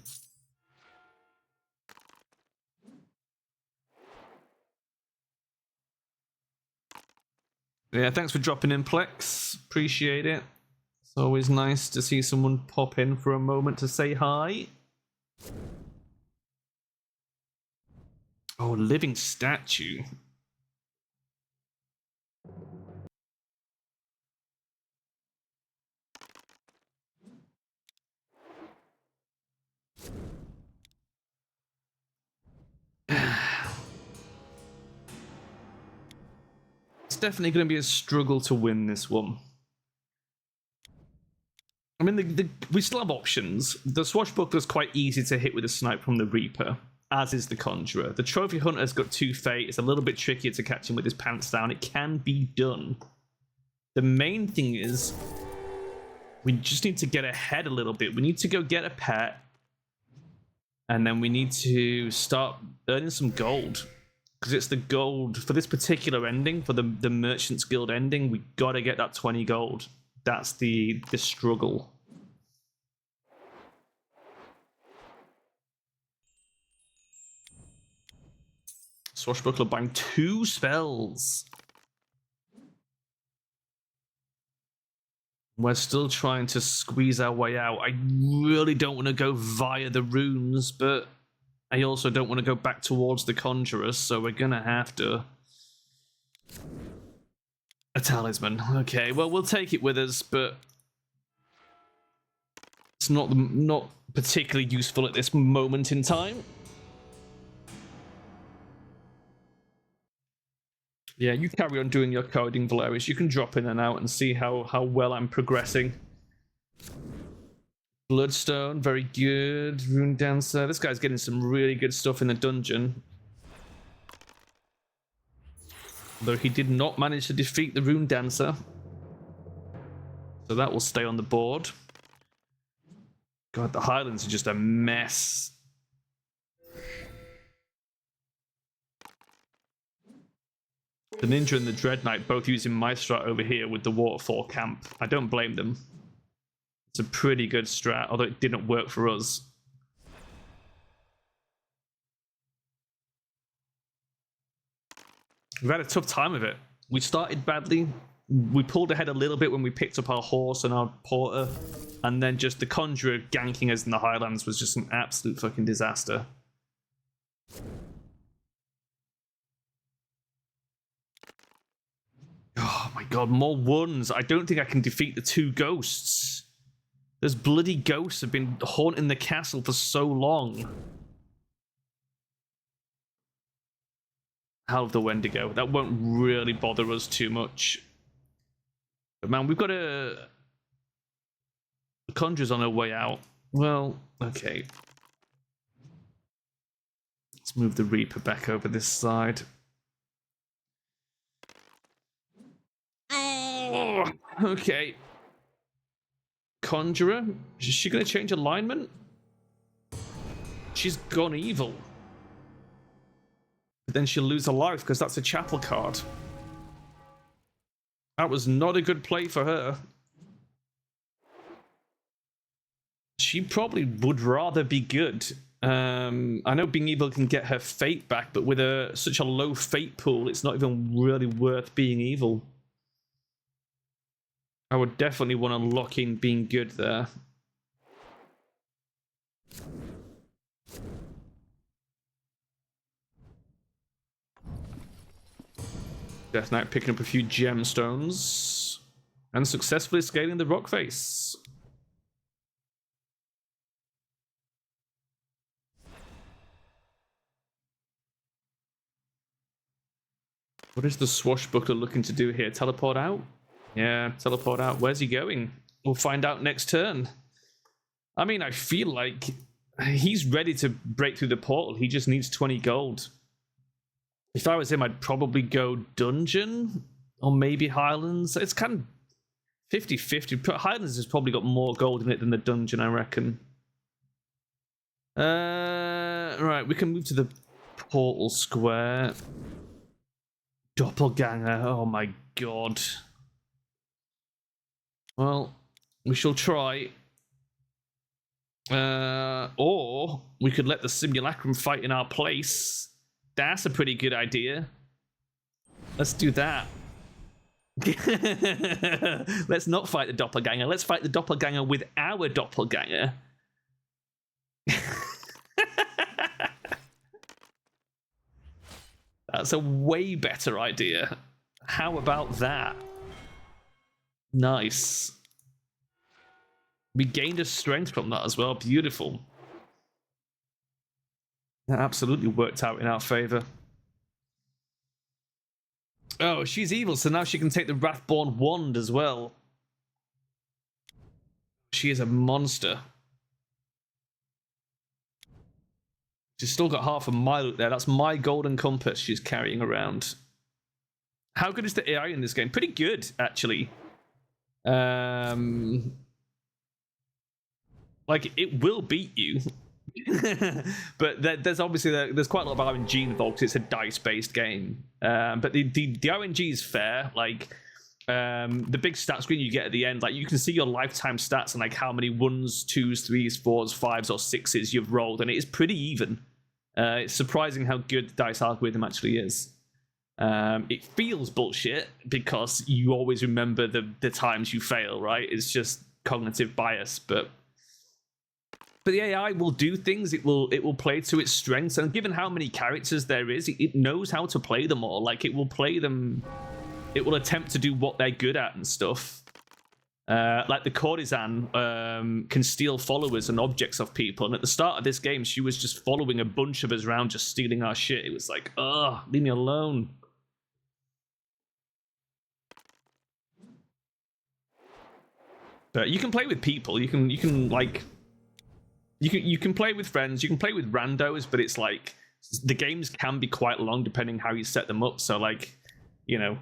Yeah, thanks for dropping in, Plex. Appreciate it. It's always nice to see someone pop in for a moment to say hi. Oh, living statue. It's definitely going to be a struggle to win this one. I mean, we still have options. The Swashbuckler's quite easy to hit with a snipe from the Reaper, as is the Conjurer. The Trophy Hunter's got 2 Fate. It's a little bit trickier to catch him with his pants down. It can be done. The main thing is, we just need to get ahead a little bit. We need to go get a pet, and then we need to start earning some gold. Because it's the gold for this particular ending, for the Merchant's Guild ending, we gotta get that 20 gold. That's the struggle. Swashbuckler buying 2 spells. We're still trying to squeeze our way out. I really don't want to go via the runes, but I also don't want to go back towards the Conjurers, so we're gonna have to... A Talisman. Okay, well, we'll take it with us, but... It's not particularly useful at this moment in time. Yeah, you carry on doing your coding, Valerius. You can drop in and out and see how well I'm progressing. Bloodstone, very good. Rune Dancer. This guy's getting some really good stuff in the dungeon. Though he did not manage to defeat the Rune Dancer. So that will stay on the board. God, the Highlands are just a mess. The Ninja and the Dread Knight both using my strat over here with the Waterfall camp. I don't blame them. It's a pretty good strat, although it didn't work for us. We've had a tough time of it. We started badly. We pulled ahead a little bit when we picked up our horse and our porter. And then just the Conjurer ganking us in the Highlands was just an absolute fucking disaster. Oh my god, more ones. I don't think I can defeat the 2 ghosts. Those bloody ghosts have been haunting the castle for so long. Hell of the Wendigo. That won't really bother us too much. But man, we've got a... The Conjurer's on her way out. Well, okay. Let's move the Reaper back over this side. Oh, okay. Conjurer? Is she going to change alignment? She's gone evil. But then she'll lose a life because that's a chapel card. That was not a good play for her. She probably would rather be good. I know being evil can get her fate back, but with such a low fate pool, it's not even really worth being evil. I would definitely want to lock in being good there. Death Knight picking up a few gemstones and successfully scaling the rock face. What is the Swashbuckler looking to do here? Teleport out? Yeah, teleport out. Where's he going? We'll find out next turn. I mean, I feel like he's ready to break through the portal. He just needs 20 gold. If I was him, I'd probably go dungeon or maybe Highlands. It's kind of 50-50. Highlands has probably got more gold in it than the dungeon, I reckon. Right, we can move to the portal square. Doppelganger. Oh my god. Well, we shall try. Or we could let the Simulacrum fight in our place. That's a pretty good idea. Let's do that. Let's not fight the Doppelganger. Let's fight the Doppelganger with our Doppelganger. That's a way better idea. How about that? Nice. We gained a strength from that as well. Beautiful. That absolutely worked out in our favor. Oh, she's evil, so now she can take the Wrathborn Wand as well. She is a monster. She's still got half of my loot there. That's my golden compass she's carrying around. How good is the AI in this game? Pretty good, actually. Like, it will beat you. But there's obviously there's quite a lot of RNG involved because it's a dice-based game. But the RNG is fair. Like, the big stat screen you get at the end, like, you can see your lifetime stats and like how many 1s, 2s, 3s, 4s, 5s, or 6s you've rolled, and it is pretty even. It's surprising how good the dice algorithm actually is. It feels bullshit because you always remember the times you fail, right? It's just cognitive bias, but the AI will do things. It will play to its strengths, and given how many characters there is, it knows how to play them all. Like, it will play them. It will attempt to do what they're good at and stuff. Like the courtesan can steal followers and objects off people, and at the start of this game, she was just following a bunch of us around, just stealing our shit. It was like, ugh, leave me alone. But you can play with people. You can like. You can play with friends, you can play with randos, but it's like the games can be quite long depending how you set them up. So, like, you know,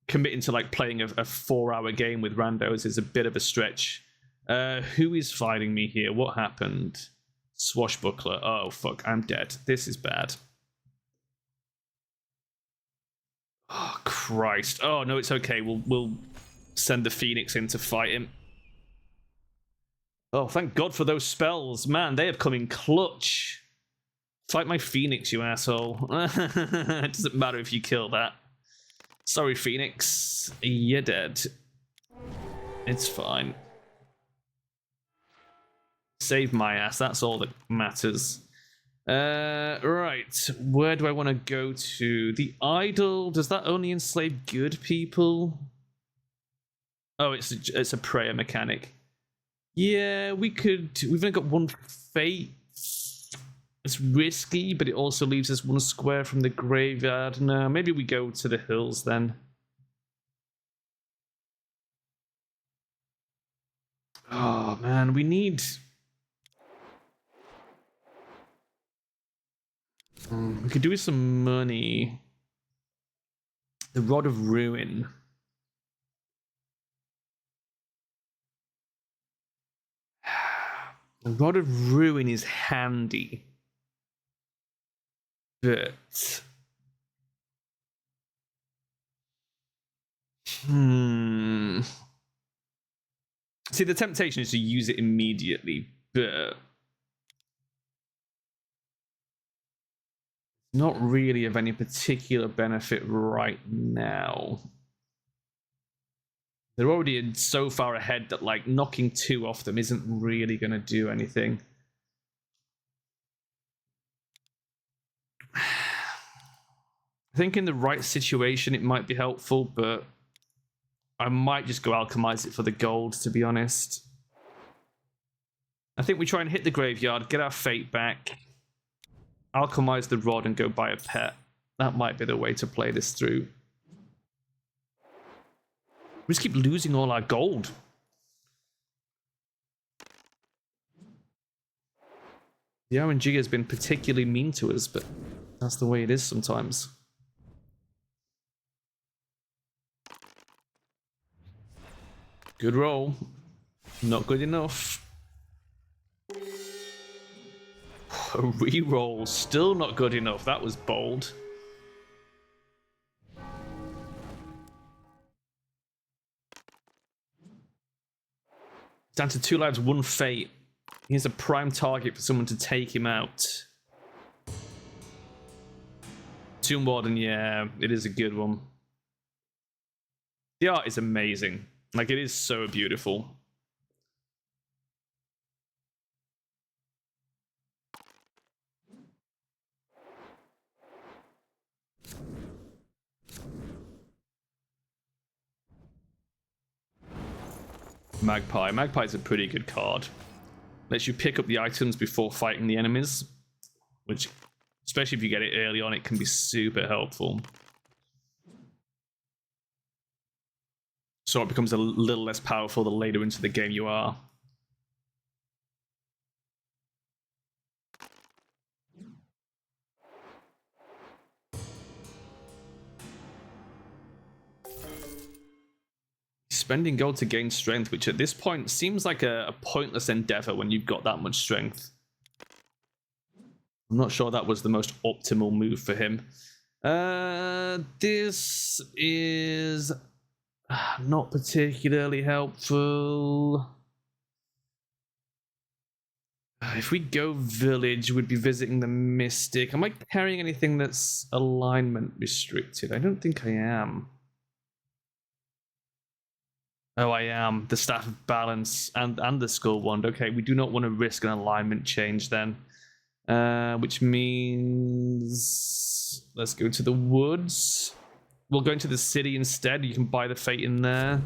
committing to like playing a 4-hour game with randos is a bit of a stretch. Who is fighting me here? What happened? Swashbuckler. Oh fuck, I'm dead. This is bad. Oh Christ. Oh no, it's okay. We'll send the Phoenix in to fight him. Oh, thank God for those spells. Man, they have come in clutch. Fight my Phoenix, you asshole. It doesn't matter if you kill that. Sorry, Phoenix. You're dead. It's fine. Save my ass. That's all that matters. Right. Where do I want to go to? The idol. Does that only enslave good people? Oh, it's a prayer mechanic. Yeah, we could. We've only got one fate. It's risky, but it also leaves us one square from the graveyard. No, maybe we go to the hills then. Oh man, we need. We could do with some money. The Rod of Ruin. The Rod of Ruin is handy, but see, the temptation is to use it immediately, but not really of any particular benefit right now. They're already so far ahead that, like, knocking 2 off them isn't really going to do anything. I think in the right situation it might be helpful, but I might just go alchemize it for the gold, to be honest. I think we try and hit the graveyard, get our fate back, alchemize the rod, and go buy a pet. That might be the way to play this through. We just keep losing all our gold. The RNG has been particularly mean to us, but that's the way it is sometimes. Good roll. Not good enough. A reroll. Still not good enough. That was bold. Down to 2 lives, 1 fate. He's a prime target for someone to take him out. Tomb Warden, yeah, it is a good one. The art is amazing. Like, it is so beautiful. Magpie. Magpie's a pretty good card. Lets you pick up the items before fighting the enemies, which, especially if you get it early on, it can be super helpful. So it becomes a little less powerful the later into the game you are. Spending gold to gain strength, which at this point seems like a pointless endeavor when you've got that much strength. I'm not sure that was the most optimal move for him. This is not particularly helpful. If we go village, we'd be visiting the mystic. Am I carrying anything that's alignment restricted? I don't think I am. Oh, I am. The Staff of Balance and the Skull Wand. Okay, we do not want to risk an alignment change then. Which means... let's go to the woods. We'll go into the city instead. You can buy the fate in there.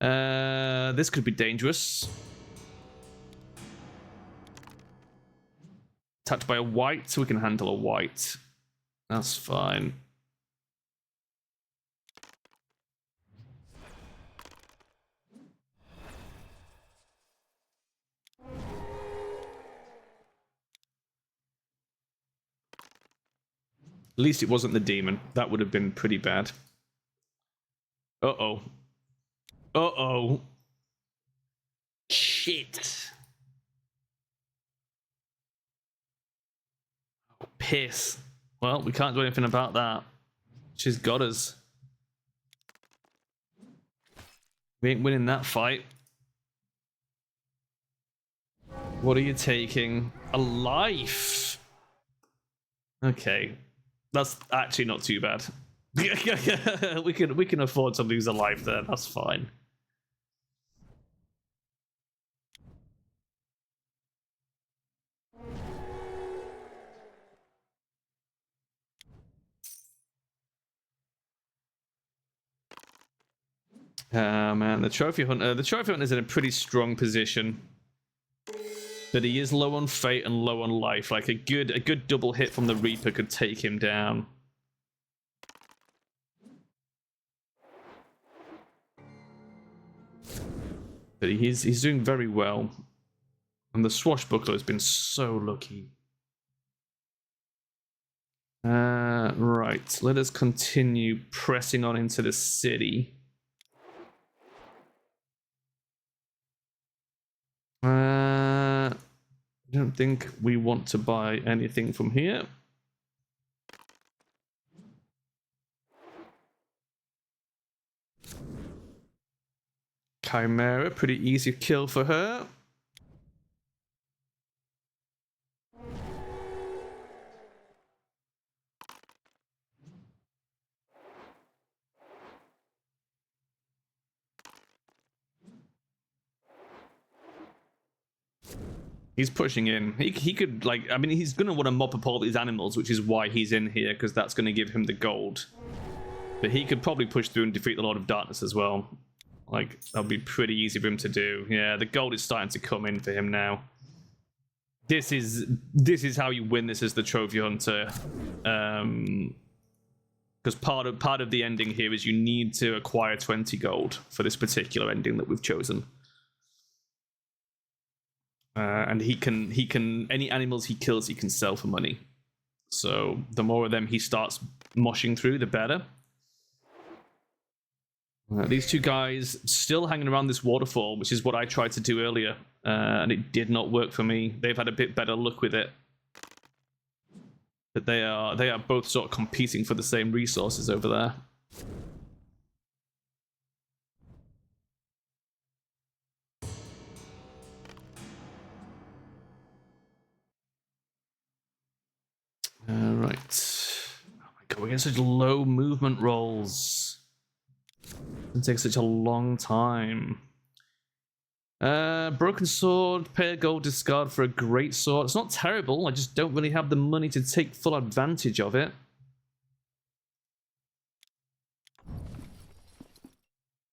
This could be dangerous. Attacked by a white, so we can handle a white. That's fine. At least it wasn't the demon. That would have been pretty bad. Uh-oh. Uh-oh. Shit. Oh, piss. Well, we can't do anything about that. She's got us. We ain't winning that fight. What are you taking? A life. Okay. That's actually not too bad. we can afford to lose a life there. That's fine. Man, the trophy hunter's in a pretty strong position. But he is low on fate and low on life. Like a good double hit from the Reaper could take him down. But he's doing very well. And the Swashbuckler has been so lucky. Right, let us continue pressing on into the city. I don't think we want to buy anything from here. Chimera, pretty easy kill for her. He's pushing in. He could, like, I mean, he's going to want to mop up all these animals, which is why he's in here, because that's going to give him the gold. But he could probably push through and defeat the Lord of Darkness as well. Like, that'll be pretty easy for him to do. Yeah, the gold is starting to come in for him now. This is how you win this as the Trophy Hunter. Because part of the ending here is you need to acquire 20 gold for this particular ending that we've chosen. And he can any animals he kills he can sell for money. So the more of them he starts moshing through, the better. These two guys still hanging around this waterfall, which is what I tried to do earlier, and it did not work for me. They've had a bit better luck with it, but they are both sort of competing for the same resources over there. Right. Oh my god, we're getting such low movement rolls. It takes such a long time. Broken sword, pay a gold discard for a great sword. It's not terrible, I just don't really have the money to take full advantage of it.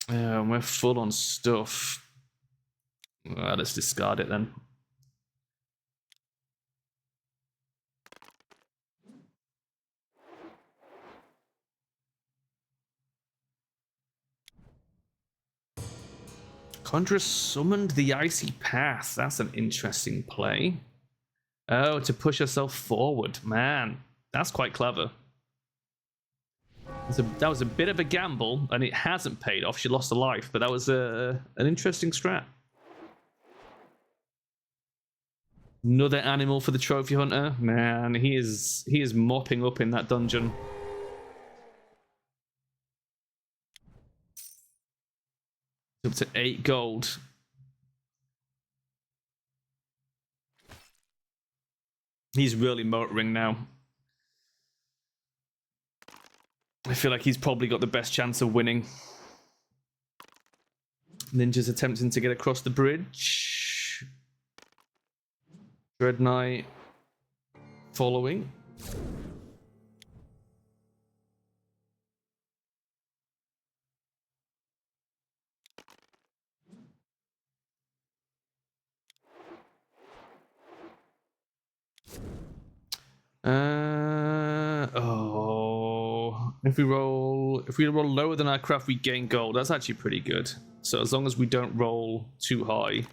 We're full on stuff. Let's discard it then. Conjuror summoned the Icy Path. That's an interesting play. Oh, to push herself forward. Man, that's quite clever. That was a bit of a gamble, and it hasn't paid off. She lost a life, but that was an interesting strat. Another animal for the Trophy Hunter. Man, he is mopping up in that dungeon. Up to 8 gold. He's really motoring now. I feel like he's probably got the best chance of winning. Ninja's attempting to get across the bridge. Dread Knight following. If we roll lower than our craft, we gain gold. That's actually pretty good. So as long as we don't roll too high.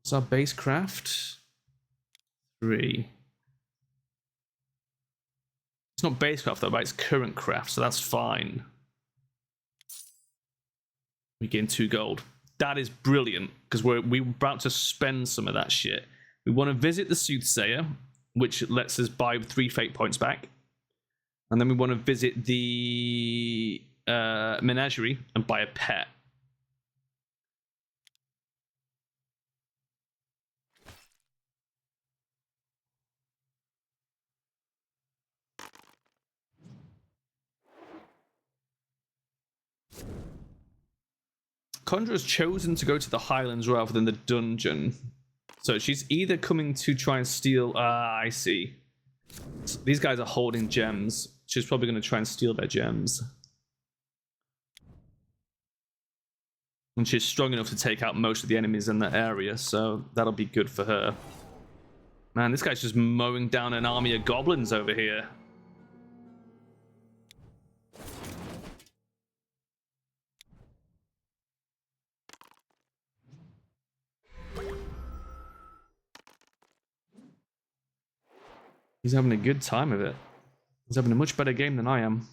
What's our base craft? 3. It's not base craft though, but it's current craft, so that's fine. We gain 2 gold. That is brilliant, because we're about to spend some of that shit. We want to visit the Soothsayer, which lets us buy 3 fate points back. And then we want to visit the menagerie and buy a pet. Conjurer's chosen to go to the Highlands rather than the dungeon. So she's either coming to try and steal... I see. So these guys are holding gems. She's probably going to try and steal their gems. And she's strong enough to take out most of the enemies in that area, so that'll be good for her. Man, this guy's just mowing down an army of goblins over here. He's having a good time of it. He's having a much better game than I am.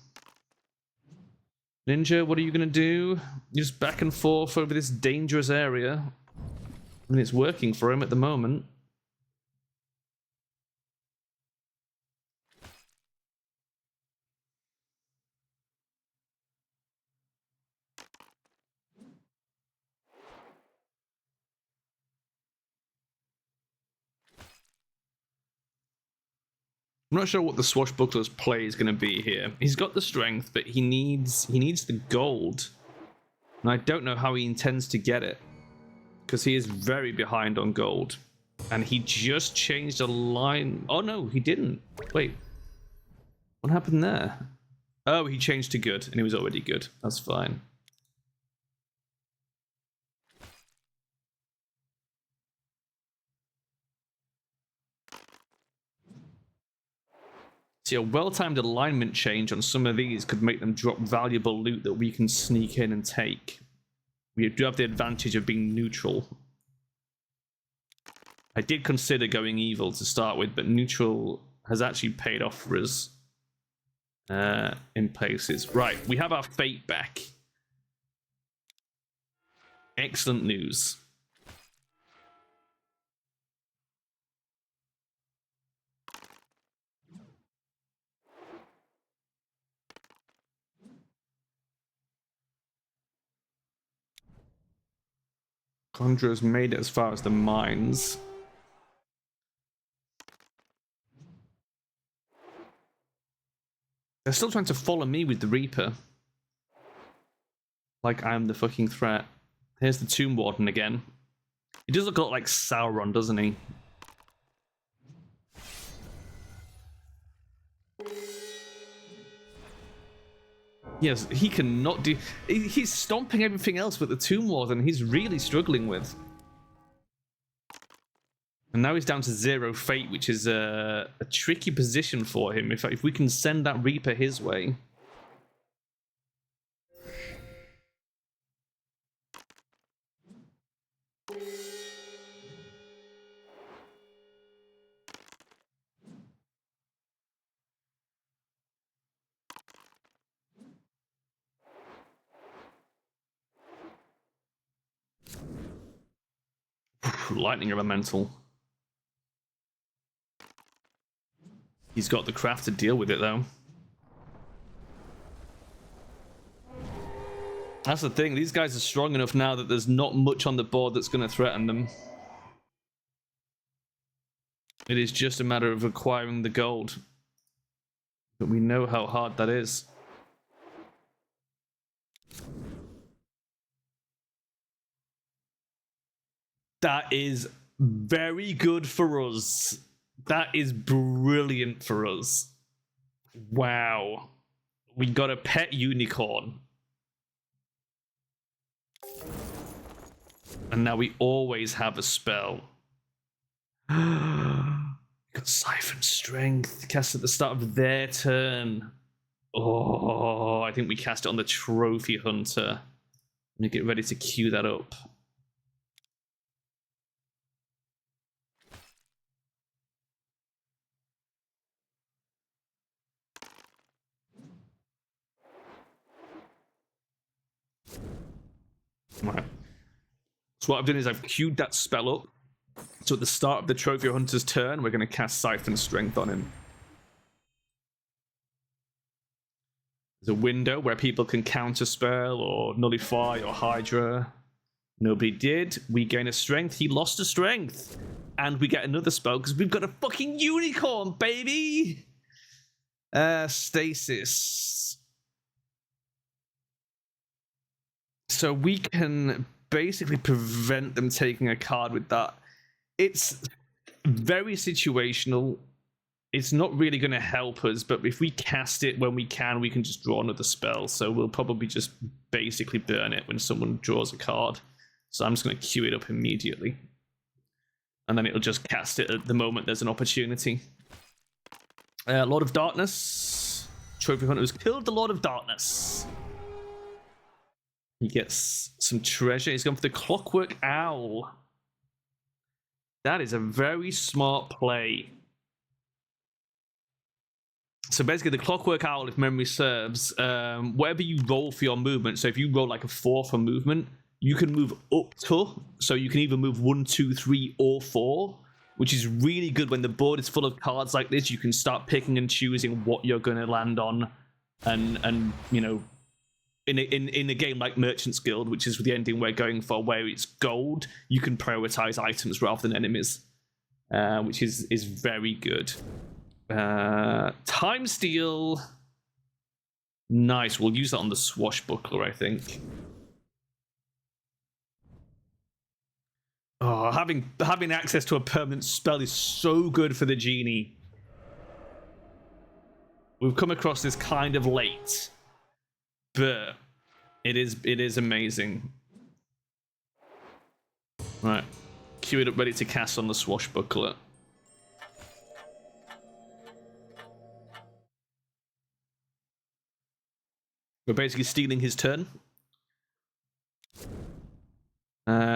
Ninja, what are you going to do? Just back and forth over this dangerous area. I mean, it's working for him at the moment. I'm not sure what the Swashbuckler's play is going to be here. He's got the strength, but he needs the gold. And I don't know how he intends to get it. Because he is very behind on gold. And he just changed a line. Oh no, he didn't. Wait. What happened there? Oh, he changed to good, and he was already good. That's fine. See, a well-timed alignment change on some of these could make them drop valuable loot that we can sneak in and take. We do have the advantage of being neutral. I did consider going evil to start with, but neutral has actually paid off for us in places. Right, we have our fate back. Excellent news. Conjurer's made it as far as the mines. They're still trying to follow me with the Reaper. Like I'm the fucking threat. Here's the Tomb Warden again. He does look a lot like Sauron, doesn't he? Yes, he cannot do... He's stomping everything else but the Tomb Warden he's really struggling with. And now he's down to 0 fate, which is a tricky position for him. If we can send that Reaper his way... Lightning Elemental. He's got the craft to deal with it, though. That's the thing. These guys are strong enough now that there's not much on the board that's going to threaten them. It is just a matter of acquiring the gold. But we know how hard that is. That is very good for us. That is brilliant for us. Wow. We got a pet unicorn. And now we always have a spell. Got Siphon Strength. Cast at the start of their turn. Oh, I think we cast it on the Trophy Hunter. Let me get ready to queue that up. Right. So what I've done is I've queued that spell up. So at the start of the Trophy Hunter's turn, we're going to cast Siphon Strength on him. There's a window where people can counterspell or nullify or Hydra. Nobody did. We gain a strength. He lost a strength. And we get another spell because we've got a fucking unicorn, baby! Stasis. So we can basically prevent them taking a card with that. It's very situational. It's not really going to help us, but if we cast it when we can just draw another spell. So we'll probably just basically burn it when someone draws a card. So I'm just going to queue it up immediately. And then it'll just cast it at the moment there's an opportunity. Lord of Darkness. Trophy Hunter has killed the Lord of Darkness. He gets some treasure. He's gone for the Clockwork Owl. That is a very smart play. So basically, the Clockwork Owl, if memory serves, whatever you roll for your movement, so if you roll like a 4 for movement, you can move up to, so you can either move 1, 2, 3, or 4, which is really good when the board is full of cards like this. You can start picking and choosing what you're going to land on, and you know, in a game like Merchant's Guild, which is the ending we're going for, where it's gold, you can prioritize items rather than enemies, which is very good. Time Steal. Nice. We'll use that on the Swashbuckler, I think. Oh, having access to a permanent spell is so good for the Genie. We've come across this kind of late, but it is amazing. Right. Queue it up ready to cast on the Swashbuckler. We're basically stealing his turn.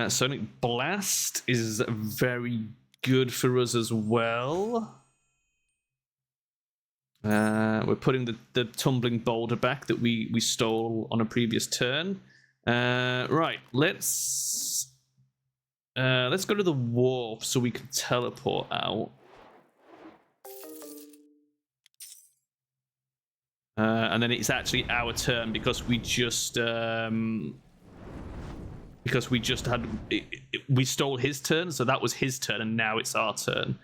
Sonic Blast is very good for us as well. We're putting the Tumbling Boulder back that we stole on a previous turn. Right, let's go to the warp so we can teleport out. And then it's actually our turn because we just we stole his turn, so that was his turn, and now it's our turn.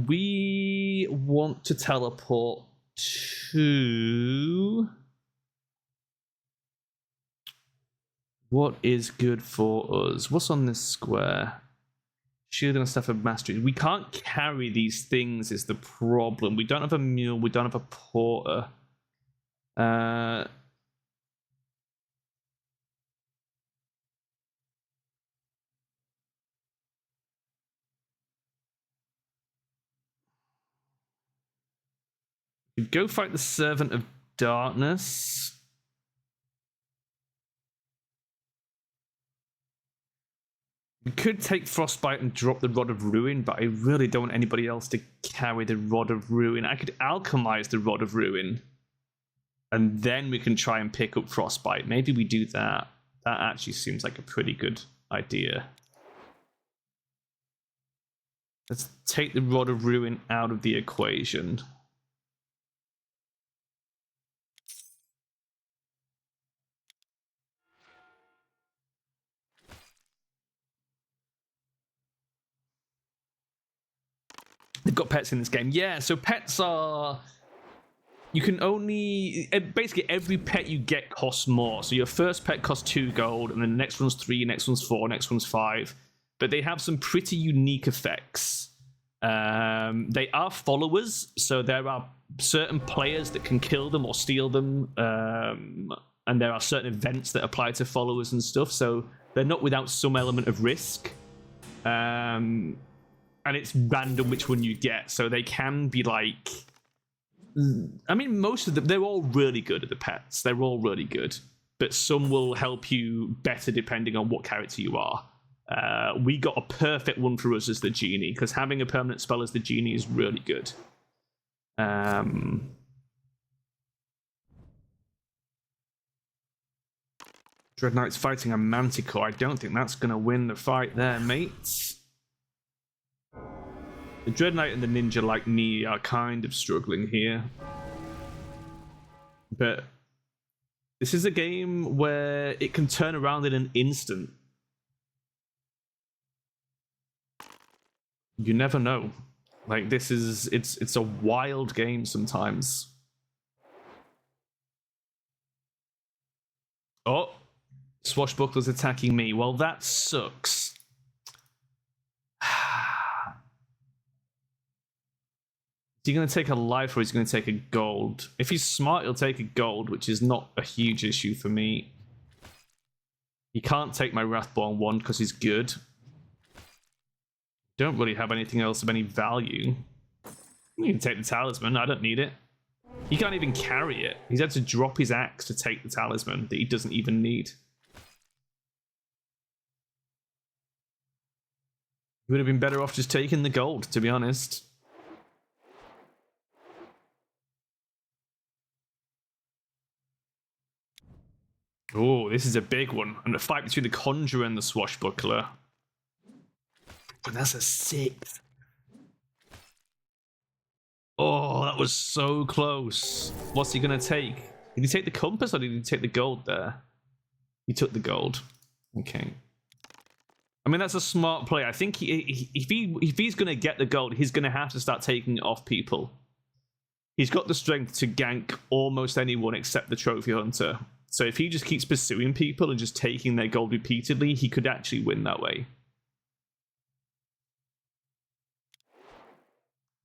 We want to teleport to... What is good for us? What's on this square? Shielding and stuff of mastery. We can't carry these things is the problem. We don't have a mule. We don't have a porter. We go fight the Servant of Darkness. We could take Frostbite and drop the Rod of Ruin, but I really don't want anybody else to carry the Rod of Ruin. I could alchemize the Rod of Ruin, and then we can try and pick up Frostbite. Maybe we do that. That actually seems like a pretty good idea. Let's take the Rod of Ruin out of the equation. They've got pets in this game. Yeah, so pets are... You can only... Basically, every pet you get costs more. So your first pet costs 2 gold, and then the next one's 3, next one's 4, next one's 5. But they have some pretty unique effects. They are followers, so there are certain players that can kill them or steal them. And there are certain events that apply to followers and stuff, so they're not without some element of risk. And it's random which one you get, so they can be like... I mean, most of them, they're all really good at the pets. They're all really good. But some will help you better depending on what character you are. We got a perfect one for us as the Genie, because having a permanent spell as the Genie is really good. Dread Knight's fighting a Manticore. I don't think that's going to win the fight there, mates. The Dread Knight and the Ninja, like me, are kind of struggling here. But this is a game where it can turn around in an instant. You never know. Like, this is... It's a wild game sometimes. Oh! Swashbuckler's attacking me. Well, that sucks. Is he going to take a life or is he going to take a gold? If he's smart, he'll take a gold, which is not a huge issue for me. He can't take my Wrathborn one because he's good. Don't really have anything else of any value. You can take the Talisman. I don't need it. He can't even carry it. He's had to drop his axe to take the Talisman that he doesn't even need. He would have been better off just taking the gold, to be honest. Oh, this is a big one. And a fight between the Conjurer and the Swashbuckler. But that's a 6. Oh, that was so close. What's he going to take? Did he take the compass or did he take the gold there? He took the gold. Okay. I mean, that's a smart play. I think if he's going to get the gold, he's going to have to start taking it off people. He's got the strength to gank almost anyone except the Trophy Hunter. So if he just keeps pursuing people and just taking their gold repeatedly, he could actually win that way.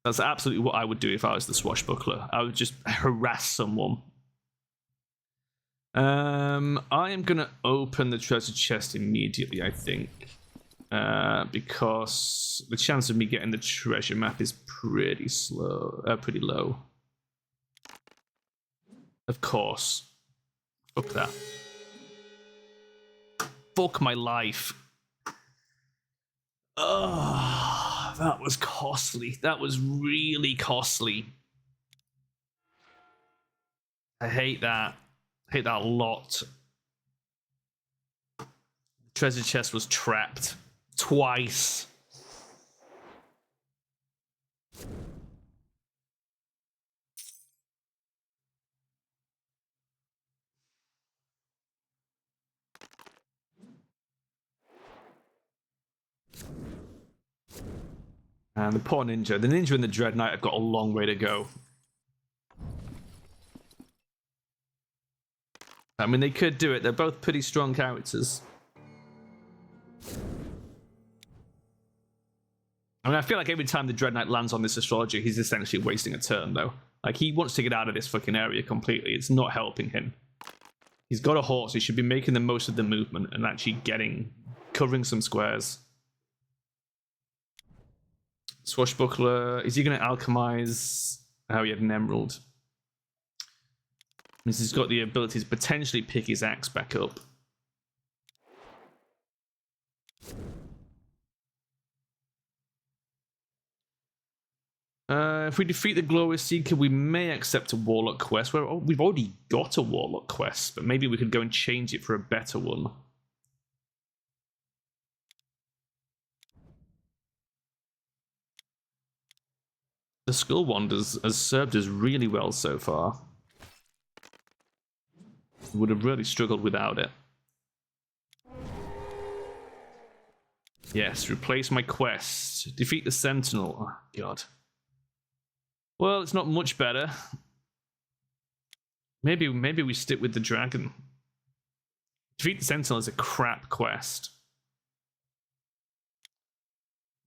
That's absolutely what I would do if I was the Swashbuckler. I would just harass someone. I am going to open the treasure chest immediately, I think. Because the chance of me getting the treasure map is pretty low. Of course. Fuck that. Fuck my life. Ugh, that was costly. That was really costly. I hate that. I hate that a lot. The treasure chest was trapped. Twice. And the poor ninja. The ninja and the Dread Knight have got a long way to go. I mean, they could do it. They're both pretty strong characters. I mean, I feel like every time the Dread Knight lands on this astrologer, he's essentially wasting a turn, though. Like, he wants to get out of this fucking area completely. It's not helping him. He's got a horse. He should be making the most of the movement and actually covering some squares. Swashbuckler, is he going to alchemize? Oh, he had an emerald. Means he's got the ability to potentially pick his axe back up. If we defeat the Glorious Seeker, we may accept a Warlock quest. We've already got a Warlock quest, but maybe we could go and change it for a better one. The Skull Wand has served us really well so far. We would have really struggled without it. Yes, replace my quest. Defeat the Sentinel. Oh, God. Well, it's not much better. Maybe we stick with the dragon. Defeat the Sentinel is a crap quest.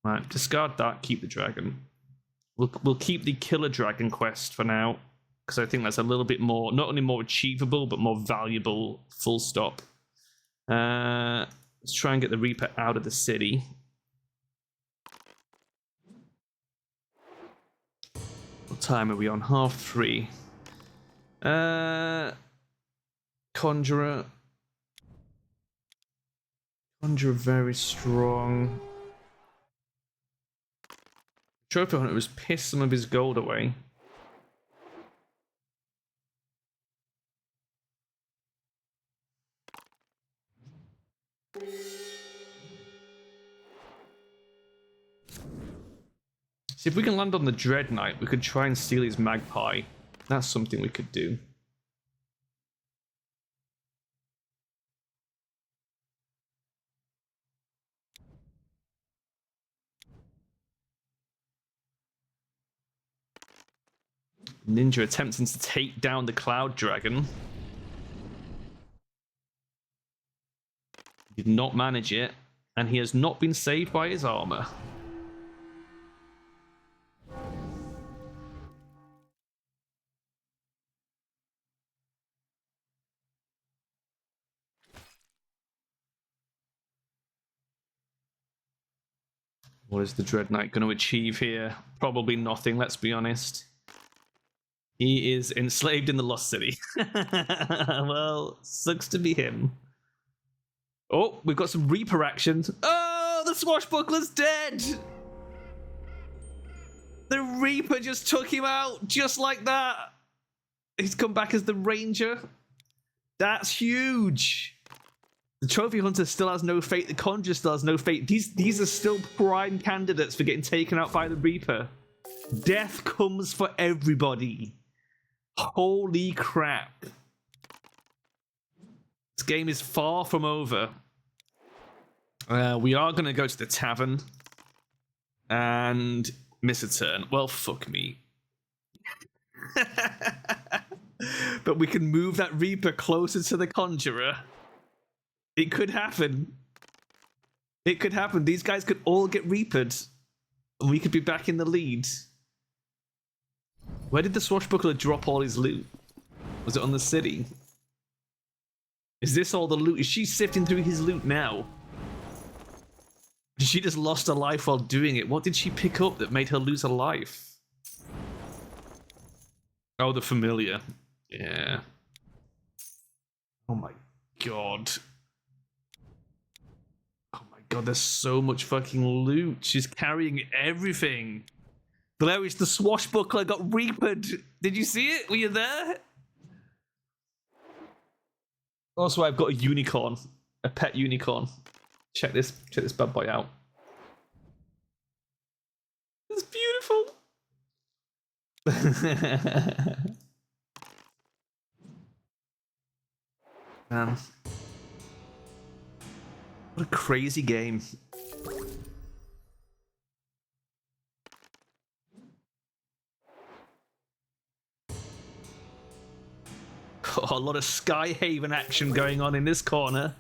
Right, discard that, keep the dragon. We'll keep the Killer Dragon quest for now, because I think that's a little bit more, not only more achievable, but more valuable, full stop. Let's try and get the Reaper out of the city. What time are we on? 3:30. Conjurer. Conjurer very strong. Trophy Hunter was pissed some of his gold away. See, if we can land on the Dread Knight, we could try and steal his Magpie. That's something we could do. Ninja attempting to take down the Cloud Dragon. Did not manage it, and he has not been saved by his armor. What is the Dread Knight going to achieve here? Probably nothing, let's be honest. He is enslaved in the Lost City. Well, sucks to be him. Oh, we've got some Reaper action. Oh, the Swashbuckler's dead! The Reaper just took him out, just like that. He's come back as the Ranger. That's huge. The Trophy Hunter still has no fate. The Conjurer still has no fate. These are still prime candidates for getting taken out by the Reaper. Death comes for everybody. Holy crap. This game is far from over. We are going to go to the tavern and miss a turn. Well, fuck me. But we can move that Reaper closer to the Conjurer. It could happen. It could happen. These guys could all get Reapered, and we could be back in the lead. Where did the Swashbuckler drop all his loot? Was it on the city? Is this all the loot? Is she sifting through his loot now? She just lost a life while doing it. What did she pick up that made her lose a life? Oh, the familiar. Yeah. Oh my god. Oh my god, there's so much fucking loot. She's carrying everything. Valerius the Swashbuckler got reapered. Did you see it? Were you there? Also, I've got a unicorn. A pet unicorn. Check this bad boy out. It's beautiful. Man. What a crazy game. Oh, a lot of Skyhaven action going on in this corner.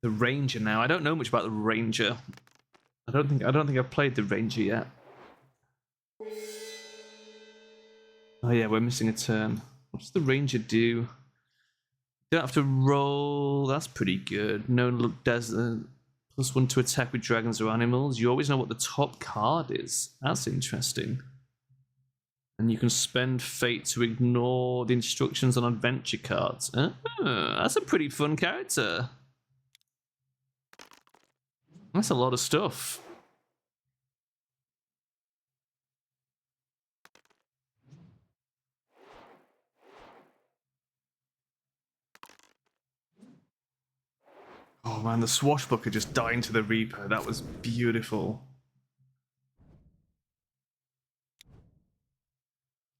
The Ranger now. I don't know much about the Ranger. I don't think I've played the Ranger yet. Oh yeah, we're missing a turn. What does the Ranger do? You don't have to roll. That's pretty good. No desert. +1 to attack with dragons or animals. You always know what the top card is. That's interesting. And you can spend fate to ignore the instructions on adventure cards. Oh, that's a pretty fun character. That's a lot of stuff. Oh man, the Swashbuckler just dying to the Reaper. That was beautiful.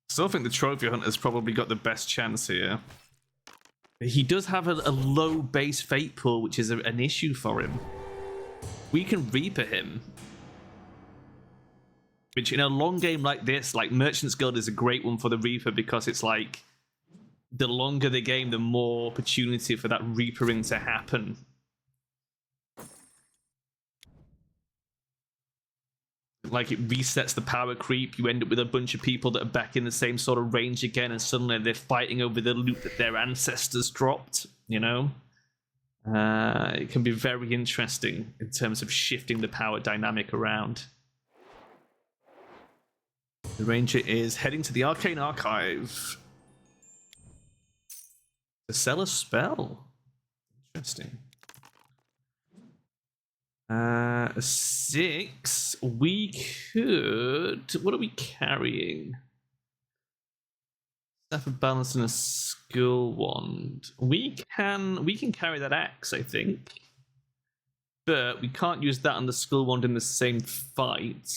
Still think the Trophy Hunter's probably got the best chance here. He does have a low base fate pool, which is an issue for him. We can Reaper him. Which in a long game like this, like Merchant's Guild is a great one for the Reaper because it's like the longer the game, the more opportunity for that Reapering to happen. Like it resets the power creep. You end up with a bunch of people that are back in the same sort of range again, and suddenly they're fighting over the loot that their ancestors dropped, you know? It can be very interesting in terms of shifting the power dynamic around. The Ranger is heading to the Arcane Archive to sell a spell. Interesting. 6. We could. What are we carrying? Staff of Balance and a Skull Wand. We can carry that axe, I think, but we can't use that and the Skull Wand in the same fight.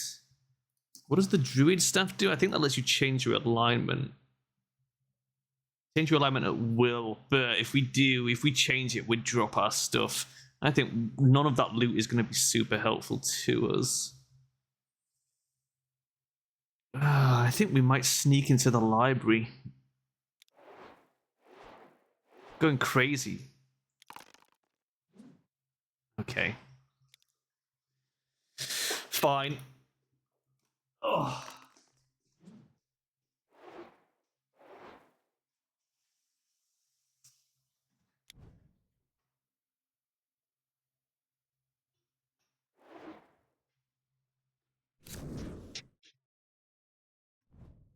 What does the Druid staff do? I think that lets you change your alignment. Change your alignment at will, but if we change it, we'd drop our stuff. I think none of that loot is going to be super helpful to us. I think we might sneak into the library. Going crazy. Okay. Fine. Oh.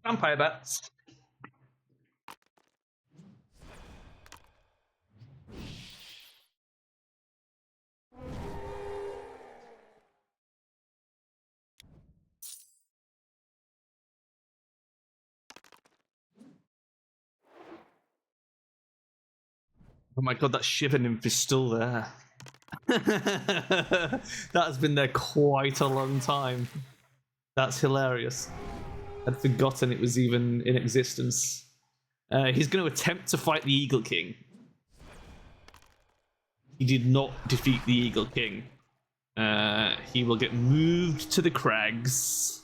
Vampire bats. Oh my god, that Shiver Nymph is still there. That's been there quite a long time. That's hilarious. I'd forgotten it was even in existence. He's going to attempt to fight the Eagle King. He did not defeat the Eagle King. He will get moved to the crags.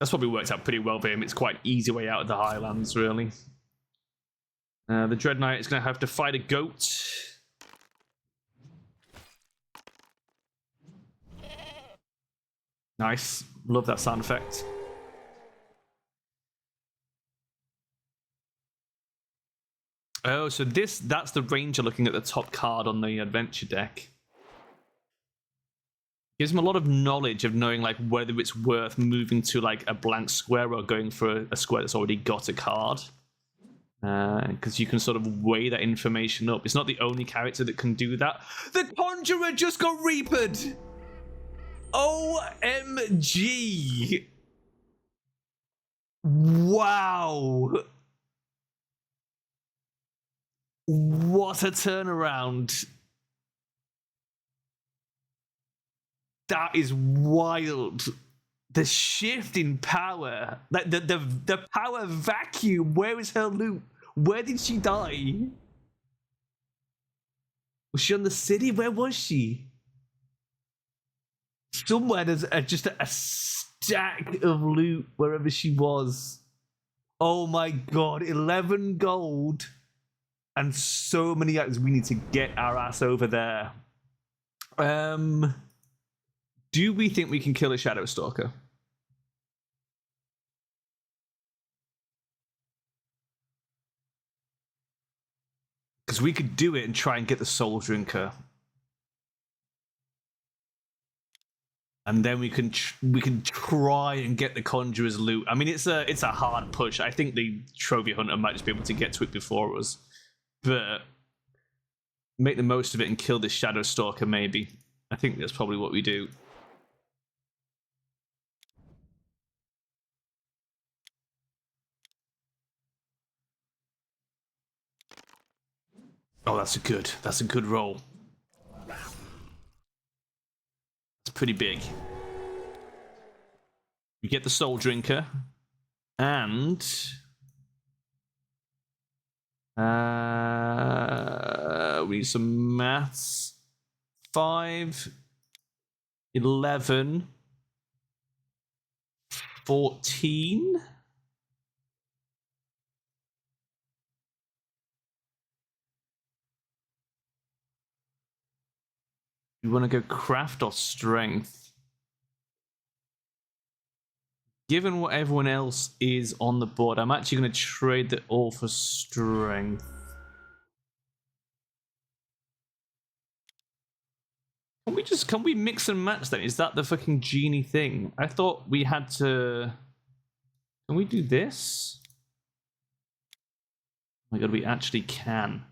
That's probably worked out pretty well for him. It's quite an easy way out of the Highlands, really. The Dread Knight is going to have to fight a goat. Nice. Love that sound effect. Oh, so that's the Ranger looking at the top card on the adventure deck. Gives him a lot of knowledge of knowing like whether it's worth moving to like a blank square or going for a square that's already got a card. Because you can sort of weigh that information up. It's not the only character that can do that. The Conjurer just got reapered! OMG! Wow! What a turnaround. That is wild. The shift in power. Like the power vacuum. Where is her loot? Where did she die? Was she on the city? Where was she? Somewhere there's just a stack of loot wherever she was. Oh my god, 11 gold. And so many items. We need to get our ass over there. Do we think we can kill a Shadow Stalker? Because we could do it and try and get the Soul Drinker. And then we can try and get the Conjurer's loot. I mean, it's a hard push. I think the Trophy Hunter might just be able to get to it before us. But make the most of it and kill this Shadow Stalker, maybe. I think that's probably what we do. Oh, that's a good roll. It's pretty big. We get the Soul Drinker, and We need some maths. 5, 11, 14. You want to go craft or strength? Given what everyone else is on the board, I'm actually going to trade it all for strength. Can we mix and match then? Is that the fucking genie thing? I thought we had to... Can we do this? Oh my god, we actually can.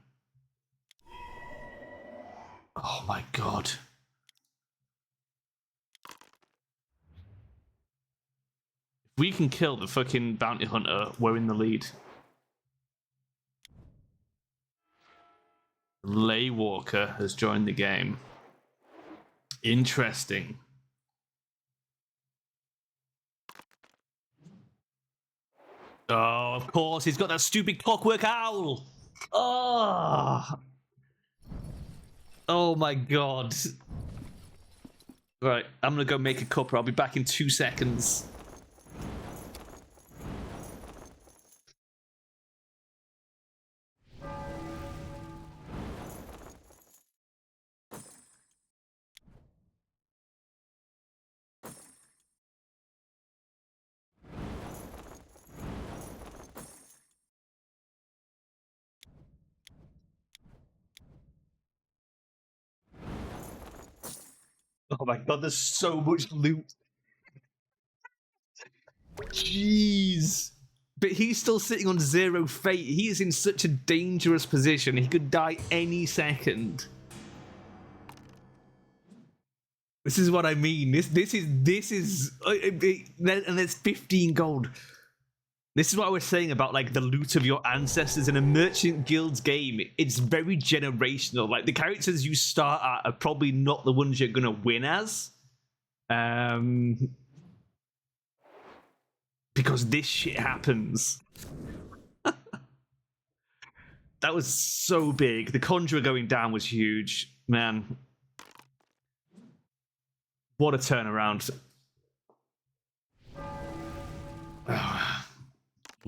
Oh my god. If we can kill the fucking bounty hunter, we're in the lead. Laywalker has joined the game. Interesting. Oh, of course, he's got that stupid clockwork owl. Oh. Oh my god. Right, I'm gonna go make a cuppa. I'll be back in 2 seconds. Oh my god, there's so much loot. Jeez. But he's still sitting on 0 fate. He is in such a dangerous position. He could die any second. This is what I mean. This is and there's 15 gold. This is what I was saying about like the loot of your ancestors in a merchant guild's game. It's very generational. Like the characters you start at are probably not the ones you're gonna win as. Because this shit happens. That was so big. The Conjurer going down was huge. Man. What a turnaround.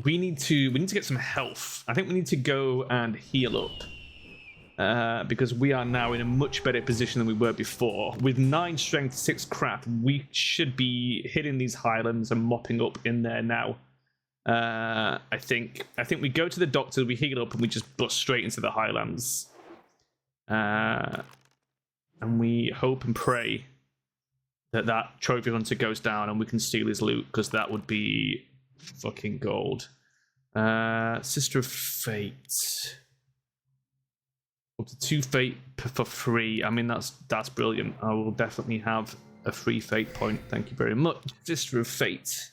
We need to get some health. I think we need to go and heal up. Because we are now in a much better position than we were before. With 9 strength, 6 craft, we should be hitting these highlands and mopping up in there now. I think we go to the doctor, we heal up, and we just bust straight into the highlands. And we hope and pray that trophy hunter goes down and we can steal his loot, because that would be fucking gold. Sister of Fate. Up to 2 fate for free. I mean, that's brilliant. I will definitely have a free fate point. Thank you very much. Sister of Fate.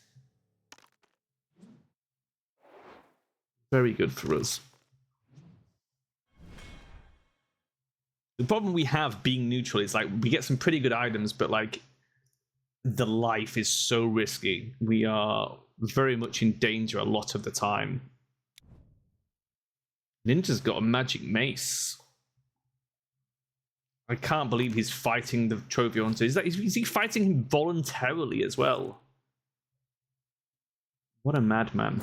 Very good for us. The problem we have being neutral is like we get some pretty good items, but like the life is so risky. We are very much in danger a lot of the time. Ninja's got a magic mace. I can't believe he's fighting the trophy hunter. Is he fighting him voluntarily as well? What a madman.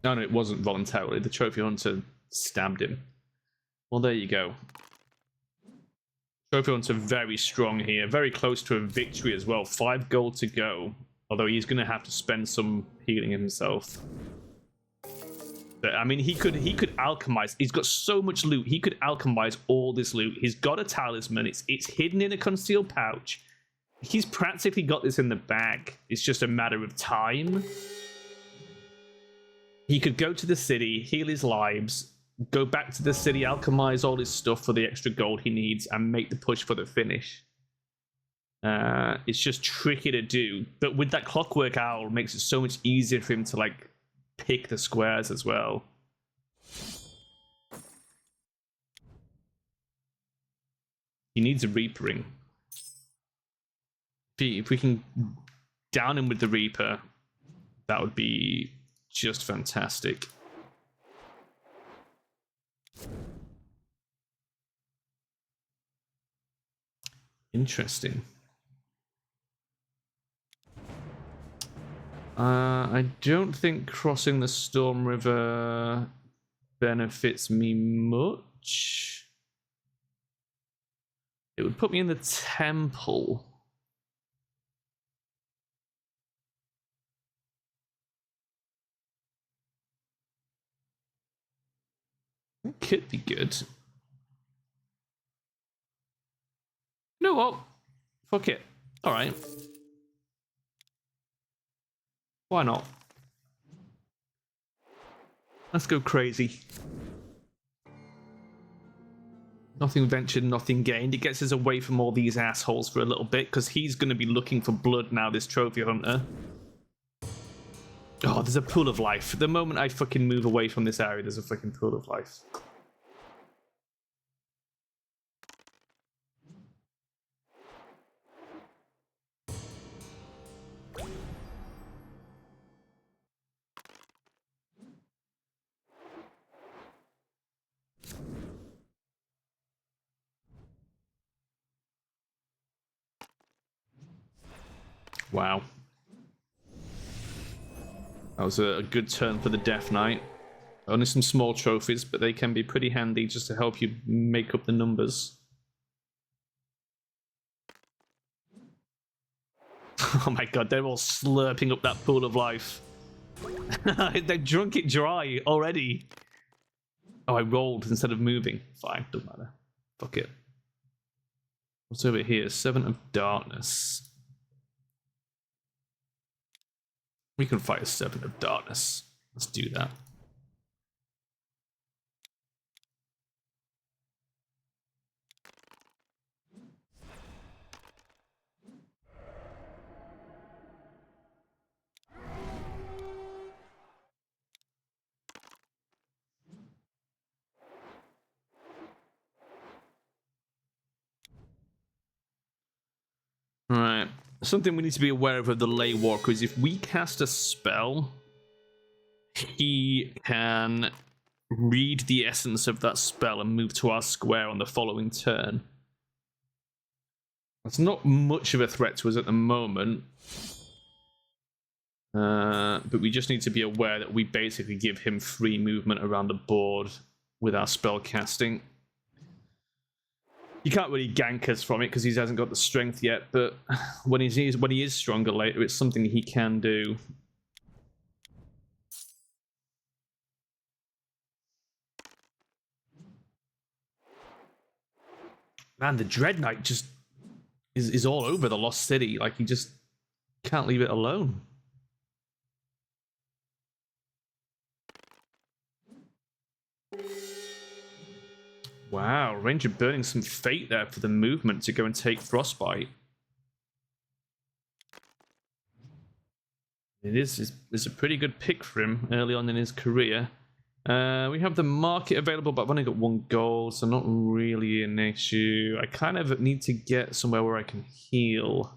No, it wasn't voluntarily. The trophy hunter stabbed him. Well, there you go. Trophy hunter very strong here. Very close to a victory as well. 5 gold to go. Although he's going to have to spend some healing himself. But, I mean, he could alchemize. He's got so much loot. He could alchemize all this loot. He's got a talisman. It's hidden in a concealed pouch. He's practically got this in the bag. It's just a matter of time. He could go to the city, heal his lives, go back to the city, alchemize all his stuff for the extra gold he needs, and make the push for the finish. It's just tricky to do. But with that clockwork owl, it makes it so much easier for him to, like, pick the squares as well. He needs a reapering. If we can down him with the reaper, That would be just fantastic. Interesting. I don't think crossing the Storm River benefits me much. It would put me in the temple. It could be good. You know what? Fuck it. Alright. Why not? Let's go crazy. Nothing ventured, nothing gained. It gets us away from all these assholes for a little bit, because he's going to be looking for blood now, this trophy hunter. Oh, there's a pool of life. The moment I fucking move away from this area, there's a fucking pool of life. Wow. That was a good turn for the Death Knight. Only some small trophies, but they can be pretty handy just to help you make up the numbers. Oh my god, they're all slurping up that pool of life. They've drunk it dry already. Oh, I rolled instead of moving. Fine, doesn't matter. Fuck it. What's over here? Seven of Darkness. We can fight a Seven of Darkness. Let's do that. Alright. Something we need to be aware of the Ley Walker is if we cast a spell, he can read the essence of that spell and move to our square on the following turn. That's not much of a threat to us at the moment. But we just need to be aware that we basically give him free movement around the board with our spell casting. You can't really gank us from it because he hasn't got the strength yet, but when he is stronger later, it's something he can do. Man, the Dread Knight just is all over the Lost City. Like, he just can't leave it alone. Wow, Ranger burning some fate there for the movement to go and take Frostbite. It's a pretty good pick for him early on in his career. We have the market available, but I've only got 1 gold, so not really an issue. I kind of need to get somewhere where I can heal.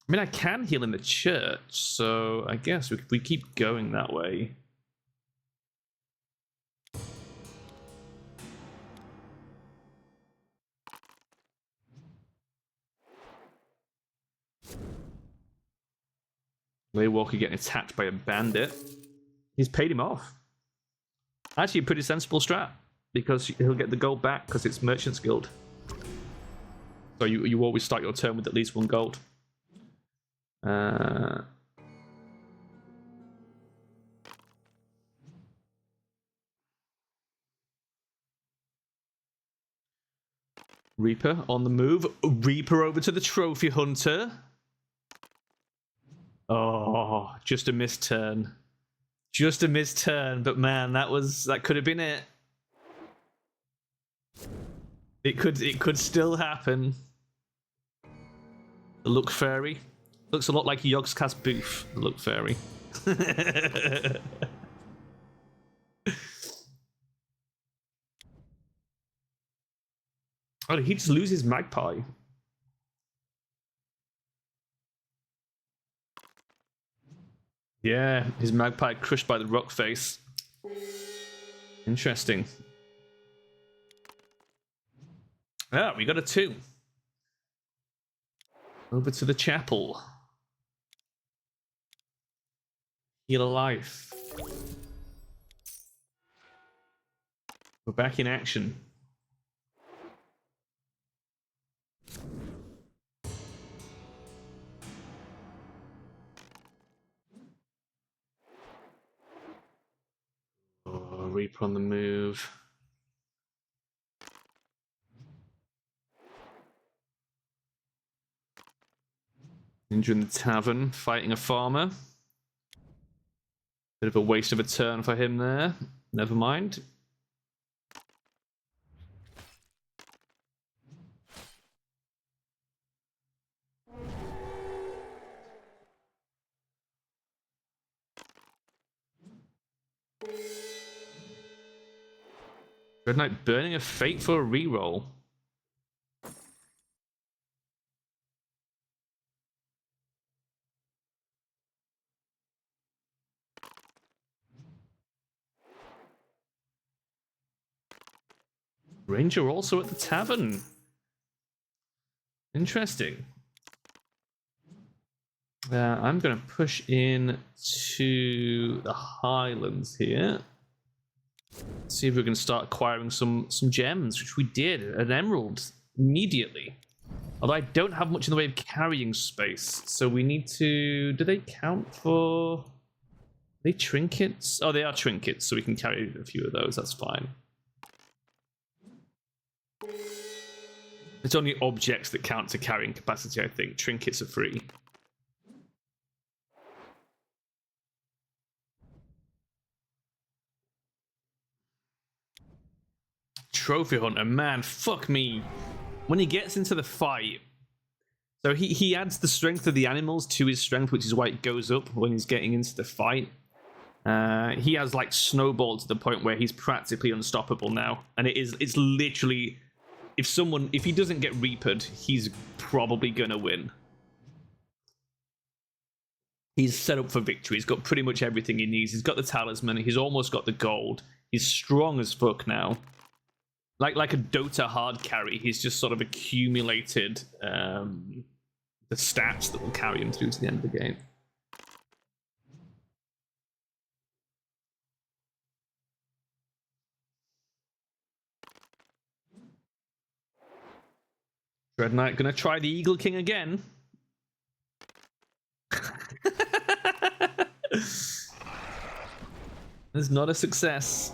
I mean, I can heal in the church, so I guess we keep going that way. Laywalker getting attacked by a bandit. He's paid him off. Actually, a pretty sensible strat, because he'll get the gold back because it's Merchant's Guild. So you always start your turn with at least 1 gold. Reaper on the move. Reaper over to the Trophy Hunter. Oh, just a missed turn. Just a missed turn, but man, that could have been it. It could still happen. The Look Fairy looks a lot like Yogscast Booth. The Look Fairy. Oh, did he just lose his Magpie? Yeah, his magpie crushed by the rock face. Interesting. Ah, we got a 2. Over to the chapel. Heal a life. We're back in action. Oh, Reaper on the move. Ninja in the tavern, fighting a farmer. Bit of a waste of a turn for him there. Never mind. Red Knight burning a fate for a reroll. Ranger also at the tavern. Interesting. I'm going to push in to the Highlands here. See if we can start acquiring some gems, which we did. An emerald immediately. Although I don't have much in the way of carrying space, so we need to... Do they count for... Are they trinkets? Oh, they are trinkets, so we can carry a few of those. That's fine. It's only objects that count to carrying capacity, I think. Trinkets are free. Trophy hunter, man, fuck me. When he gets into the fight, so he adds the strength of the animals to his strength, which is why it goes up when he's getting into the fight. He has like snowballed to the point where he's practically unstoppable now, and it's literally, if he doesn't get reapered, he's probably gonna win. He's set up for victory. He's got pretty much everything he needs. He's got the talisman. He's almost got the gold. He's strong as fuck now. Like a Dota hard carry, he's just sort of accumulated the stats that will carry him through to the end of the game. Dread Knight gonna try the Eagle King again. It's not a success.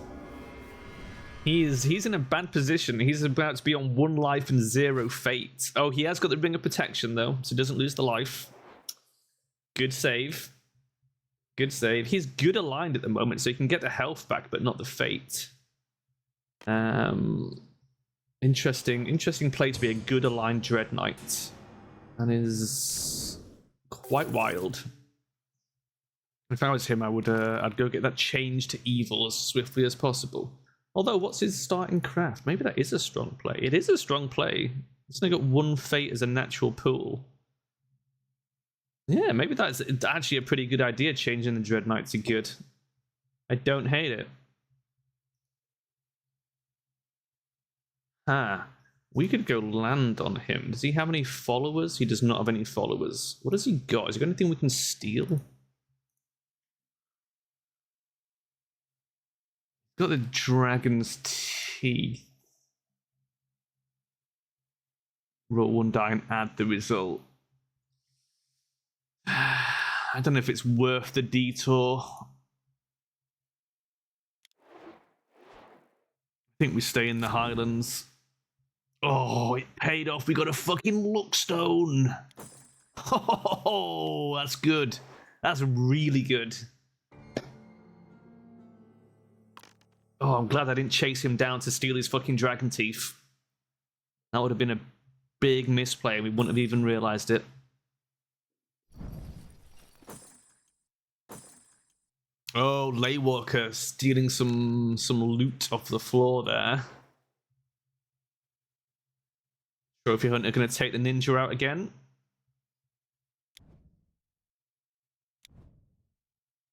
He's in a bad position. He's about to be on 1 life and 0 fate. Oh, he has got the Ring of Protection, though, so he doesn't lose the life. Good save. Good save. He's good aligned at the moment, so he can get the health back, but not the fate. Interesting play to be a good aligned Dread Knight. And is quite wild. If I was him, I'd go get that change to evil as swiftly as possible. Although, what's his starting craft? Maybe that is a strong play. It is a strong play. It's only got 1 fate as a natural pool. Yeah, maybe that's actually a pretty good idea, changing the Dread Knight to good. I don't hate it. We could go land on him. Does he have any followers? He does not have any followers. What has he got? Has he got anything we can steal? Got the Dragon's Teeth. Roll 1 die and add the result. I don't know if it's worth the detour. I think we stay in the Highlands. Oh, it paid off. We got a fucking Luckstone. Oh, that's good. That's really good. Oh, I'm glad I didn't chase him down to steal his fucking dragon teeth. That would have been a big misplay and we wouldn't have even realized it. Oh, Laywalker stealing some loot off the floor there. Trophy Hunter going to take the ninja out again.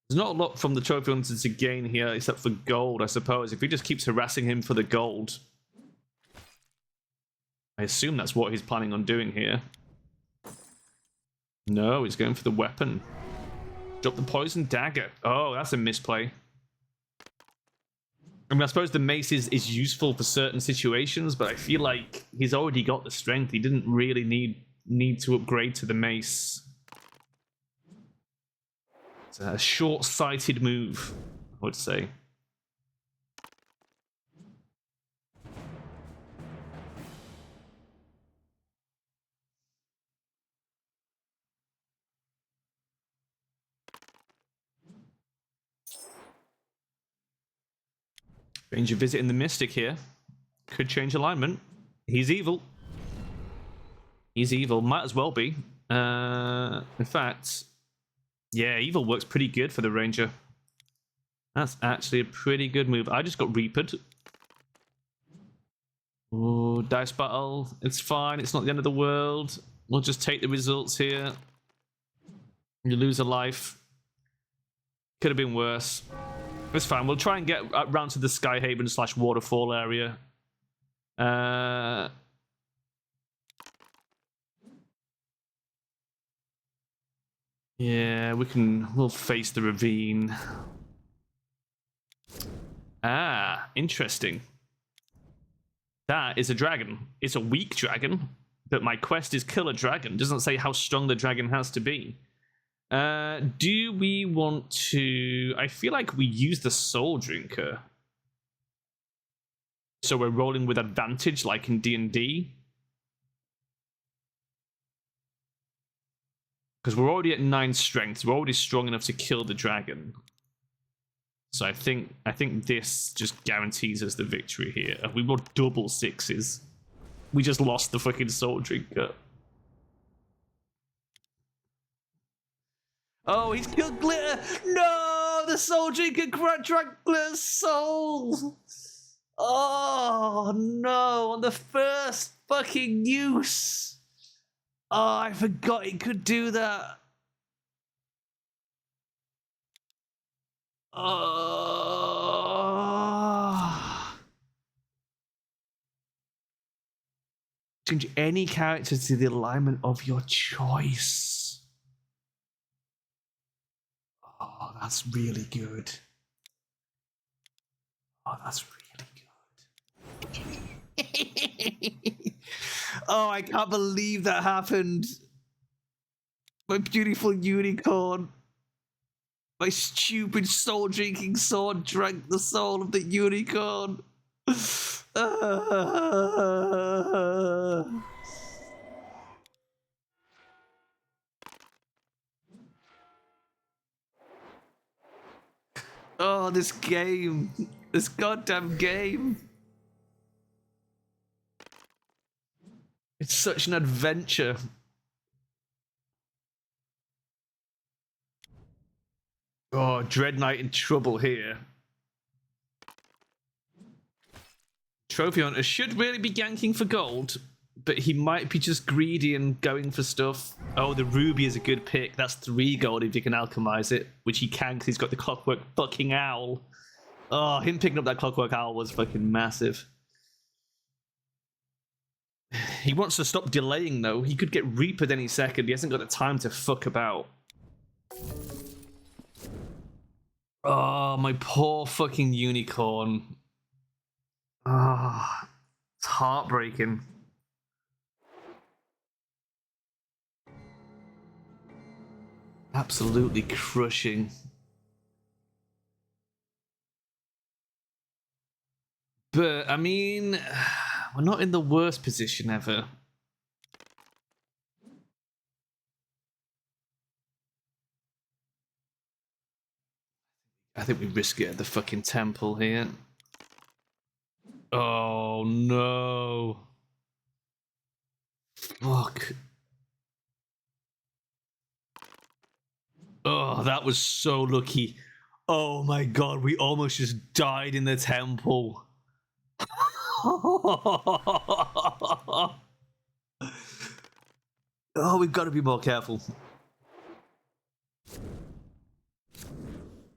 There's not a lot from the trophy hunter to gain here except for gold, I suppose. If he just keeps harassing him for the gold. I assume that's what he's planning on doing here. No, he's going for the weapon. Drop the poison dagger. Oh, that's a misplay. I mean, I suppose the mace is useful for certain situations, but I feel like he's already got the strength. He didn't really need to upgrade to the mace. It's a short-sighted move, I would say. Ranger visiting the Mystic here. Could change alignment. He's evil. He's evil. Might as well be. In fact, yeah, evil works pretty good for the Ranger. That's actually a pretty good move. I just got Reapered. Oh, dice battle. It's fine. It's not the end of the world. We'll just take the results here. You lose a life. Could have been worse. It's fine. We'll try and get round to the Skyhaven / waterfall area. Yeah, we'll face the ravine. Ah, interesting. That is a dragon. It's a weak dragon, but my quest is kill a dragon. Doesn't say how strong the dragon has to be. Do we want to... I feel like we use the Soul Drinker. So we're rolling with advantage like in D&D. Because we're already at 9 strength. We're already strong enough to kill the dragon. So I think this just guarantees us the victory here. If we roll double 6s, we just lost the fucking Soul Drinker. Oh, he's killed Glitter! No! The Soul Drinker drank Glitter's soul! Oh, no! On the first fucking use! Oh, I forgot he could do that. Oh. Change any character to the alignment of your choice. Oh, that's really good. Oh, that's really good. Oh, I can't believe that happened. My beautiful unicorn. My stupid soul-drinking sword drank the soul of the unicorn. Oh, this game. This goddamn game. It's such an adventure. Oh, Dread Knight in trouble here. Trophy Hunter should really be ganking for gold, but he might be just greedy and going for stuff. Oh, the Ruby is a good pick. That's 3 gold if you can alchemize it, which he can because he's got the Clockwork fucking Owl. Oh, him picking up that Clockwork Owl was fucking massive. He wants to stop delaying, though. He could get Reapered any second. He hasn't got the time to fuck about. Oh, my poor fucking unicorn. Ah, it's heartbreaking. Absolutely crushing. But, I mean, we're not in the worst position ever. I think we risk it at the fucking temple here. Oh, no. Fuck. Oh, that was so lucky. Oh my god, we almost just died in the temple. Oh, we've got to be more careful.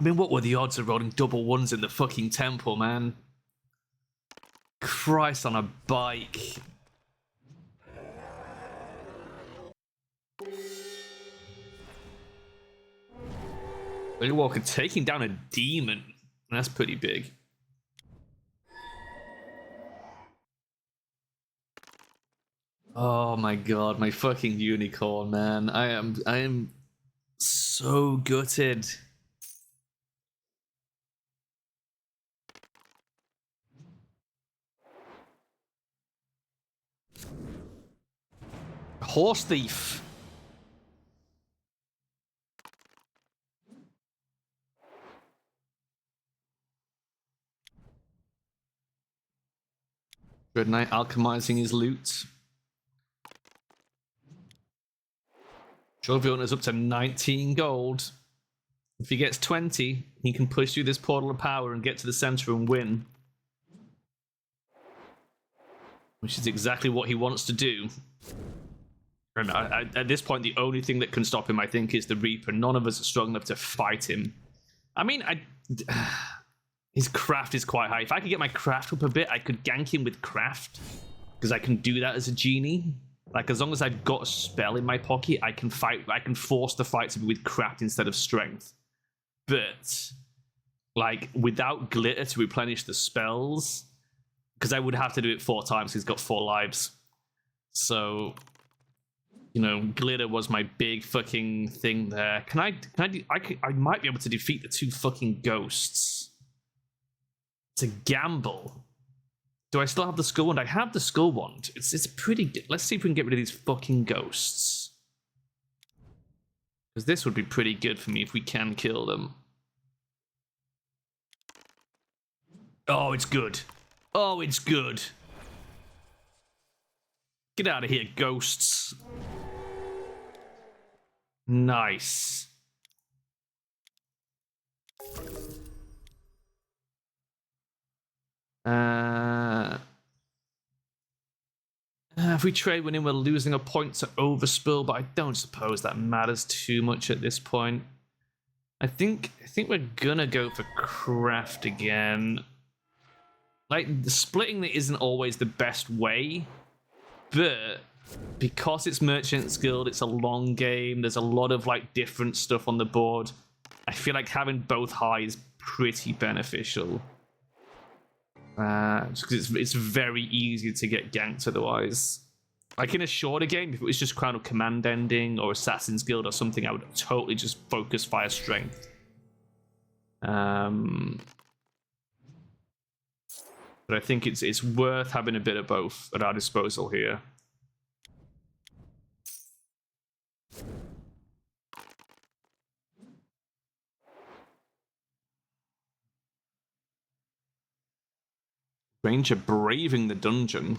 I mean, what were the odds of rolling double ones in the fucking temple, man? Christ on a bike. Willy Walker taking down a demon. That's pretty big. Oh my god, my fucking unicorn, man. I am so gutted. Horse thief. Good night, alchemizing his loot. Trophy owner's up to 19 gold. If he gets 20, he can push through this portal of power and get to the center and win. Which is exactly what he wants to do. And at this point, the only thing that can stop him, I think, is the Reaper. None of us are strong enough to fight him. I mean, his craft is quite high. If I could get my craft up a bit, I could gank him with craft. Because I can do that as a genie. Like, as long as I've got a spell in my pocket, I can fight. I can force the fight to be with craft instead of strength. But, like, without glitter to replenish the spells, because I would have to do it 4 times. He's got 4 lives. So, you know, glitter was my big fucking thing there. I might be able to defeat the 2 fucking ghosts. It's a gamble. Do I still have the skull wand? I have the skull wand. It's pretty good. Let's see if we can get rid of these fucking ghosts. Because this would be pretty good for me if we can kill them. Oh, it's good. Oh, it's good. Get out of here, ghosts. Nice. If we trade winning, we're losing a point to overspill, but I don't suppose that matters too much at this point. I think we're gonna go for craft again. Like, splitting it isn't always the best way, but because it's Merchant's Guild, it's a long game, there's a lot of like different stuff on the board. I feel like having both high is pretty beneficial. Just because it's very easy to get ganked otherwise. Like in a shorter game, if it was just Crown of Command ending or Assassin's Guild or something, I would totally just focus Fire Strength. But I think it's worth having a bit of both at our disposal here. Ranger braving the dungeon.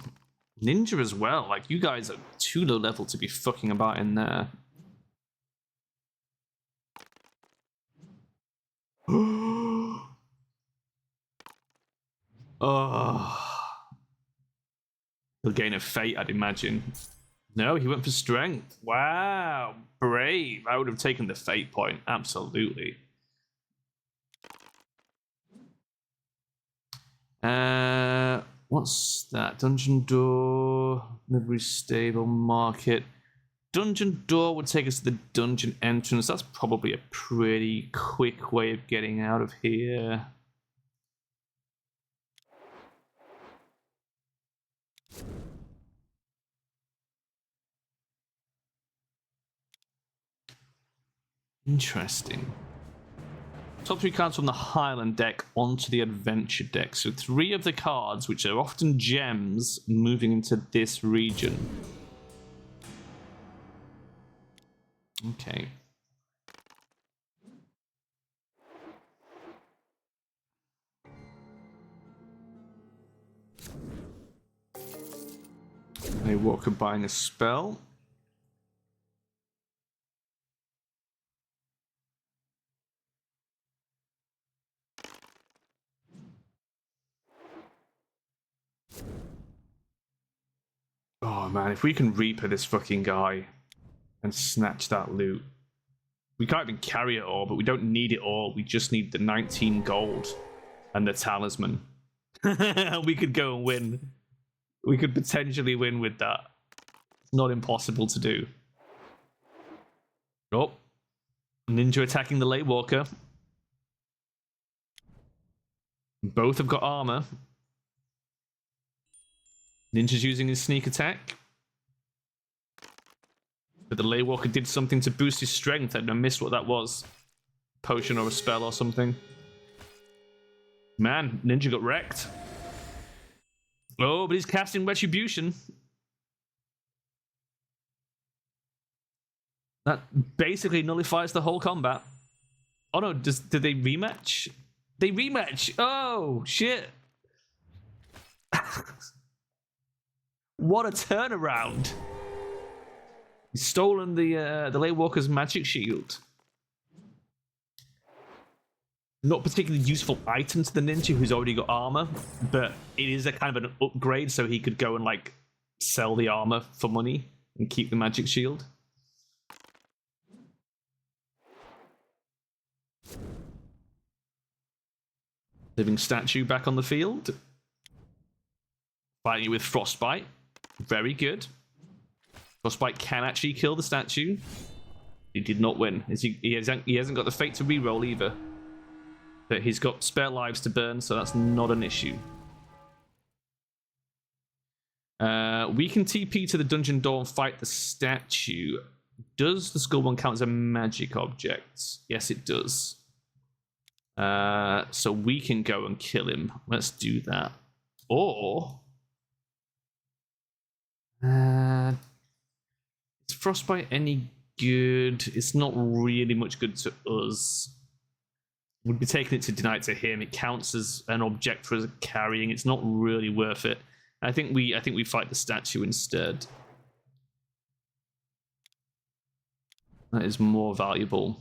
Ninja as well. Like, you guys are too low level to be fucking about in there. Oh. He'll gain a fate, I'd imagine. No, he went for strength. Wow. Brave. I would have taken the fate point. Absolutely. What's that? Dungeon door, livery stable, market. Dungeon door would take us to the dungeon entrance. That's probably a pretty quick way of getting out of here. Interesting. Top 3 cards from the Highland deck onto the Adventure deck. So 3 of the cards, which are often gems, moving into this region. Okay. A Walker buying a spell. Oh man, if we can Reaper this fucking guy and snatch that loot. We can't even carry it all, but we don't need it all. We just need the 19 gold and the talisman. We could go and win. We could potentially win with that. It's not impossible to do. Oh. Ninja attacking the late walker. Both have got armor. Ninja's using his sneak attack. But the lay walker did something to boost his strength, and I missed what that was. Potion or a spell or something. Man, Ninja got wrecked. Oh, but he's casting Retribution. That basically nullifies the whole combat. Oh no, did they rematch? They rematch! Oh, shit! What a turnaround! He's stolen the late walker's magic shield. Not particularly useful item to the ninja who's already got armor, but it is a kind of an upgrade, so he could go and like sell the armor for money and keep the magic shield. Living statue back on the field. Fighting with frostbite. Very good. Frostbite can actually kill the statue. He did not win. He hasn't got the fate to reroll either. But he's got spare lives to burn, so that's not an issue. We can TP to the dungeon door and fight the statue. Does the skull one count as a magic object? Yes, it does. So we can go and kill him. Let's do that. Or... is frostbite any good? It's not really much good to us. We'd be taking it to deny it to him. It counts as an object for us carrying. It's not really worth it. I think we fight the statue instead. That is more valuable.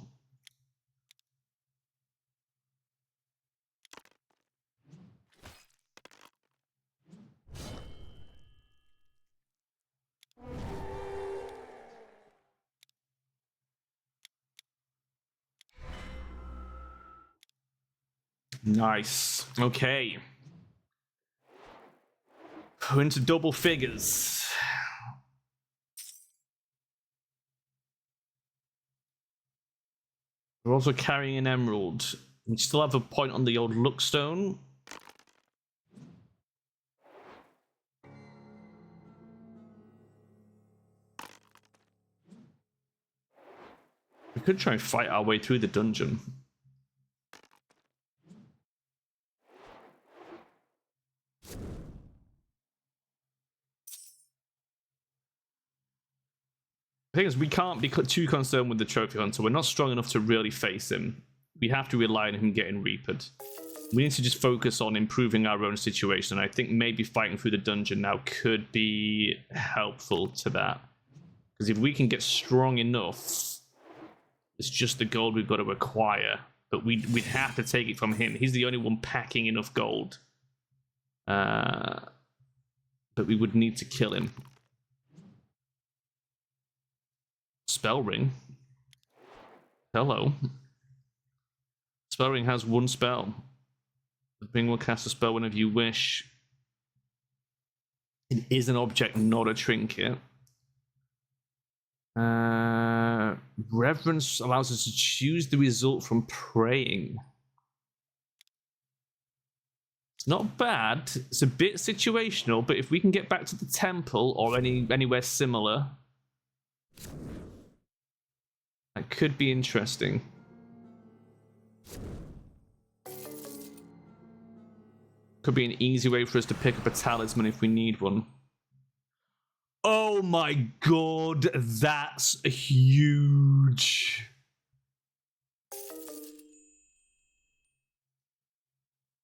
Nice. Okay. We're into double figures. We're also carrying an emerald. We still have a point on the old Luckstone. We could try and fight our way through the dungeon. The thing is, we can't be too concerned with the trophy hunter. We're not strong enough to really face him. We have to rely on him getting reapered. We need to just focus on improving our own situation. I think maybe fighting through the dungeon now could be helpful to that. Because if we can get strong enough, it's just the gold we've got to acquire. But we'd have to take it from him. He's the only one packing enough gold. But we would need to kill him. Spell ring. Hello. Spell ring has one spell. The ring will cast a spell whenever you wish. It is an object, not a trinket. Reverence allows us to choose the result from praying. It's not bad. It's a bit situational, but if we can get back to the temple or anywhere similar, that could be interesting. Could be an easy way for us to pick up a talisman if we need one. Oh my god, that's huge.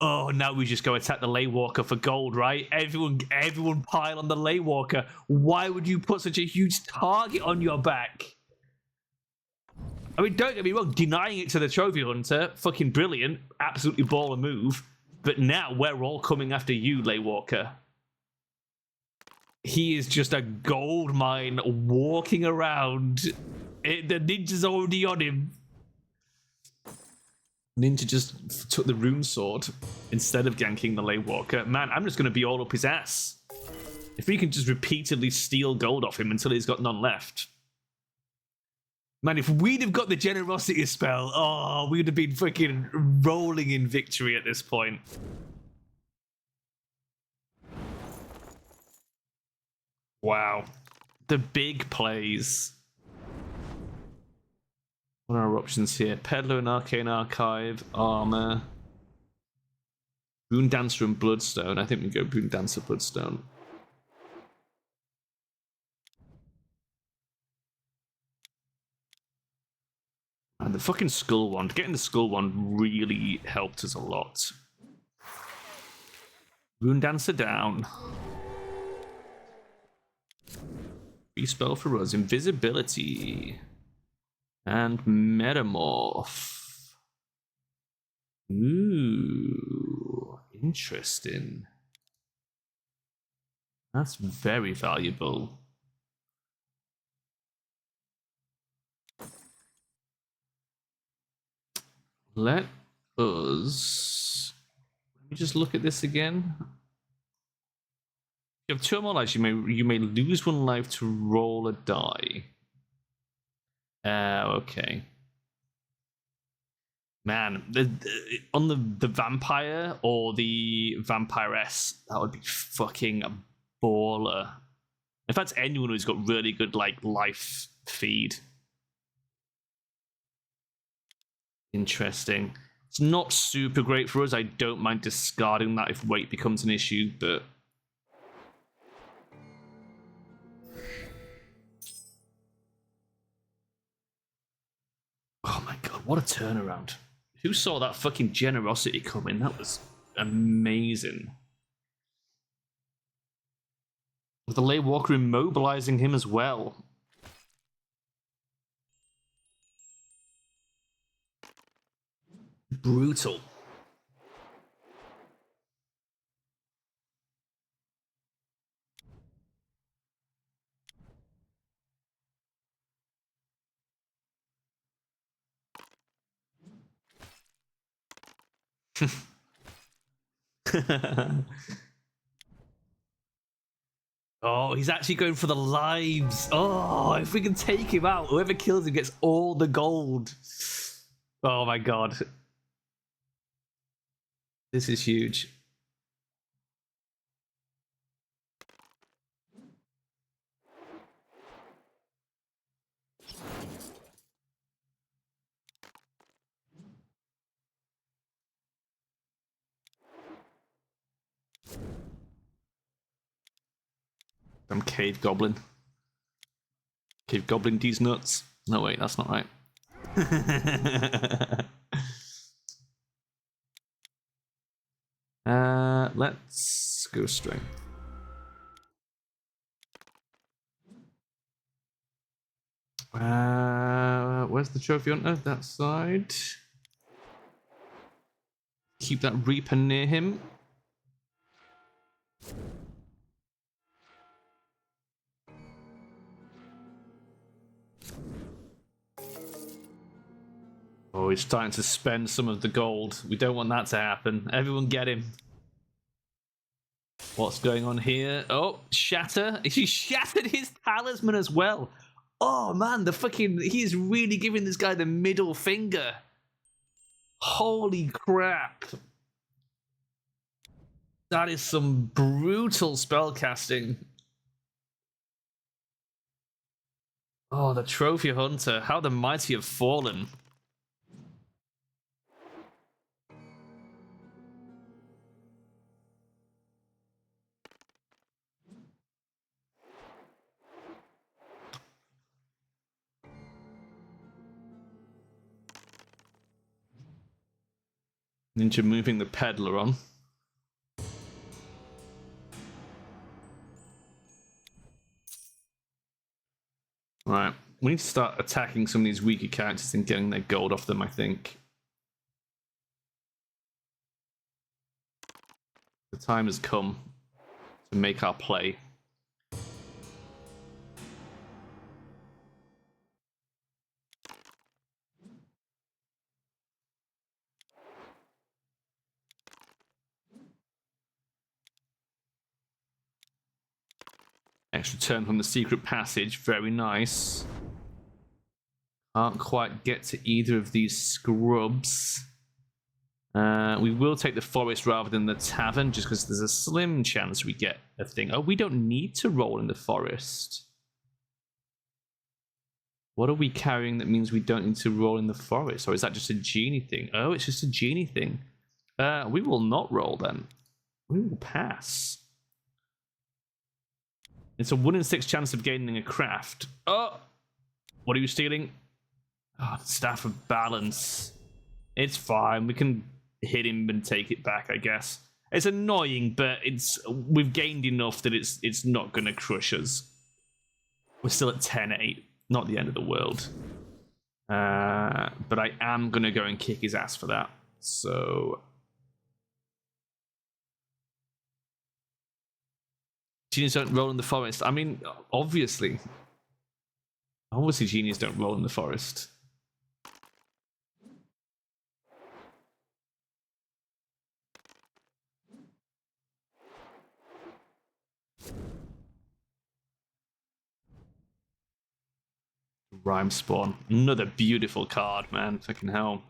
Oh, now we just go attack the lay walker for gold, right? Everyone pile on the lay walker. Why would you put such a huge target on your back? I mean, don't get me wrong, denying it to the trophy hunter, fucking brilliant, absolutely baller move. But now we're all coming after you, lay walker. He is just a gold mine walking around. The ninja's already on him. Ninja just took the rune sword instead of ganking the lay walker. Man, I'm just going to be all up his ass. If we can just repeatedly steal gold off him until he's got none left. Man, if we'd have got the generosity spell, oh, we'd have been fucking rolling in victory at this point. Wow. The big plays. What are our options here? Peddler and Arcane Archive, Armor. Boon Dancer and Bloodstone. I think we go Boon Dancer, Bloodstone. And the fucking Skull Wand. Getting the Skull Wand really helped us a lot. Boon Dancer down. Free spell for us. Invisibility. And Metamorph. Ooh, interesting. That's very valuable. Let me just look at this again. You have 2 more lives. You may lose 1 life to roll a die. Okay. Man, on the vampire or the vampiress, that would be fucking a baller. In fact, anyone who's got really good like life feed. Interesting. It's not super great for us. I don't mind discarding that if weight becomes an issue, but oh my god, what a turnaround. Who saw that fucking generosity coming? That was amazing. With the lay walker immobilizing him as well. Brutal. Oh, he's actually going for the lives. Oh, if we can take him out, whoever kills him gets all the gold. Oh my god. This is huge. I'm Cave Goblin. Cave Goblin these nuts. No, wait, that's not right. Let's go strength. Where's the trophy hunter? That side. Keep that Reaper near him. Oh, he's starting to spend some of the gold. We don't want that to happen. Everyone get him. What's going on here? Oh, shatter. He shattered his talisman as well. Oh man, he's really giving this guy the middle finger. Holy crap. That is some brutal spellcasting. Oh, the trophy hunter. How the mighty have fallen. Ninja moving the peddler on. Right, we need to start attacking some of these weaker characters and getting their gold off them, I think. The time has come to make our play. Extra turn from the secret passage. Very nice. Can't quite get to either of these scrubs. We will take the forest rather than the tavern, just because there's a slim chance we get a thing. Oh, we don't need to roll in the forest. What are we carrying that means we don't need to roll in the forest? Or is that just a genie thing? Oh, it's just a genie thing. We will not roll then. We will pass. It's a 1 in 6 chance of gaining a craft. Oh! What are you stealing? Oh, Staff of Balance. It's fine. We can hit him and take it back, I guess. It's annoying, but we've gained enough that it's not going to crush us. We're still at 10-8. Not the end of the world. But I am going to go and kick his ass for that. So... Genies don't roll in the forest. I mean, obviously. Obviously, genies don't roll in the forest. Rhyme Spawn. Another beautiful card, man. Fucking hell.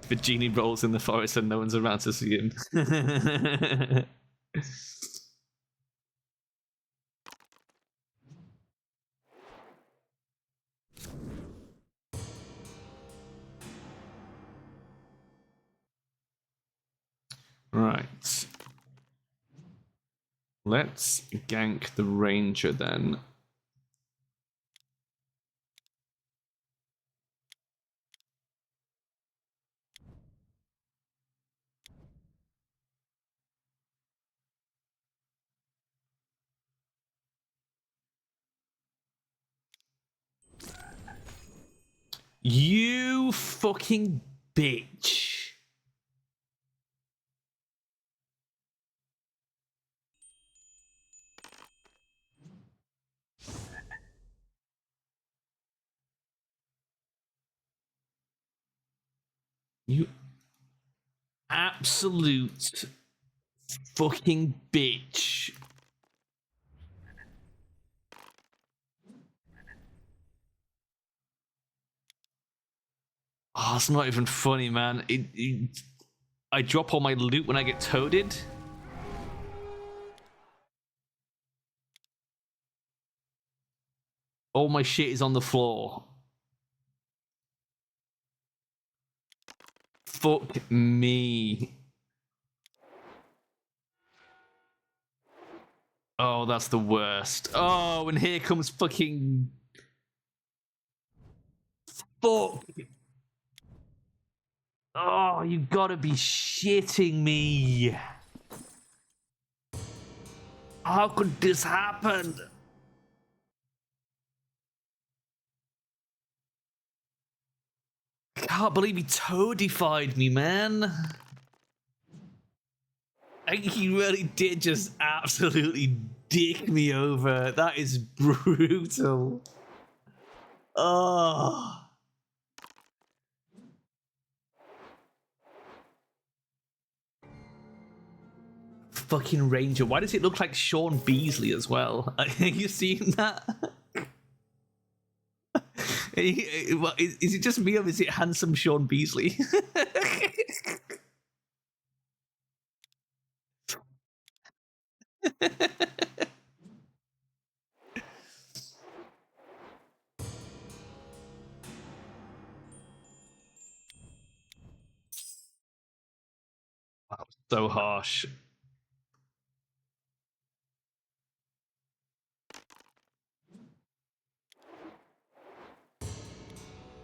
The genie rolls in the forest and no one's around to see him. Right. Let's gank the ranger then. You fucking bitch. You absolute fucking bitch. Oh, it's not even funny, man. I drop all my loot when I get toaded. All my shit is on the floor. Fuck me. Oh, that's the worst. Oh, and here comes fucking... Fuck. Oh, you gotta be shitting me. How could this happen? I can't believe he toadified me, man. He really did just absolutely dick me over. That is brutal. Oh. Fucking ranger. Why does it look like Sean Beasley as well? Are you seeing that? Is it just me or is it handsome Sean Beasley? That was so harsh.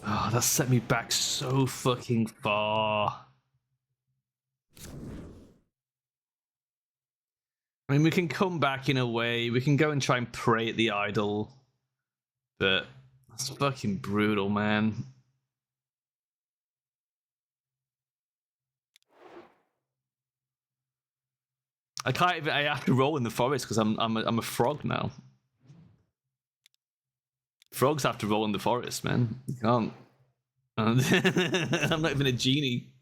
Oh, that set me back so fucking far. I mean, we can come back in a way. We can go and try and pray at the idol. But that's fucking brutal, man. I can't even. I have to roll in the forest because I'm a frog now. Frogs have to roll in the forest, man. You can't. I'm not even a genie.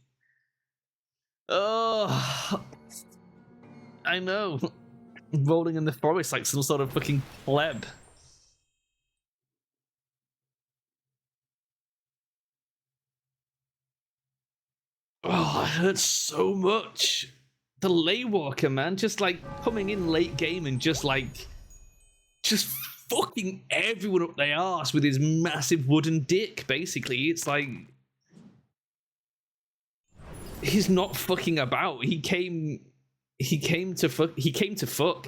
Oh, I know. Rolling in the forest like some sort of fucking pleb. Oh, it hurts so much. The lay walker, man, just like coming in late game and just fucking everyone up their arse with his massive wooden dick. Basically, it's like he's not fucking about. He came to fuck. He came to fuck.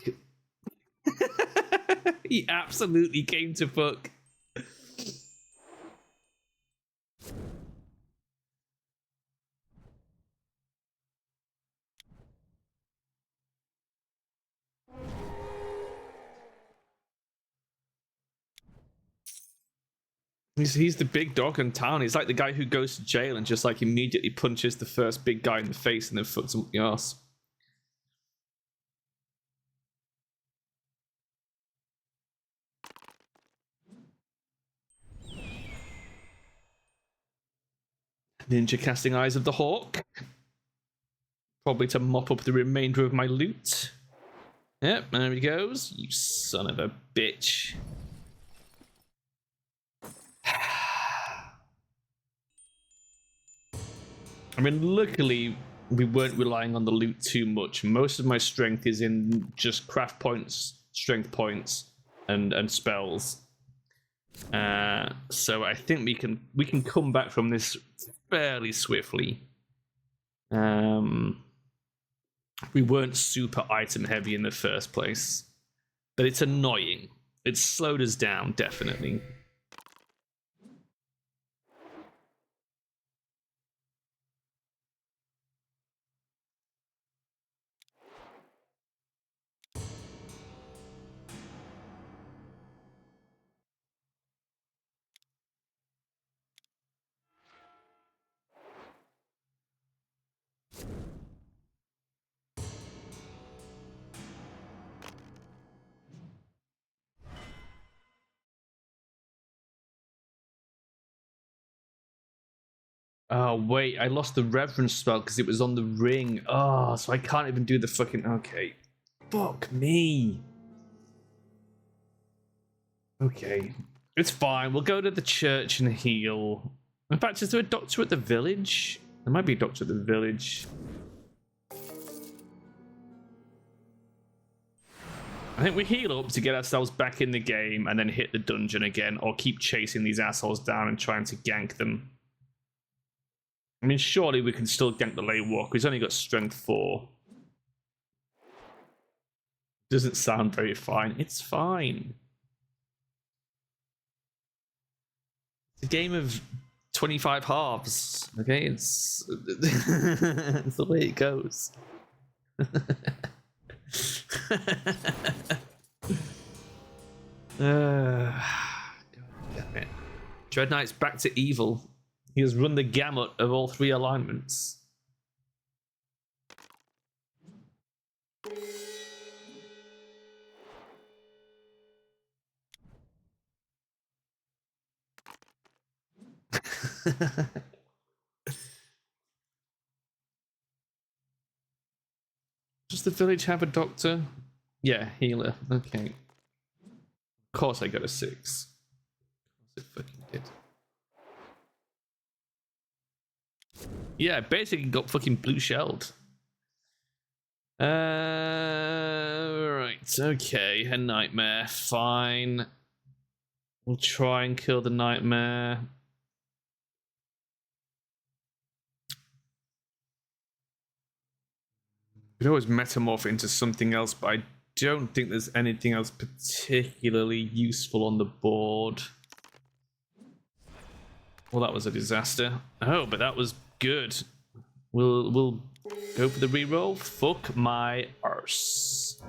He absolutely came to fuck. He's the big dog in town. He's like the guy who goes to jail and just like immediately punches the first big guy in the face and then fucks him up the arse. Ninja casting Eyes of the Hawk. Probably to mop up the remainder of my loot. Yep, there he goes. You son of a bitch. I mean, luckily, we weren't relying on the loot too much. Most of my strength is in just craft points, strength points, and spells. So I think we can come back from this fairly swiftly. We weren't super item heavy in the first place, but it's annoying. It slowed us down, definitely. Oh, wait, I lost the reverence spell because it was on the ring. Oh, so I can't even do the fucking... Okay. Fuck me. Okay. It's fine. We'll go to the church and heal. In fact, is there a doctor at the village? There might be a doctor at the village. I think we heal up to get ourselves back in the game and then hit the dungeon again, or keep chasing these assholes down and trying to gank them. I mean, surely we can still gank the lay walker. He's only got strength 4. Doesn't sound very fine. It's fine. It's a game of 25 halves. Okay, it's it's the way it goes. God damn it. Dread Knight's back to evil. He has run the gamut of all 3 alignments. Does the village have a doctor? Yeah, healer. Okay. Of course I got a 6. Of course it fucking did. Yeah, basically got fucking blue shelled. Right, okay, a nightmare, fine. We'll try and kill the nightmare. We could always metamorph into something else, but I don't think there's anything else particularly useful on the board. Well, that was a disaster. Oh, but that was good. We'll go for the reroll. Fuck my arse.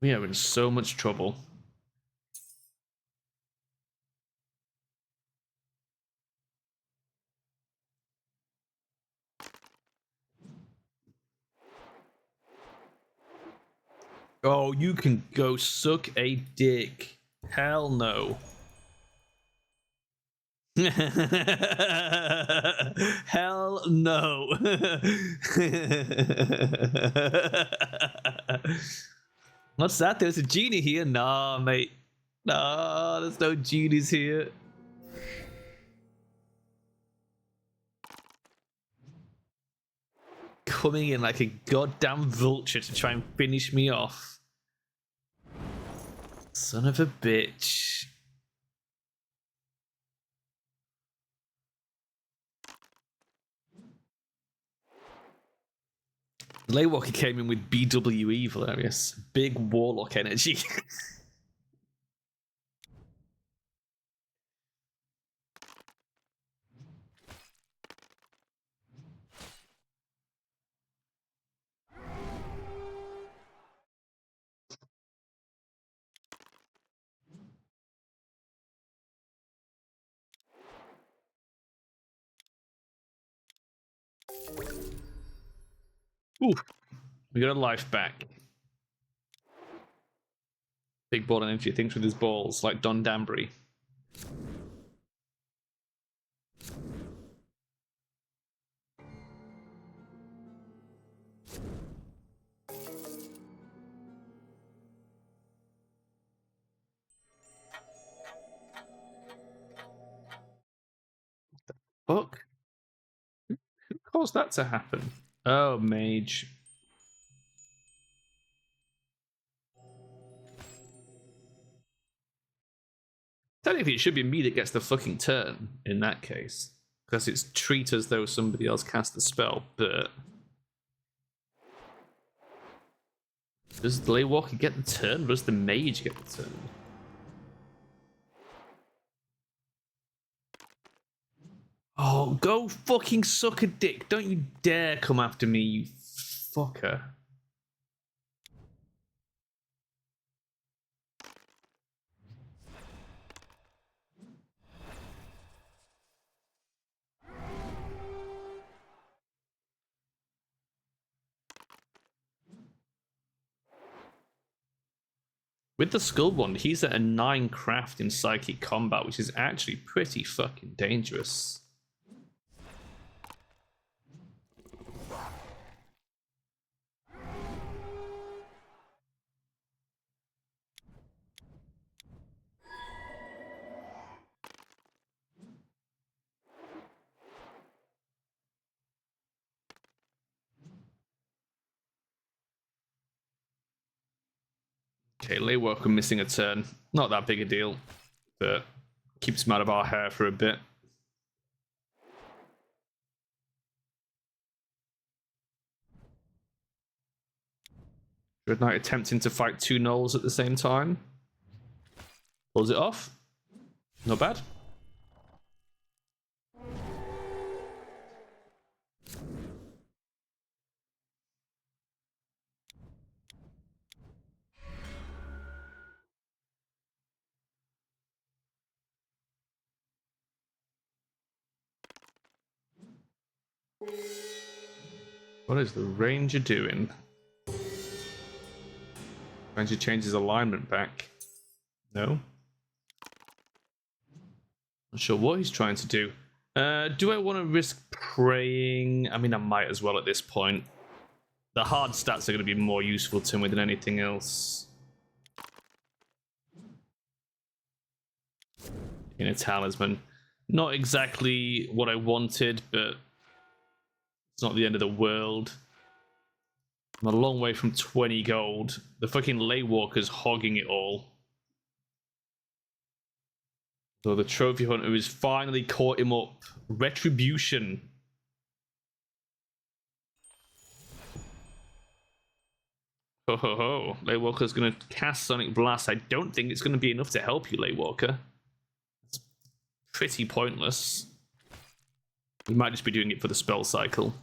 We are in so much trouble. Oh, you can go suck a dick. Hell no. Hell no. What's that? There's a genie here? Nah, mate. Nah, there's no genies here. Coming in like a goddamn vulture to try and finish me off. Son of a bitch. Laywalker came in with BWE, hilarious. Big warlock energy. Ooh, we got a life back. Big ball and energy thinks with his balls, like Don Danbury. Fuck? Who caused that to happen? Oh, mage. Technically, it should be me that gets the fucking turn in that case. Because it's treat as though somebody else cast the spell, but... Does the Laywalker get the turn, or does the mage get the turn? Oh, go fucking suck a dick. Don't you dare come after me, you fucker. With the Skull Wand, he's at a 9 craft in Psychic Combat, which is actually pretty fucking dangerous. Okay, Laywalker missing a turn. Not that big a deal, but keeps him out of our hair for a bit. Dread Knight attempting to fight 2 gnolls at the same time. Pulls it off. Not bad. What is the Ranger doing? Trying to change his alignment back. No? Not sure what he's trying to do. Do I want to risk praying? I mean, I might as well at this point. The hard stats are going to be more useful to me than anything else. In a Talisman. Not exactly what I wanted, but it's not the end of the world. I'm a long way from 20 gold. The fucking Laywalker's hogging it all. So the Trophy Hunter has finally caught him up. Retribution. Ho ho ho. Laywalker's going to cast Sonic Blast. I don't think it's going to be enough to help you, Laywalker. It's pretty pointless. We might just be doing it for the spell cycle.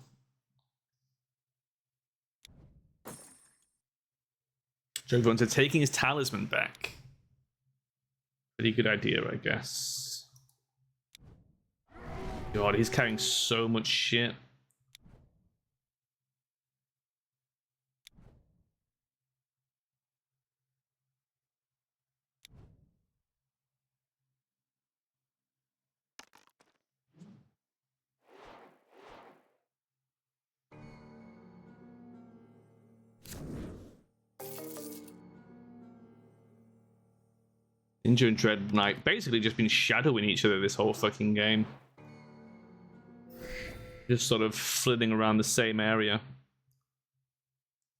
Trophy Hunter taking his Talisman back. Pretty good idea, I guess. God, he's carrying so much shit. Ninja and Dread Knight basically just been shadowing each other this whole fucking game. Just sort of flitting around the same area.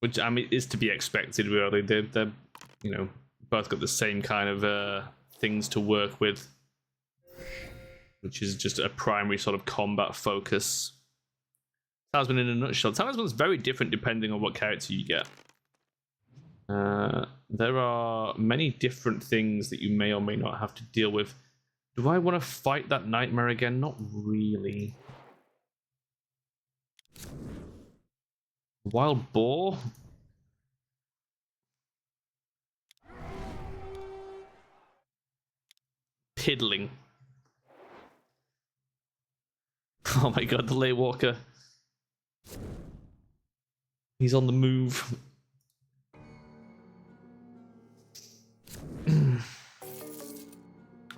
Which, I mean, is to be expected, really. They're you know, both got the same kind of things to work with. Which is just a primary sort of combat focus. Talisman in a nutshell. Talisman's very different depending on what character you get. There are many different things that you may or may not have to deal with. Do I want to fight that nightmare again? Not really. Wild boar? Piddling. Oh my god, the lay walker. He's on the move.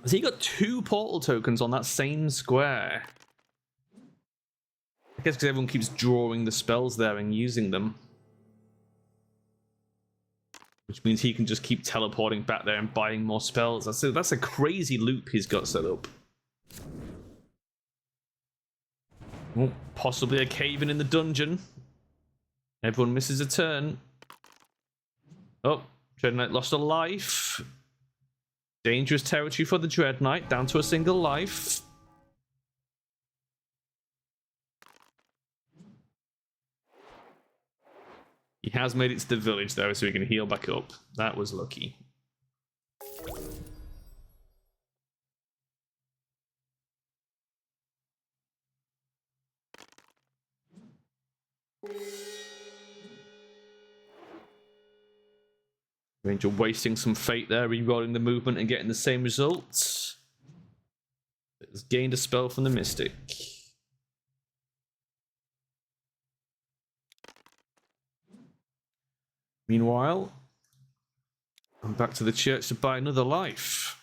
Has he got 2 portal tokens on that same square? I guess because everyone keeps drawing the spells there and using them. Which means he can just keep teleporting back there and buying more spells. That's a crazy loop he's got set up. Oh, possibly a cave-in the dungeon. Everyone misses a turn. Oh, Dread Knight lost a life. Dangerous territory for the Dread Knight, down to a single life. He has made it to the village, though, so he can heal back up. That was lucky. Ranger wasting some fate there, re-rolling the movement and getting the same results. Has gained a spell from the Mystic. Meanwhile, I'm back to the church to buy another life.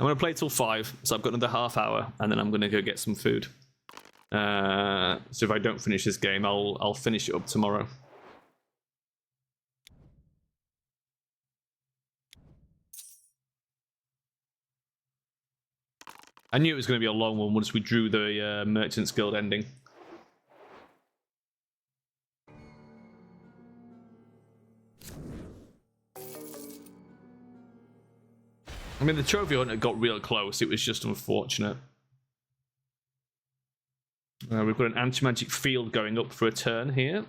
I'm going to play till 5, so I've got another half hour, and then I'm going to go get some food. So if I don't finish this game, I'll finish it up tomorrow. I knew it was going to be a long one once we drew the Merchants Guild ending. I mean, the Trophy Hunter got real close. It was just unfortunate. We've got an anti-magic field going up for a turn here.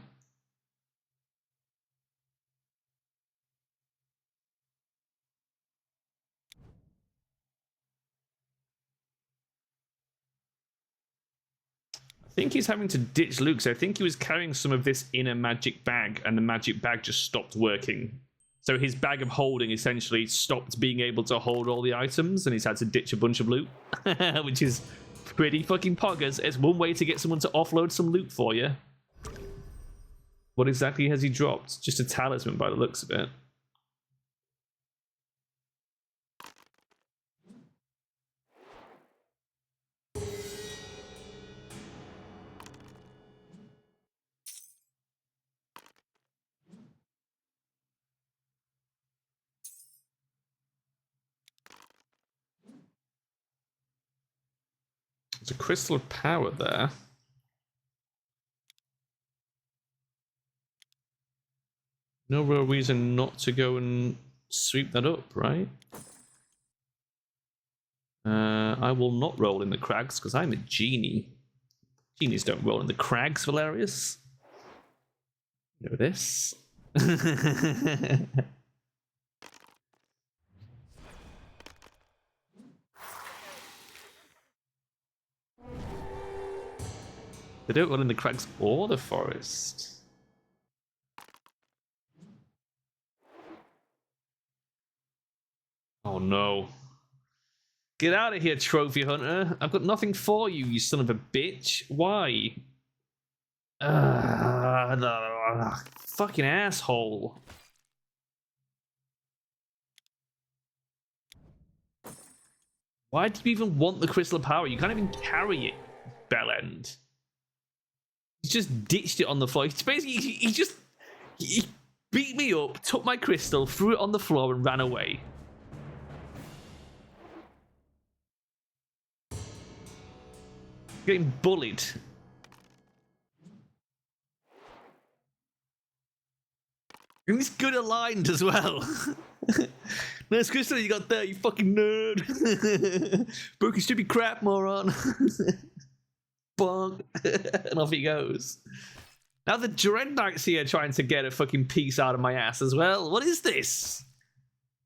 I think he's having to ditch Luke, so I think he was carrying some of this in a magic bag, and the magic bag just stopped working. So his bag of holding essentially stopped being able to hold all the items, and he's had to ditch a bunch of loot, which is pretty fucking poggers. It's one way to get someone to offload some loot for you. What exactly has he dropped? Just a talisman by the looks of it. There's a crystal of power there. No real reason not to go and sweep that up, right? I will not roll in the crags because I'm a genie. Genies don't roll in the crags, Valerius. You know this. They don't roll in the crags or the forest. Oh no. Get out of here, Trophy Hunter. I've got nothing for you, you son of a bitch. Why? Fucking asshole. Why do you even want the crystal power? You can't even carry it, Bellend. He's just ditched it on the floor. It's basically, he beat me up, took my crystal, threw it on the floor, and ran away. Getting bullied. And he's good aligned as well. Nice crystal you got there, you fucking nerd. Broke your stupid crap, moron. Bonk. And off he goes. Now the Dread Knight's here trying to get a fucking piece out of my ass as well. What is this?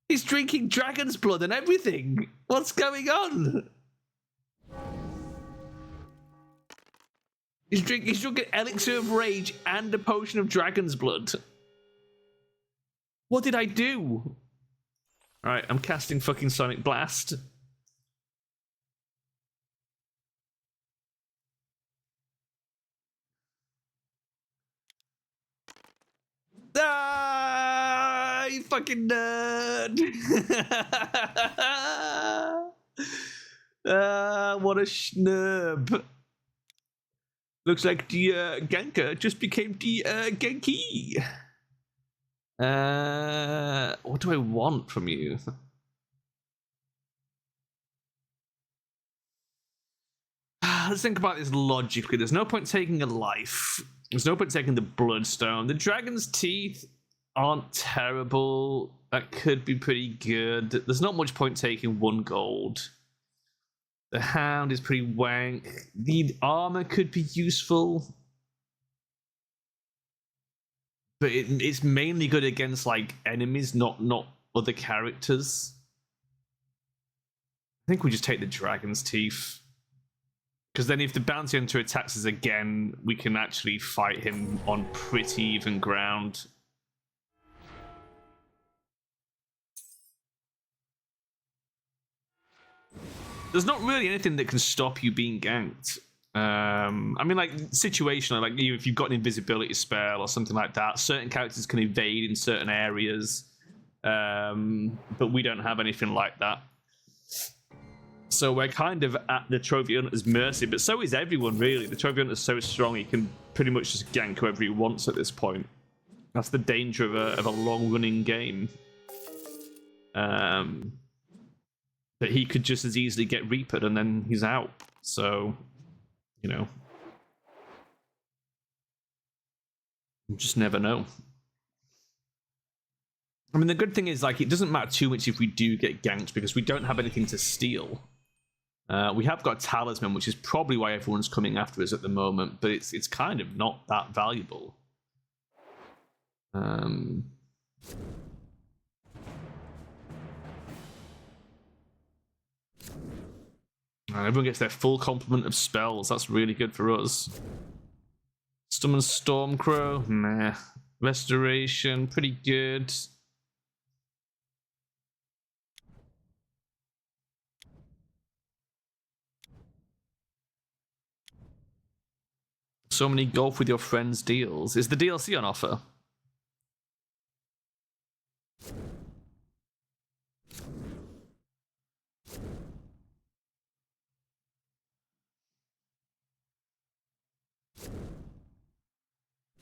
He's drinking dragon's blood and everything. What's going on? He's drinking elixir of rage and a potion of dragon's blood. What did I do? Alright, I'm casting fucking Sonic Blast. Ah, you fucking nerd! What a schnurb. Looks like the Ganker just became the Genki. What do I want from you? Let's think about this logically. There's no point taking a life. There's no point taking the Bloodstone. The Dragon's Teeth aren't terrible. That could be pretty good. There's not much point taking 1 gold. The Hound is pretty wank. The armor could be useful. But it's mainly good against like enemies, not other characters. I think we just take the Dragon's Teeth. Because then if the Bounty Hunter attacks us again, we can actually fight him on pretty even ground. There's not really anything that can stop you being ganked. I mean, like, situational, like, if you've got an invisibility spell or something like that, certain characters can evade in certain areas, but we don't have anything like that. So we're kind of at the Trophy Hunter's mercy, but so is everyone, really. The Trophy Hunter's so strong, he can pretty much just gank whoever he wants at this point. That's the danger of a long-running game. But he could just as easily get Reapered and then he's out. So, you know. You just never know. I mean, the good thing is, like, it doesn't matter too much if we do get ganked because we don't have anything to steal. We have got Talisman, which is probably why everyone's coming after us at the moment, but it's kind of not that valuable. Everyone gets their full complement of spells. That's really good for us. Summon Stormcrow, meh. Restoration, pretty good. So many golf with your friends deals. Is the DLC on offer?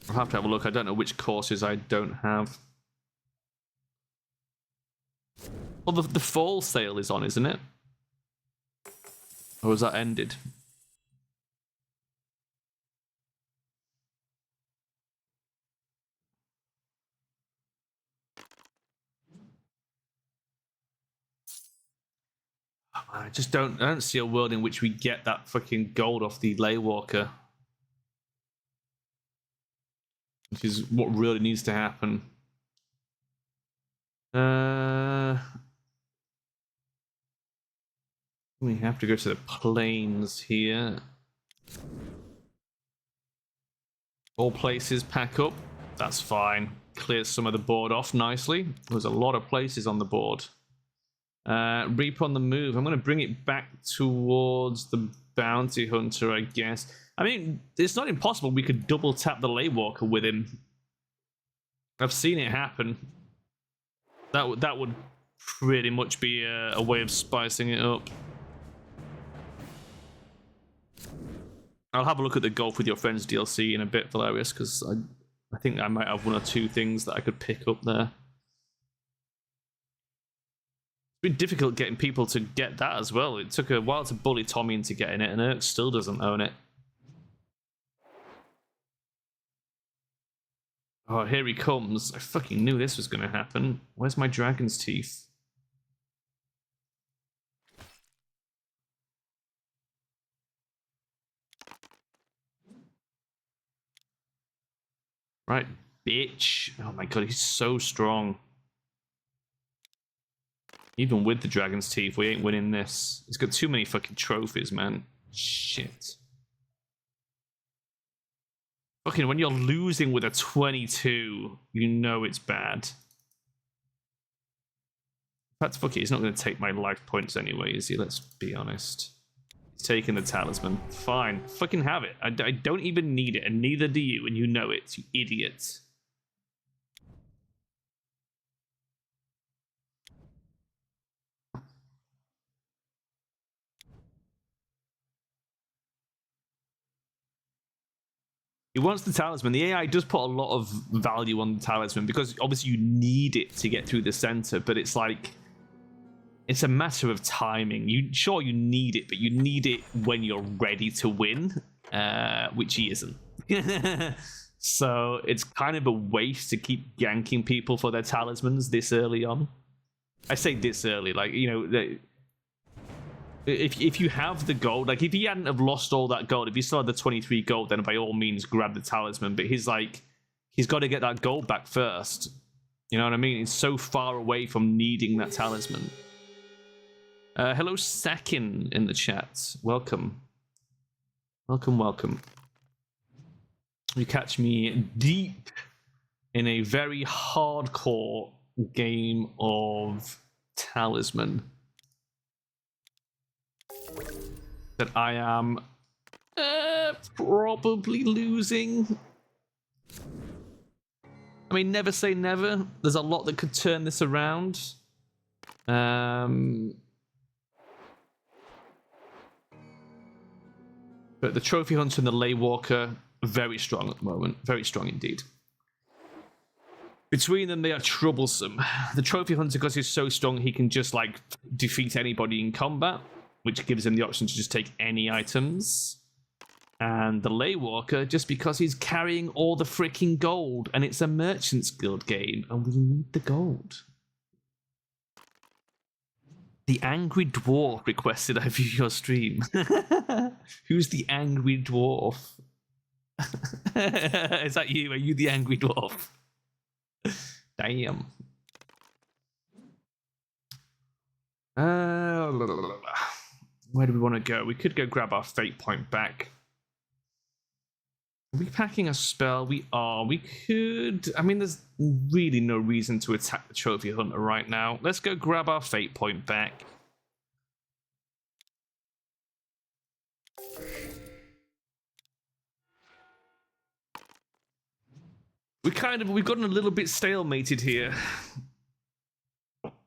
I'll have to have a look. I don't know which courses I don't have. Well, the fall sale is on, isn't it? Or has that ended? I don't see a world in which we get that fucking gold off the Laywalker. Which is what really needs to happen. We have to go to the plains here. All places pack up. That's fine. Clears some of the board off nicely. There's a lot of places on the board. Reap on the move. I'm going to bring it back towards the Bounty Hunter, I guess. I mean, it's not impossible we could double tap the Laywalker with him. I've seen it happen. That would pretty much be a way of spicing it up. I'll have a look at the Golf with Your Friends DLC in a bit, Valerius, because I think I might have one or two things that I could pick up there. It's been difficult getting people to get that as well. It took a while to bully Tommy into getting it, and Erk still doesn't own it. Oh, here he comes. I fucking knew this was going to happen. Where's my dragon's teeth? Right, bitch. Oh my god, he's so strong. Even with the dragon's teeth, we ain't winning this. He's got too many fucking trophies, man. Shit. Fucking when you're losing with a 22, you know it's bad. That's fuck it, he's not going to take my life points anyway, is he? Let's be honest. He's taking the talisman. Fine. Fucking have it. I don't even need it, and neither do you, and you know it, you idiot. He wants the talisman. The AI does put a lot of value on the talisman because obviously you need it to get through the center, but it's like it's a matter of timing. Sure you need it, but you need it when you're ready to win, which he isn't. So it's kind of a waste to keep ganking people for their talismans this early on. I say this early, like, you know, if you have the gold, like if he hadn't have lost all that gold, if he still had the 23 gold, then by all means grab the talisman. But he's got to get that gold back first. You know what I mean? He's so far away from needing that talisman. Hello, Sakin in the chat. Welcome. Welcome. You catch me deep in a very hardcore game of Talisman that I am probably losing. I mean, never say never. There's a lot that could turn this around. But the Trophy Hunter and the Lay Walker, very strong at the moment. Very strong indeed. Between them, they are troublesome. The Trophy Hunter, because he's so strong, he can just, like, defeat anybody in combat, which gives him the option to just take any items. And the Lay Walker, just because he's carrying all the freaking gold, and it's a Merchant's Guild game, and we need the gold. The Angry Dwarf requested I view your stream. Who's the Angry Dwarf? Is that you? Are you the Angry Dwarf? Damn. Where do we want to go? We could go grab our fate point back. Are we packing a spell? We are. We could... I mean, there's really no reason to attack the Trophy Hunter right now. Let's go grab our fate point back. We've gotten a little bit stalemated here.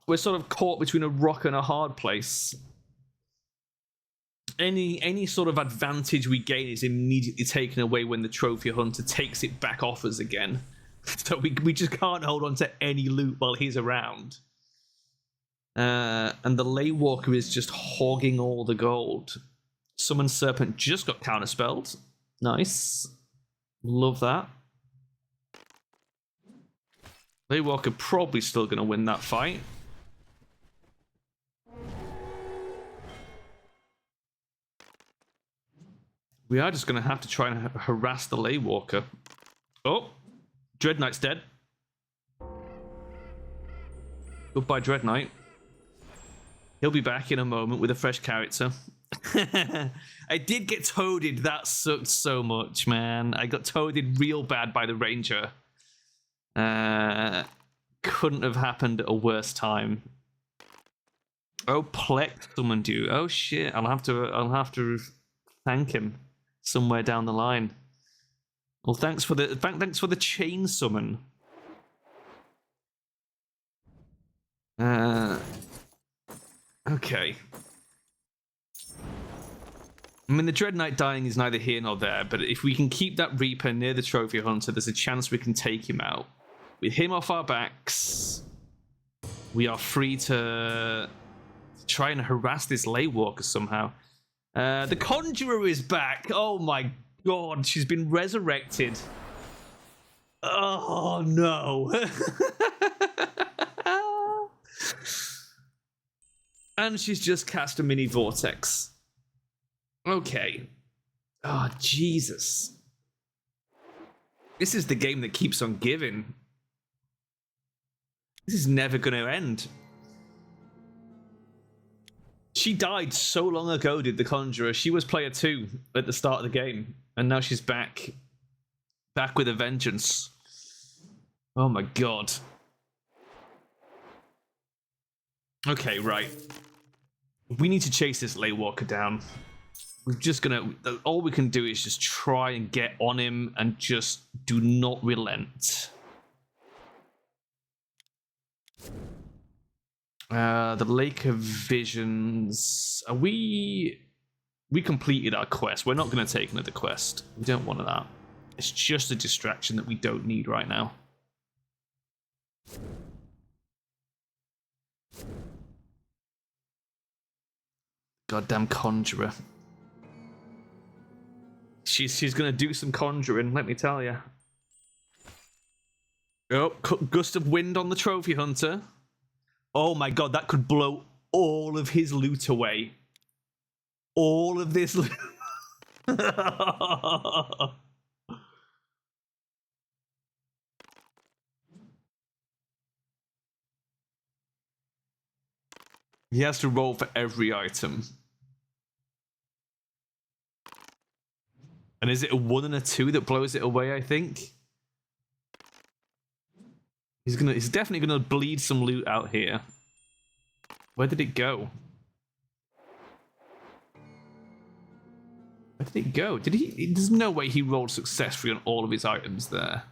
We're sort of caught between a rock and a hard place. Any sort of advantage we gain is immediately taken away when the Trophy Hunter takes it back off us again. So we just can't hold on to any loot while he's around. And the Lay Walker is just hogging all the gold. Summon Serpent just got counterspelled. Nice. Love that. Lay Walker probably still going to win that fight. We are just going to have to try and harass the Lay Walker. Oh, Dread Knight's dead. Goodbye, Dread Knight. He'll be back in a moment with a fresh character. I did get toaded. That sucked so much, man. I got toaded real bad by the Ranger. Couldn't have happened at a worse time. Oh, Plex summoned you. Oh shit! I'll have to thank him somewhere down the line. Well, thanks for the chain summon. Okay. I mean, the Dread Knight dying is neither here nor there, but if we can keep that Reaper near the Trophy Hunter, there's a chance we can take him out. With him off our backs, we are free to try and harass this Ley Walker somehow. The Conjurer is back. Oh my god, she's been resurrected. Oh no. And she's just cast a mini vortex. Okay. Oh, Jesus. This is the game that keeps on giving. This is never going to end. She died so long ago, did the Conjurer. She was player 2 at the start of the game. And now she's back. Back with a vengeance. Oh my god. Okay, right. We need to chase this Ley Walker down. We're just gonna... All we can do is just try and get on him and just do not relent. The Lake of Visions... We completed our quest. We're not going to take another quest. We don't want that. It's just a distraction that we don't need right now. Goddamn Conjurer. She's going to do some conjuring, let me tell you. Oh, gust of wind on the Trophy Hunter. Oh my god, that could blow all of his loot away. All of this loot. He has to roll for every item. And is it a 1 and a 2 that blows it away, I think? He's definitely gonna bleed some loot out here. Where did it go? Where did it go? Did he? There's no way he rolled successfully on all of his items there.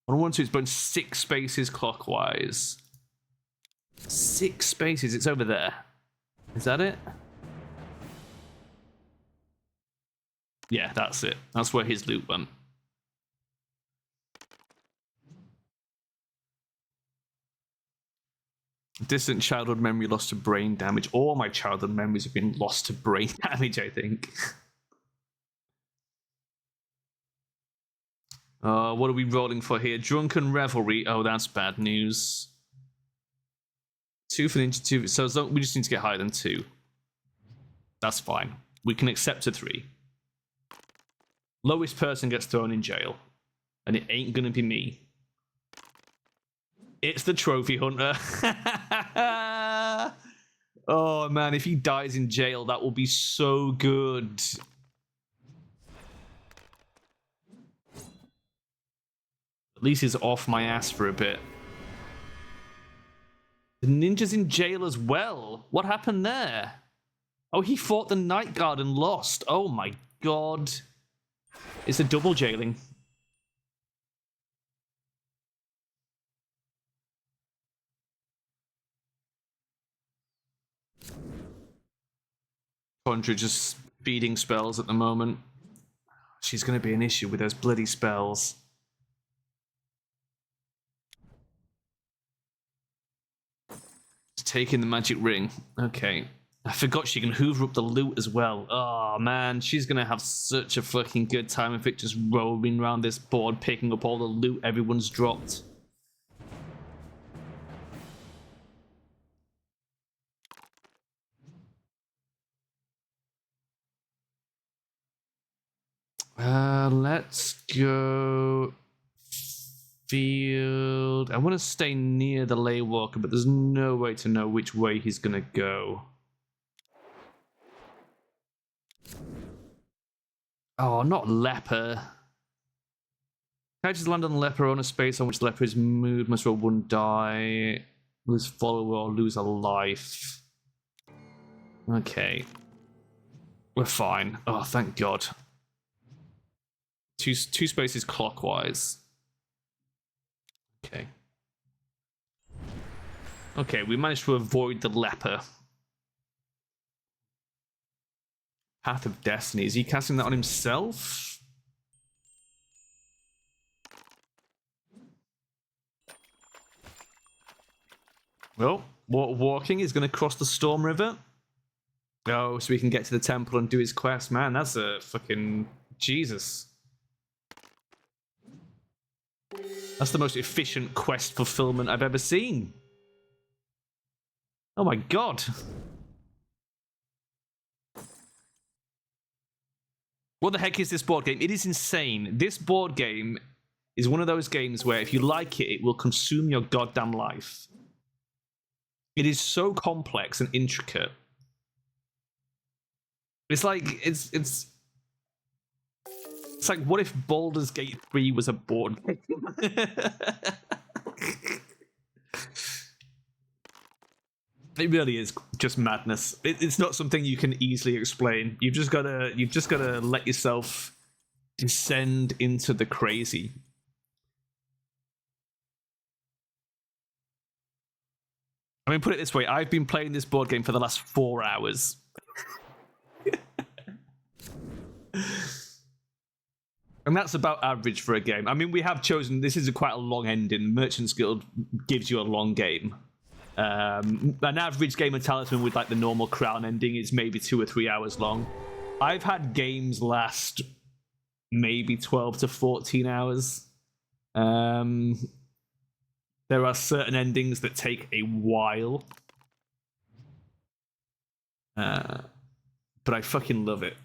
On 1, 2, it's been 6 spaces clockwise. 6 spaces. It's over there. Is that it? Yeah, that's it. That's where his loot went. Distant childhood memory lost to brain damage. All my childhood memories have been lost to brain damage, I think. What are we rolling for here? Drunken Revelry. Oh, that's bad news. 2 for Ninja 2. So as long, we just need to get higher than 2. That's fine. We can accept a 3. Lowest person gets thrown in jail. And it ain't gonna be me. It's the Trophy Hunter. Oh man, if he dies in jail, that will be so good. At least he's off my ass for a bit. The ninja's in jail as well. What happened there? Oh, he fought the Night Guard and lost. Oh my god. It's a double jailing. Conjure just feeding spells at the moment. She's going to be an issue with those bloody spells. Taking the magic ring. Okay. I forgot she can hoover up the loot as well. Oh man, she's gonna have such a fucking good time if it just rolling around this board, picking up all the loot everyone's dropped. Let's go field. I want to stay near the Ley Walker, but there's no way to know which way he's gonna go. Oh, not Leper. Characters land on Leper on a space on which Leper is moved, must roll 1 die, lose follower or lose a life. Okay. We're fine. Oh, thank God. Two spaces clockwise. Okay. Okay, we managed to avoid the Leper. Path of Destiny. Is he casting that on himself? Well, walking is going to cross the Storm River. Oh, so we can get to the temple and do his quest. Man, that's a fucking... Jesus. That's the most efficient quest fulfillment I've ever seen. Oh my god. What the heck is this board game? It is insane. This board game is one of those games where if you like it, it will consume your goddamn life. It is so complex and intricate. It's like it's like, what if Baldur's Gate 3 was a board game? It really is just madness. It's not something you can easily explain. You've just gotta let yourself descend into the crazy. I mean, put it this way: I've been playing this board game for the last 4 hours. And that's about average for a game. I mean, we have chosen... This is quite a long ending. Merchant's Guild gives you a long game. An average game of Talisman with like the normal crown ending is maybe 2 or 3 hours long. I've had games last maybe 12 to 14 hours. There are certain endings that take a while. But I fucking love it.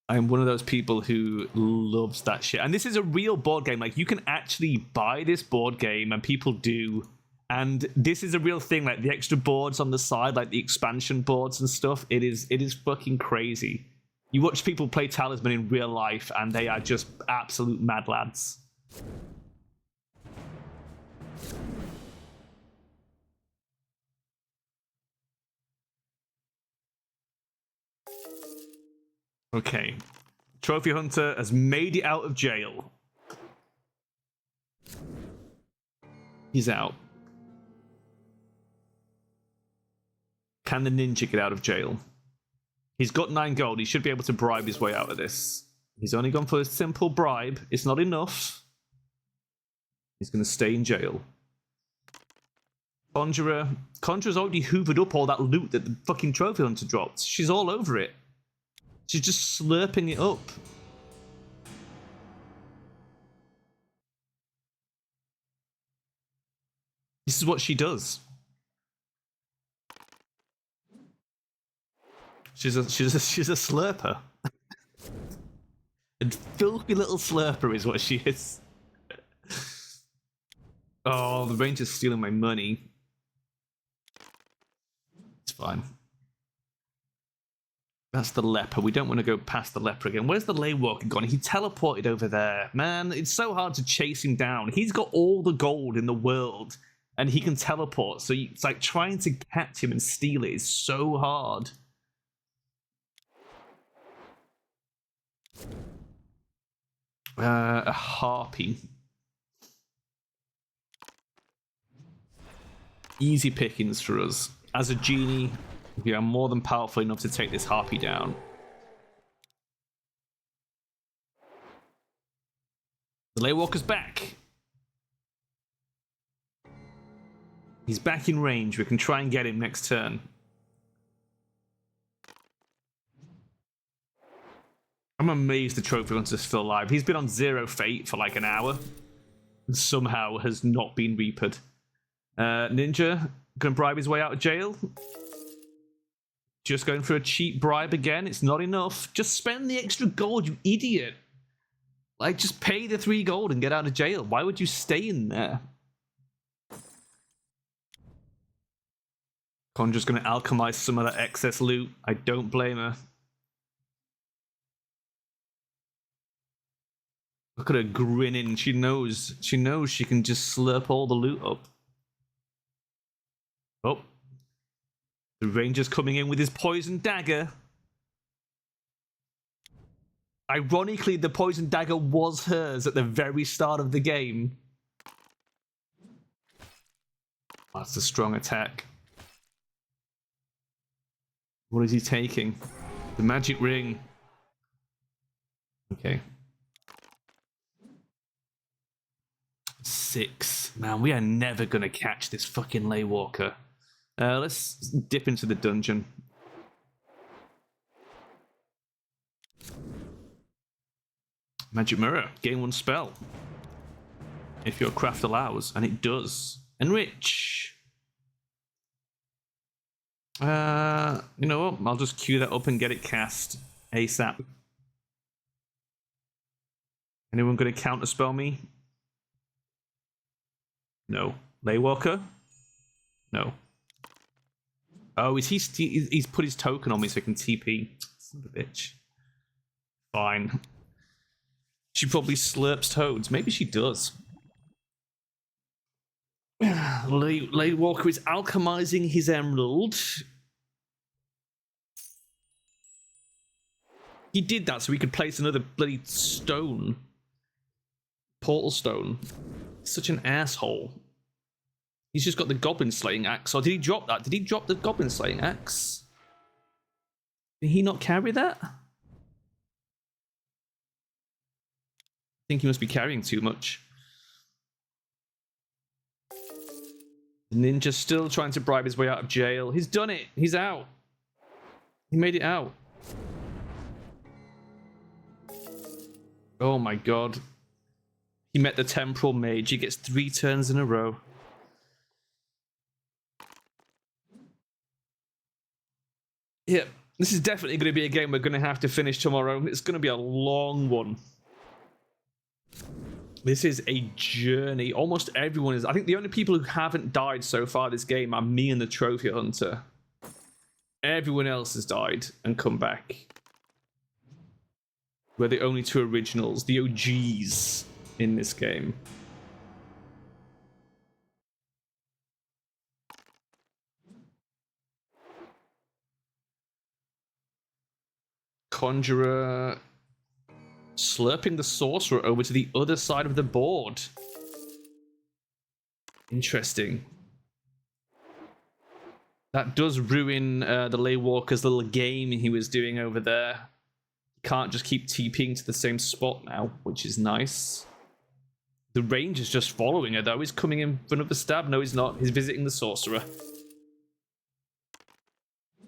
I'm one of those people who loves that shit. And this is a real board game. Like, you can actually buy this board game, and people do. And this is a real thing. Like, the extra boards on the side, like the expansion boards and stuff, it is fucking crazy. You watch people play Talisman in real life, and they are just absolute mad lads. Okay. Trophy Hunter has made it out of jail. He's out. Can the ninja get out of jail? He's got 9 gold. He should be able to bribe his way out of this. He's only gone for a simple bribe. It's not enough. He's going to stay in jail. Conjurer. Conjurer's already hoovered up all that loot that the fucking Trophy Hunter dropped. She's all over it. She's just slurping it up. This is what she does. She's a slurper. A filthy little slurper is what she is. Oh, the ranger's stealing my money. It's fine. That's the leper. We don't want to go past the leper again. Where's the lay walker gone? He teleported over there. Man, it's so hard to chase him down. He's got all the gold in the world, and he can teleport. So it's like trying to catch him and steal it is so hard. A harpy. Easy pickings for us. As a genie, we are more than powerful enough to take this harpy down. The Laywalker's back. He's back in range. We can try and get him next turn. I'm amazed the Trophy Hunter's still alive. He's been on 0 fate for like an hour and somehow has not been reapered. Ninja can bribe his way out of jail. Just going for a cheap bribe again. It's not enough. Just spend the extra gold, you idiot. Like, just pay the 3 gold and get out of jail. Why would you stay in there? Conjur's going to alchemize some of that excess loot. I don't blame her. Look at her grinning. She knows she can just slurp all the loot up. Oh. The ranger's coming in with his poison dagger. Ironically, the poison dagger was hers at the very start of the game. That's a strong attack. What is he taking? The magic ring. Okay. 6. Man, we are never gonna catch this fucking Laywalker. Let's dip into the dungeon. Magic mirror. Gain 1 spell. If your craft allows, and it does. Enrich. You know what? I'll just queue that up and get it cast ASAP. Anyone gonna counterspell me? No. Laywalker? No. Oh, he's put his token on me so I can TP. Son of a bitch. Fine. She probably slurps toads. Maybe she does. Laywalker is alchemizing his emerald. He did that so he could place another bloody stone. Portal stone. Such an asshole. He's just got the goblin slaying axe. Or did he drop that? Did he drop the goblin slaying axe? Did he not carry that? I think he must be carrying too much. The ninja's still trying to bribe his way out of jail. He's done it. He's out. He made it out. Oh my god. He met the temporal mage. He gets 3 turns in a row. Yeah, this is definitely going to be a game we're going to have to finish tomorrow. It's going to be a long one. This is a journey. Almost everyone is. I think the only people who haven't died so far this game are me and the trophy hunter. Everyone else has died and come back. We're the only 2 originals, the OGs in this game. Conjurer slurping the sorcerer over to the other side of the board. Interesting. That does ruin the Laywalker's little game he was doing over there. Can't just keep TPing to the same spot now, which is nice. The range is just following her though. He's coming in for another stab. No, he's not. He's visiting the sorcerer.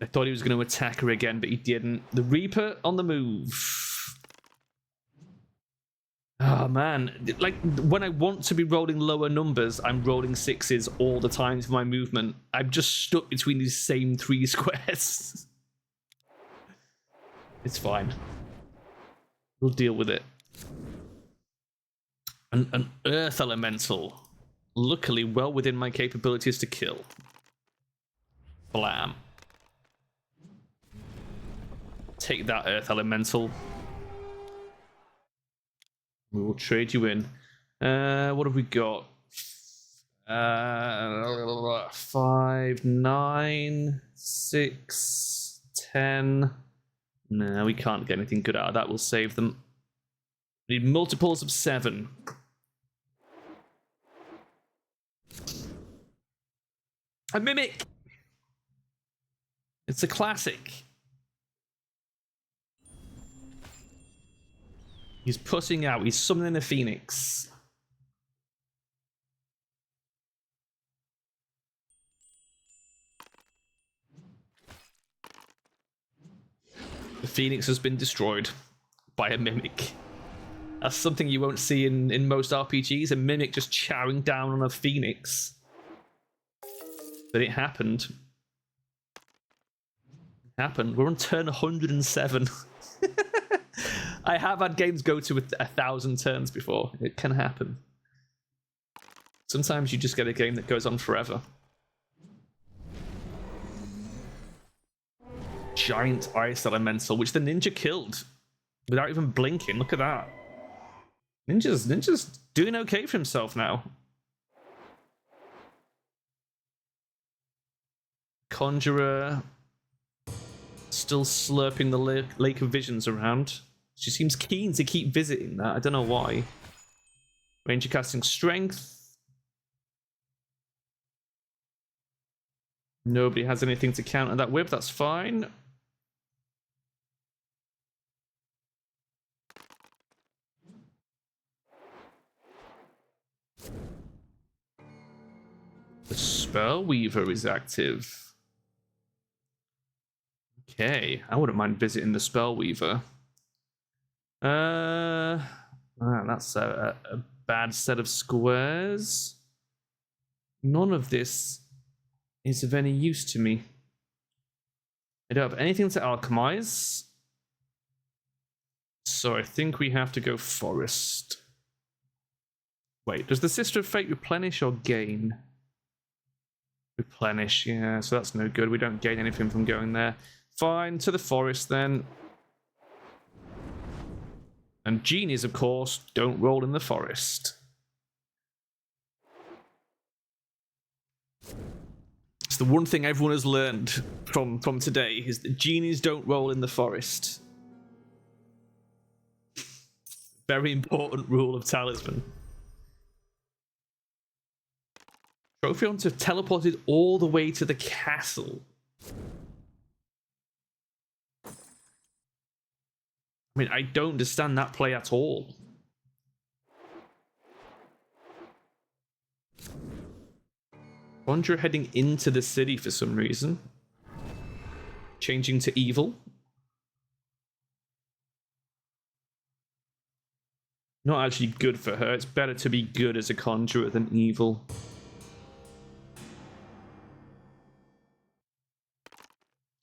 I thought he was going to attack her again, but he didn't. The Reaper on the move. Oh, man. Like, when I want to be rolling lower numbers, I'm rolling 6s all the time for my movement. I'm just stuck between these same 3 squares. It's fine. We'll deal with it. An Earth Elemental. Luckily, well within my capabilities to kill. Blam. Take that, Earth Elemental. We will trade you in. What have we got? 5, 9, 6, 10. No, we can't get anything good out of that. We'll save them. We need multiples of 7. A Mimic! It's a classic. He's putting out. He's summoning a phoenix. The phoenix has been destroyed by a mimic. That's something you won't see in most RPGs. A mimic just chowing down on a phoenix. But it happened. It happened. We're on turn 107. I have had games go to 1,000 turns before. It can happen. Sometimes you just get a game that goes on forever. Giant ice elemental, which the ninja killed without even blinking. Look at that. Ninja's doing okay for himself now. Conjurer still slurping the Lake of Visions around. She seems keen to keep visiting that. I don't know why. Ranger casting strength. Nobody has anything to counter that with. That's fine. Spellweaver is active. Okay, I wouldn't mind visiting the Spellweaver. That's a bad set of squares. None of this is of any use to me. I don't have anything to alchemize. So I think we have to go forest. Wait, does the Sister of Fate replenish or gain? Replenish, yeah, so that's no good. We don't gain anything from going there. Fine, to the forest then. And Genies, of course, don't roll in the forest. It's the one thing everyone has learned from today, is that Genies don't roll in the forest. Very important rule of Talisman. Trophy Hunter teleported all the way to the castle. I mean, I don't understand that play at all. Conjurer heading into the city for some reason. Changing to evil. Not actually good for her. It's better to be good as a conjurer than evil.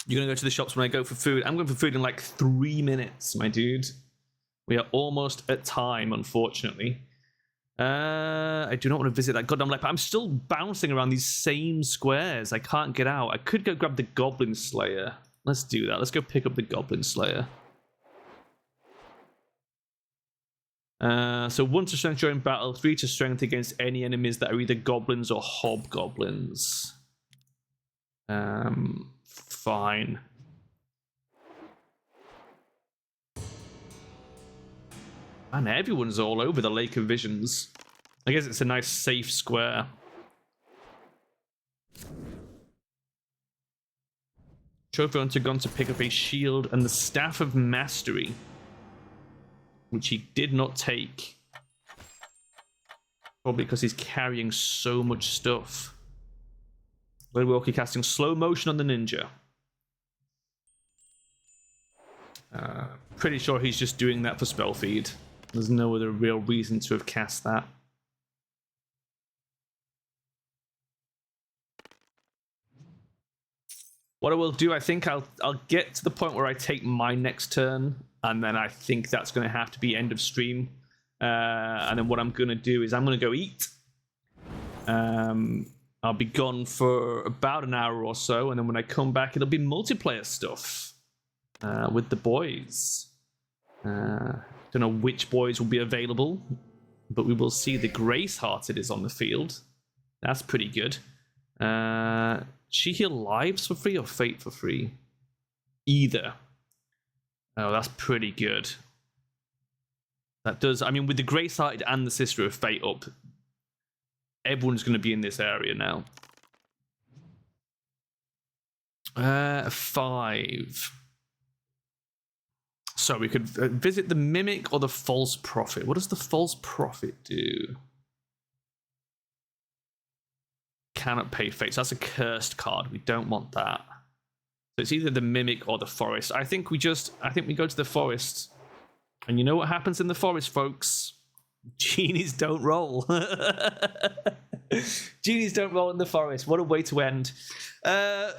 You're going to go to the shops when I go for food. I'm going for food in like 3 minutes, my dude. We are almost at time, unfortunately. I do not want to visit that goddamn leper. I'm still bouncing around these same squares. I can't get out. I could go grab the Goblin Slayer. Let's do that. Let's go pick up the Goblin Slayer. So 1 to strength during battle, 3 to strength against any enemies that are either goblins or hobgoblins. Fine. Man, everyone's all over the Lake of Visions. I guess it's a nice safe square. Trophy Hunter gone to pick up a shield and the Staff of Mastery, which he did not take. Probably because he's carrying so much stuff. Lady Walkie casting slow motion on the ninja. Pretty sure he's just doing that for spell feed. There's no other real reason to have cast that. What I will do, I think I'll get to the point where I take my next turn, and then I think that's going to have to be end of stream. And then what I'm going to do is I'm going to go eat. I'll be gone for about an hour or so, and then when I come back, it'll be multiplayer stuff with the boys. Don't know which boys will be available, but we will see. The Grace-Hearted is on the field. That's pretty good. She heal lives for free or fate for free? Either. Oh, that's pretty good. That does. I mean, with the Grace-Hearted and the Sister of Fate up, everyone's going to be in this area now. 5. So we could visit the Mimic or the False Prophet. What does the False Prophet do? Cannot pay fate. So that's a cursed card. We don't want that. So it's either the Mimic or the Forest. I think we go to the Forest. And you know what happens in the Forest, folks? Genies don't roll. Genies don't roll in the Forest. What a way to end. Yeah,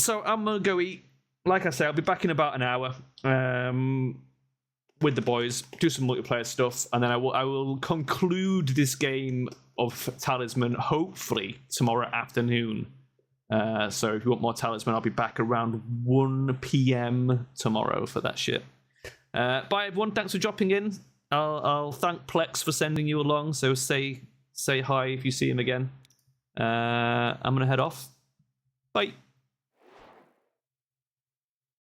so I'm going to go eat. Like I say, I'll be back in about an hour with the boys, do some multiplayer stuff, and then I will conclude this game of Talisman, hopefully, tomorrow afternoon. So if you want more Talisman, I'll be back around 1 p.m. tomorrow for that shit. Bye, everyone. Thanks for dropping in. I'll thank Plex for sending you along, so say hi if you see him again. I'm going to head off. Bye.